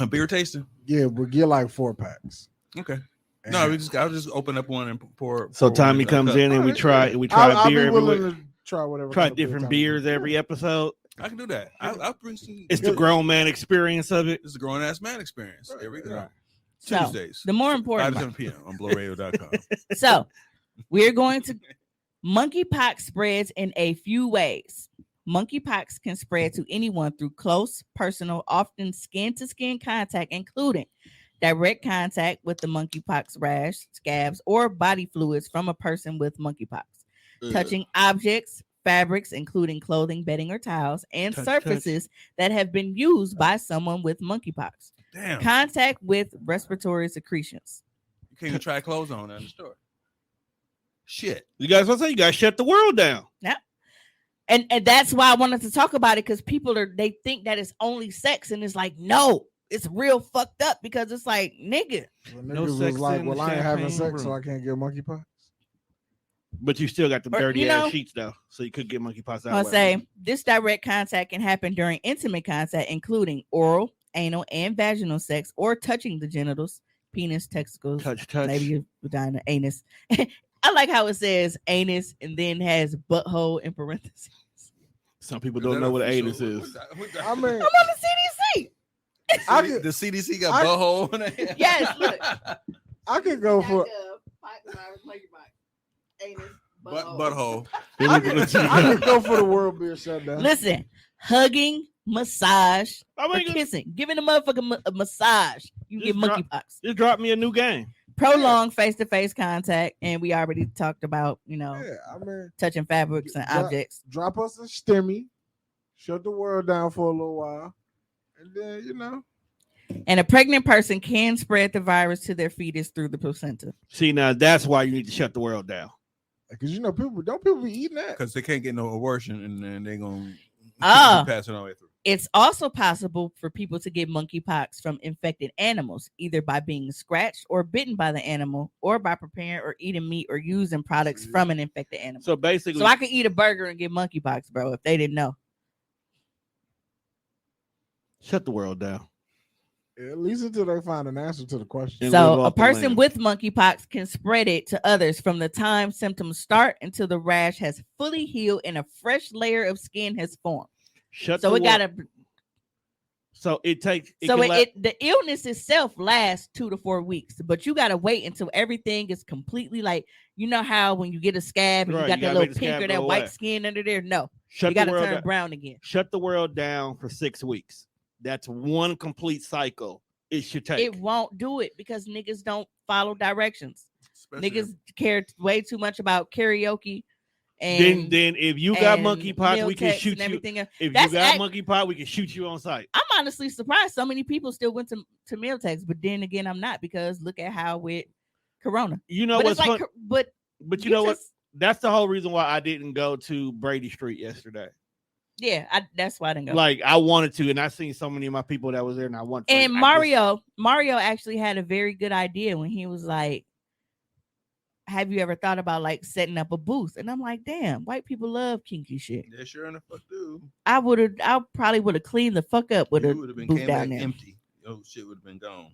Speaker 4: A beer tasting?
Speaker 3: Yeah, we'll get like 4 packs.
Speaker 4: Okay. And I'll just open up one and pour.
Speaker 2: So Tommy comes in and we try beer every week.
Speaker 3: Try whatever.
Speaker 2: Try different beers every episode.
Speaker 4: I can do that. I'll bring some.
Speaker 2: It's the grown man experience of it.
Speaker 4: It's the grown ass man experience. There we go.
Speaker 3: Right.
Speaker 4: Tuesdays.
Speaker 1: The more important
Speaker 4: 5 to 7 p.m. on blowradio.com.
Speaker 1: So we're going to monkeypox spreads in a few ways. Monkeypox can spread to anyone through close, personal, often skin-to-skin contact, including direct contact with the monkeypox rash, scabs, or body fluids from a person with monkeypox, touching objects, fabrics, including clothing, bedding, or towels, and surfaces that have been used by someone with monkeypox.
Speaker 4: Damn.
Speaker 1: Contact with respiratory secretions.
Speaker 4: You can't even try clothes on in the store. Shit.
Speaker 2: You guys want to say you guys shut the world down?
Speaker 1: Yeah. And that's why I wanted to talk about it, because people they think that it's only sex, and it's like, no, it's real fucked up, because it's like, nigga.
Speaker 3: Well, no sex was like, well, I ain't having sex, so I can't get monkeypox.
Speaker 2: But you still got the dirty ass sheets though, so you could get monkeypox out.
Speaker 1: I'll say this direct contact can happen during intimate contact, including oral, anal, and vaginal sex, or touching the genitals, penis, testicles,
Speaker 2: touch,
Speaker 1: maybe your vagina, anus. I like how it says anus and then has butthole in parentheses.
Speaker 2: Some people don't know what an anus is.
Speaker 3: I mean,
Speaker 1: I'm on the CDC.
Speaker 4: The CDC got butthole in it.
Speaker 1: Yes, look.
Speaker 3: I could go for
Speaker 1: anus,
Speaker 4: butthole.
Speaker 3: I could go for the world beer shutdown.
Speaker 1: Listen, hugging, massage, or kissing, giving a motherfucker a massage, you get monkeypox.
Speaker 2: Just drop me a new game.
Speaker 1: Prolonged face-to-face contact, and we already talked about, touching fabrics and objects.
Speaker 3: Drop us a stimmy, shut the world down for a little while, and then
Speaker 1: And a pregnant person can spread the virus to their fetus through the placenta.
Speaker 2: See, now that's why you need to shut the world down.
Speaker 3: Because people be eating that
Speaker 4: because they can't get no abortion, and then they're gonna pass it all the way through.
Speaker 1: It's also possible for people to get monkeypox from infected animals, either by being scratched or bitten by the animal, or by preparing or eating meat or using products from an infected animal.
Speaker 2: So basically,
Speaker 1: I could eat a burger and get monkeypox, bro, if they didn't know.
Speaker 2: Shut the world down.
Speaker 3: At least until they find an answer to the question.
Speaker 1: So a person with monkeypox can spread it to others from the time symptoms start until the rash has fully healed and a fresh layer of skin has formed. The illness itself lasts 2 to 4 weeks, but you gotta wait until everything is completely like, you know how when you get a scab and you got that little pink or that white skin under there. No, you gotta turn brown again.
Speaker 2: Shut the world down for 6 weeks. That's one complete cycle. It should take.
Speaker 1: It won't do it because niggas don't follow directions. Niggas care way too much about karaoke. And
Speaker 2: then if you got monkeypox, we can shoot you. If you got monkeypox, we can shoot you on site.
Speaker 1: I'm honestly surprised so many people still went to meal text, but then again, I'm not, because look at how with Corona.
Speaker 2: You know what's fun? But you know what? That's the whole reason why I didn't go to Brady Street yesterday.
Speaker 1: Yeah, that's why I didn't go.
Speaker 2: Like I wanted to, and I seen so many of my people that was there, and I wanted.
Speaker 1: And Mario actually had a very good idea when he was like, have you ever thought about like setting up a booth? And I'm like, damn, white people love kinky shit.
Speaker 4: Yeah, sure enough, fuck do.
Speaker 1: I probably would have cleaned the fuck up with a booth down there.
Speaker 4: Empty. Oh, shit would have been gone.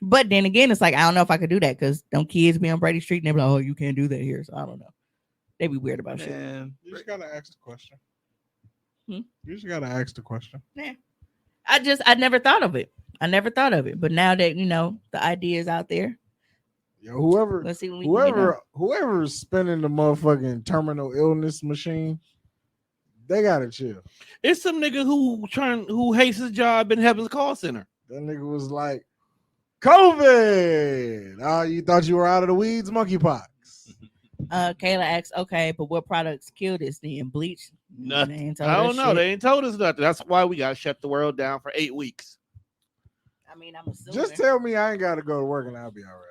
Speaker 1: But then again, it's like I don't know if I could do that because them kids be on Brady Street and they be like, "Oh, you can't do that here." So I don't know. They be weird about shit.
Speaker 3: You just gotta ask the question. You just gotta ask the question.
Speaker 1: Yeah. I never thought of it. But now that the idea is out there.
Speaker 3: Yo, whoever
Speaker 1: let's see
Speaker 3: whoever's spinning the motherfucking terminal illness machine, they gotta chill.
Speaker 2: It's some nigga who hates his job in Heaven's call center.
Speaker 3: That nigga was like, COVID. Oh, you thought you were out of the weeds? Monkeypox.
Speaker 1: Kayla asks, okay, but what products kill this then? Bleach?
Speaker 2: Nothing. I don't know. They ain't told us nothing. That's why we got to shut the world down for 8 weeks.
Speaker 1: I mean, I'm assuming.
Speaker 3: Just tell me I ain't got to go to work and I'll be all right.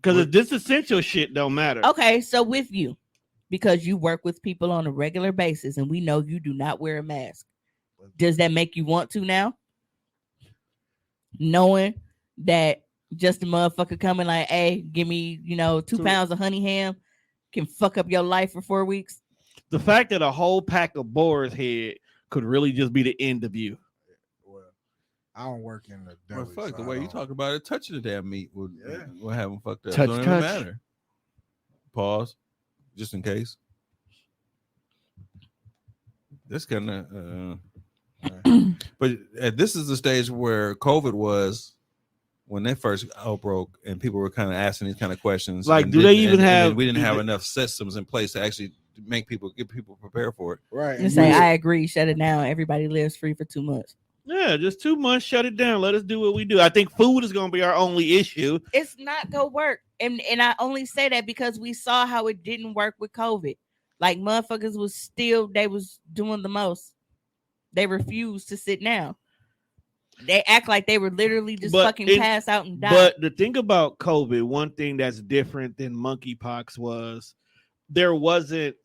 Speaker 2: Because this essential shit don't matter.
Speaker 1: Okay, so with you, because you work with people on a regular basis and we know you do not wear a mask, does that make you want to now? Knowing that just a motherfucker coming like, hey, give me, 2 pounds of honey ham can fuck up your life for 4 weeks.
Speaker 2: The fact that a whole pack of Boar's Head could really just be the end of you.
Speaker 3: Well, I don't work in the deli.
Speaker 4: Well, fuck, the way you talk about it, touching the damn meat will have them fucked up.
Speaker 2: Touch.
Speaker 4: Even matter. Pause, just in case. This kind of, but this is the stage where COVID was. When they first outbroke and people were kind of asking these kind of questions,
Speaker 2: like, do they even have?
Speaker 4: We didn't have enough systems in place to actually get people prepared for it.
Speaker 3: Right.
Speaker 1: And say, I agree. Shut it down. Everybody lives free for 2 months.
Speaker 2: Yeah, just 2 months. Shut it down. Let us do what we do. I think food is going to be our only issue.
Speaker 1: It's not gonna work, and I only say that because we saw how it didn't work with COVID. Like motherfuckers they was doing the most. They refused to sit down. They act like they were literally just fucking pass out and die.
Speaker 2: But the thing about COVID, one thing that's different than monkeypox was there wasn't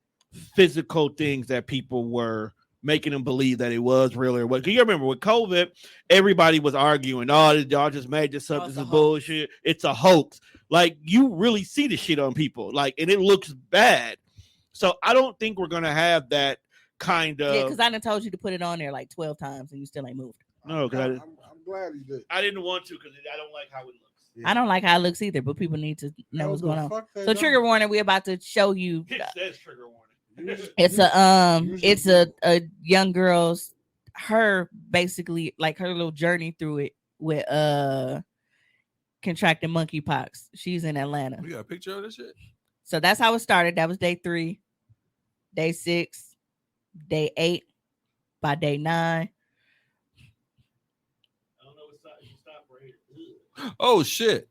Speaker 2: physical things that people were making them believe that it was real or what. Because you remember with COVID, everybody was arguing, "Oh, y'all just made this up. This is bullshit. It's a hoax." Like you really see the shit on people, like, and it looks bad. So I don't think we're gonna have that kind of.
Speaker 1: Yeah, because I done told you to put it on there like 12 times and you still ain't moved.
Speaker 2: No, because
Speaker 3: I'm glad you did.
Speaker 2: I didn't want to because I don't like how it looks.
Speaker 1: Yeah. I don't like how it looks either, but people need to know what's going on. So trigger warning, we're about to show you.
Speaker 2: It says trigger warning.
Speaker 1: It's a young girl's basically like her little journey through it with contracting monkeypox. She's in Atlanta.
Speaker 4: We got a picture of this shit.
Speaker 1: So that's how it started. That was day 3, day 6, day 8, by day 9.
Speaker 4: Oh shit!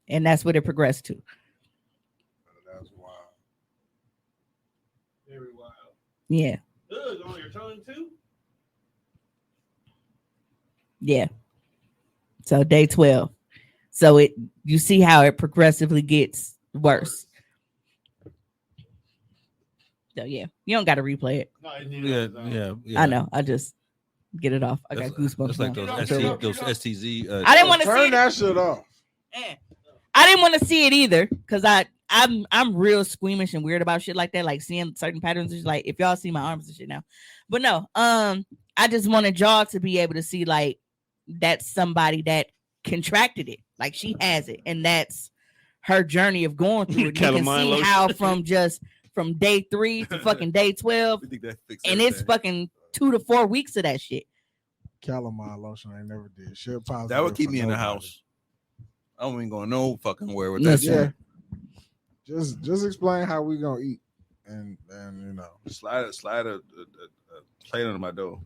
Speaker 1: And that's what it progressed to.
Speaker 3: That's wild.
Speaker 2: Very wild.
Speaker 1: Yeah.
Speaker 2: Ugh, on your tongue too?
Speaker 1: Yeah. So day 12. So you see how it progressively gets worse. So yeah, you don't got to replay it.
Speaker 2: No,
Speaker 4: yeah.
Speaker 1: I know. I just get it off. I got goosebumps.
Speaker 4: Just like those STZ.
Speaker 1: I didn't want to
Speaker 3: turn that shit off.
Speaker 1: I didn't want to see it either because I'm real squeamish and weird about shit like that. Like seeing certain patterns. Is like if y'all see my arms and shit now, but no. I just wanted y'all to be able to see like that's somebody that contracted it. Like she has it, and that's her journey of going through it. You can see how from day 3 to fucking day 12, and it's fucking 2 to 4 weeks of that shit.
Speaker 3: Calamine lotion, I never did. Shit positive.
Speaker 4: That would keep me in the house. I don't even going no fucking where with that shit.
Speaker 3: Just explain how we gonna eat, and
Speaker 4: slide a plate under my door,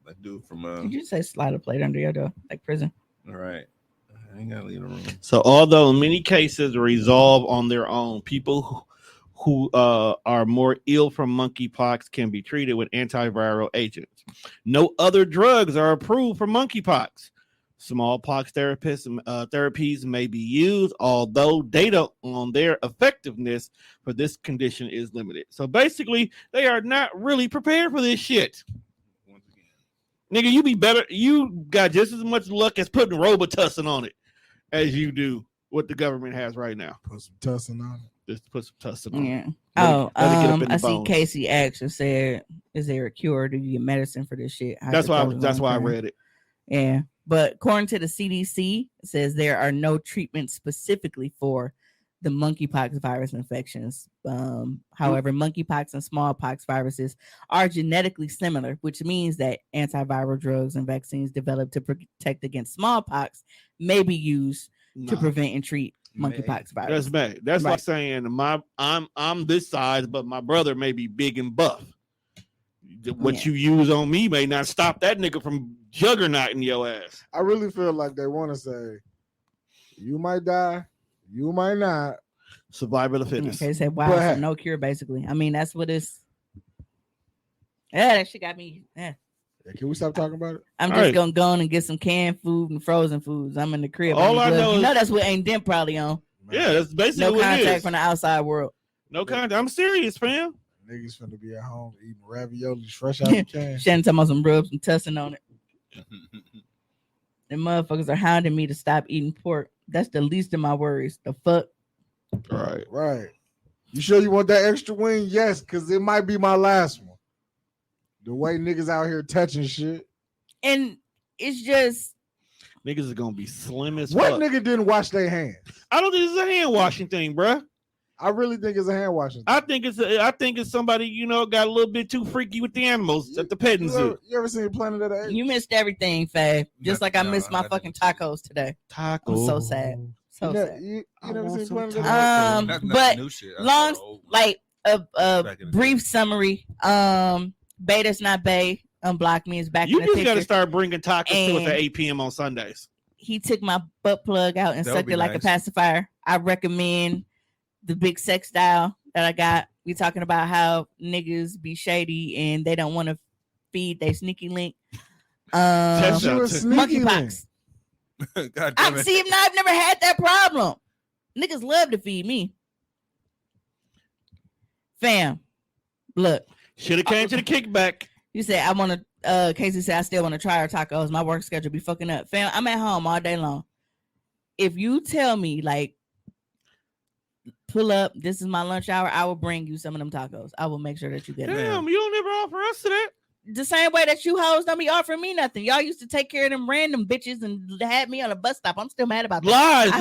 Speaker 4: like dude from.
Speaker 1: Did you say slide a plate under your door, like prison?
Speaker 4: All right. I ain't gotta leave the room.
Speaker 2: So, although many cases resolve on their own, people who are more ill from monkeypox can be treated with antiviral agents. No other drugs are approved for monkeypox. Smallpox therapies may be used, although data on their effectiveness for this condition is limited. So basically, they are not really prepared for this shit.
Speaker 4: Once again,
Speaker 2: nigga, you be better. You got just as much luck as putting Robitussin on it as you do what the government has right now.
Speaker 3: Put some tussin on it.
Speaker 2: Just put some tussin on it.
Speaker 1: Yeah. I see Casey actually said, "Is there a cure? Do you get medicine for this shit?"
Speaker 2: That's why I read it.
Speaker 1: Yeah. But according to the CDC, it says there are no treatments specifically for the monkeypox virus infections. However, monkeypox and smallpox viruses are genetically similar, which means that antiviral drugs and vaccines developed to protect against smallpox may be used to prevent and treat monkeypox virus.
Speaker 2: That's bad. That's like saying I'm this size, but my brother may be big and buff. What you use on me may not stop that nigga from juggernauting your ass.
Speaker 3: I really feel like they want to say, you might die, you might not.
Speaker 2: Survival of the fittest.
Speaker 1: Okay, said wow, so no cure basically. I mean, that's what it's. Yeah, that shit got me. Yeah.
Speaker 3: Can we stop talking about it?
Speaker 1: I'm just gonna go on and get some canned food and frozen foods. I'm in the crib.
Speaker 2: All I know,
Speaker 1: that's what Ain't Dem probably on.
Speaker 2: Yeah, that's basically
Speaker 1: no
Speaker 2: what
Speaker 1: contact
Speaker 2: it is.
Speaker 1: From the outside world.
Speaker 2: No contact. I'm serious, fam.
Speaker 3: Niggas finna be at home eating raviolis fresh out the can.
Speaker 1: Shannon talking about some rubs and tussing on it. The motherfuckers are hounding me to stop eating pork. That's the least of my worries. The fuck.
Speaker 3: Right. You sure you want that extra wing? Yes, because it might be my last one. The way niggas out here touching shit.
Speaker 1: And it's just
Speaker 2: niggas is gonna be slim as
Speaker 3: fuck.
Speaker 2: What
Speaker 3: nigga didn't wash their hands?
Speaker 2: I don't think it's a hand washing thing, bruh.
Speaker 3: I really think it's a hand washing thing.
Speaker 2: I think it's somebody, got a little bit too freaky with the animals at the petting zoo.
Speaker 3: You ever seen Planet of the Apes?
Speaker 1: You missed everything, Faye. Just like I missed my fucking tacos today.
Speaker 2: Tacos.
Speaker 1: I'm so sad. So sad.
Speaker 3: You never seen Planet of the
Speaker 1: Apes? But long, like a brief summary. Beta's not Bay. Unblock me is back.
Speaker 2: You
Speaker 1: in the
Speaker 2: just
Speaker 1: picture.
Speaker 2: Gotta start bringing tacos to us at 8 p.m. on Sundays.
Speaker 1: He took my butt plug out and sucked it like a pacifier. I recommend the big sex dial that I got. We talking about how niggas be shady and they don't want to feed their sneaky link. Monkeypox.
Speaker 4: God damn it.
Speaker 1: See, I've never had that problem. Niggas love to feed me. Fam, look.
Speaker 2: Should have came to the kickback.
Speaker 1: You said I want to. Casey said I still want to try our tacos. My work schedule be fucking up. Fam, I'm at home all day long. If you tell me like, pull up, this is my lunch hour, I will bring you some of them tacos. I will make sure that you get it.
Speaker 2: Damn, you don't ever offer us to that.
Speaker 1: The same way that you hoes don't be offering me nothing. Y'all used to take care of them random bitches and had me on a bus stop. I'm still mad about that.
Speaker 2: Lies.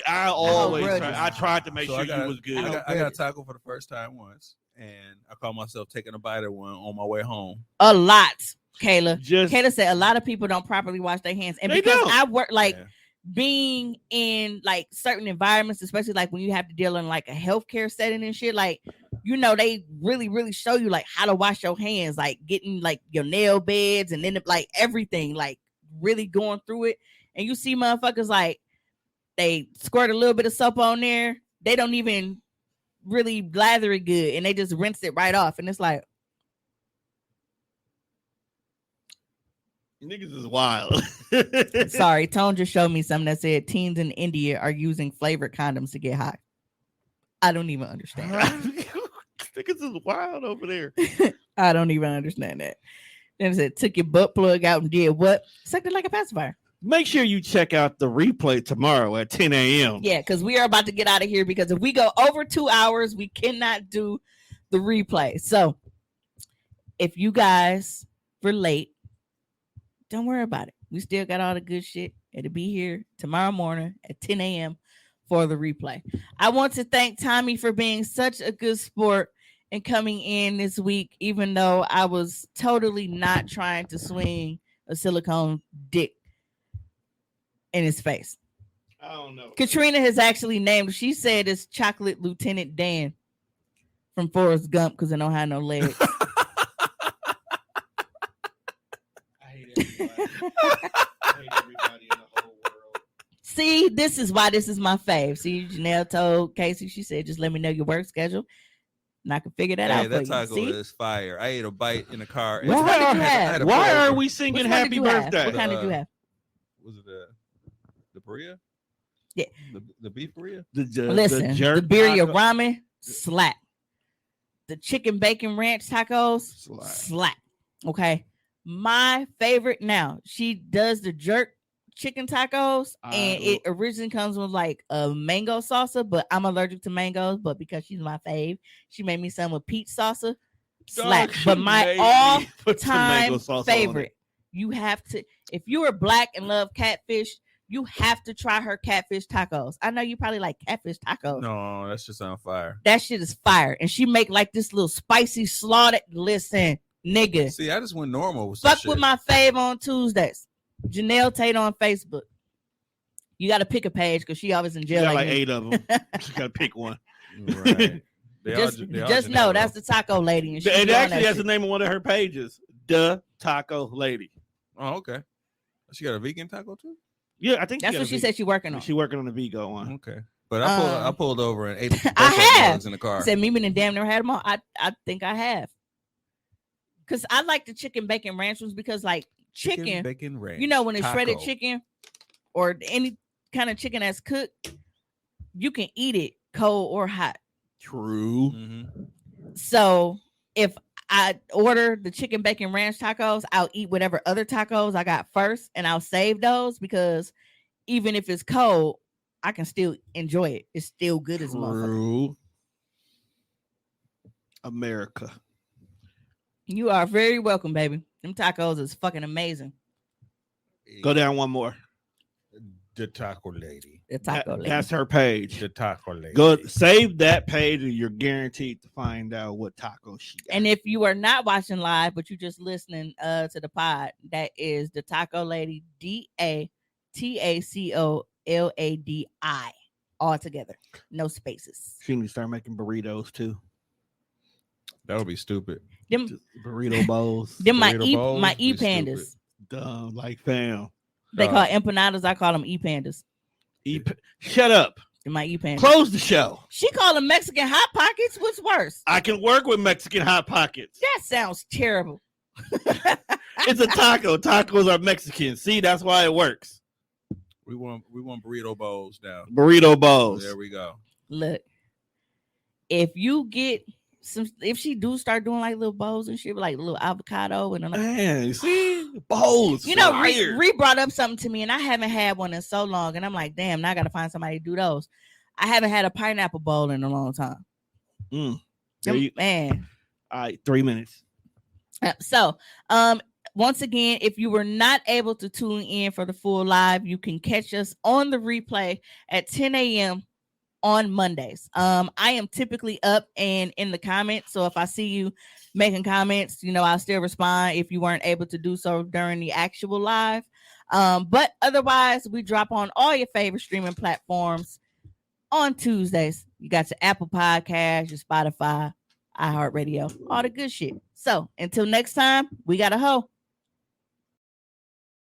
Speaker 2: I tried to make sure you was good.
Speaker 4: I got a taco for the first time once, and I caught myself taking a bite of one on my way home.
Speaker 1: A lot, Kayla. Kayla said a lot of people don't properly wash their hands, and because I work being in like certain environments, especially like when you have to deal in like a healthcare setting and shit, like they really, really show you like how to wash your hands, like getting like your nail beds and then like everything, like really going through it. And you see motherfuckers like they squirt a little bit of soap on there, they don't even really lather it good, and they just rinse it right off, and it's like,
Speaker 2: niggas is wild.
Speaker 1: Sorry, Tone just showed me something that said teens in India are using flavored condoms to get high. I don't even understand.
Speaker 2: Niggas is wild over there.
Speaker 1: I don't even understand that. Then it said took your butt plug out and did what? Sucked it like a pacifier.
Speaker 2: Make sure you check out the replay tomorrow at 10 a.m.
Speaker 1: Yeah, because we are about to get out of here, because if we go over 2 hours, we cannot do the replay. So if you guys were late, don't worry about it. We still got all the good shit. It'll be here tomorrow morning at 10 a.m. for the replay. I want to thank Tommy for being such a good sport and coming in this week, even though I was totally not trying to swing a silicone dick in his face.
Speaker 2: I don't know.
Speaker 1: Katrina has actually named, she said it's Chocolate Lieutenant Dan from Forrest Gump because I don't have no legs.
Speaker 2: I hate everybody in the whole world.
Speaker 1: See, this is why this is my fave. See, Janelle told Casey, she said, just let me know your work schedule, and I can figure that out for you.
Speaker 4: That taco is fire. I ate a bite in the car.
Speaker 2: Why are we singing happy birthday?
Speaker 1: What kind did you have?
Speaker 4: Was it the burrito?
Speaker 1: Yeah.
Speaker 4: The beef burrito?
Speaker 1: Listen, the birria ramen, slap. The chicken bacon ranch tacos, slap. Okay. My favorite now, she does the jerk chicken tacos, and it originally comes with like a mango salsa, but I'm allergic to mangoes. But because she's my fave, she made me some with peach salsa. Slap. But my all-time favorite, You have to, if you are Black and love catfish, you have to try her catfish tacos. I know you probably like catfish tacos.
Speaker 4: No, that's just on fire.
Speaker 1: That shit is fire. And she make like this little spicy slaughtered. Listen, nigga.
Speaker 4: See, I just went normal with
Speaker 1: Fuck with my fave on Tuesdays. Janelle Tate on Facebook. You got to pick a page because she always in jail.
Speaker 2: You got like 8 of them. You got to pick one.
Speaker 4: Right.
Speaker 1: Just know that's the taco lady. And
Speaker 2: it actually has the name of one of her pages. The Taco Lady.
Speaker 4: Oh, okay. She got a vegan taco too?
Speaker 2: Yeah, I think
Speaker 1: that's what she said she working on.
Speaker 2: She's working on the Vigo one.
Speaker 4: Okay. But I pulled over and ate
Speaker 1: I have
Speaker 4: in the car.
Speaker 1: Said Mimi and damn near had them all. I think I have. Because I like the chicken bacon ranch ones because like chicken
Speaker 4: bacon ranch.
Speaker 1: You know when it's shredded chicken or any kind of chicken that's cooked, you can eat it cold or hot.
Speaker 2: True.
Speaker 4: Mm-hmm.
Speaker 1: So if I order the chicken bacon ranch tacos, I'll eat whatever other tacos I got first and I'll save those because even if it's cold, I can still enjoy it. It's still good as motherfucker.
Speaker 2: America.
Speaker 1: You are very welcome, baby. Them tacos is fucking amazing.
Speaker 2: Go down one more.
Speaker 4: The taco lady.
Speaker 1: The taco lady.
Speaker 2: That's her page.
Speaker 4: The taco lady.
Speaker 2: Go save that page and you're guaranteed to find out what taco she got.
Speaker 1: And if you are not watching live, but you're just listening to the pod, that is the taco lady, DATACOLADI, all together. No spaces.
Speaker 2: She needs to start making burritos too.
Speaker 4: That would be stupid.
Speaker 1: Them
Speaker 2: just burrito bowls.
Speaker 1: Them my pandas.
Speaker 2: Dumb, like fam.
Speaker 1: They call empanadas. I call them pandas.
Speaker 2: Shut up.
Speaker 1: My pandas.
Speaker 2: Close the show.
Speaker 1: She call them Mexican hot pockets. What's worse?
Speaker 2: I can work with Mexican hot pockets.
Speaker 1: That sounds terrible.
Speaker 2: It's a taco. Tacos are Mexican. See, that's why it works.
Speaker 4: We want burrito bowls now.
Speaker 2: Burrito bowls.
Speaker 4: There we go.
Speaker 1: Look, if you get if she do start doing like little bowls and shit, like little avocado and
Speaker 2: man, see bowls.
Speaker 1: You know, Ree brought up something to me, and I haven't had one in so long, and I'm like, damn, now I gotta find somebody to do those. I haven't had a pineapple bowl in a long time. Man,
Speaker 2: all right, 3 minutes.
Speaker 1: So, once again, if you were not able to tune in for the full live, you can catch us on the replay at 10 a.m. on Mondays. I am typically up and in the comments. So if I see you making comments, I'll still respond if you weren't able to do so during the actual live. But otherwise, we drop on all your favorite streaming platforms on Tuesdays. You got your Apple Podcast, your Spotify, iHeartRadio, all the good shit. So until next time, we got a hoe.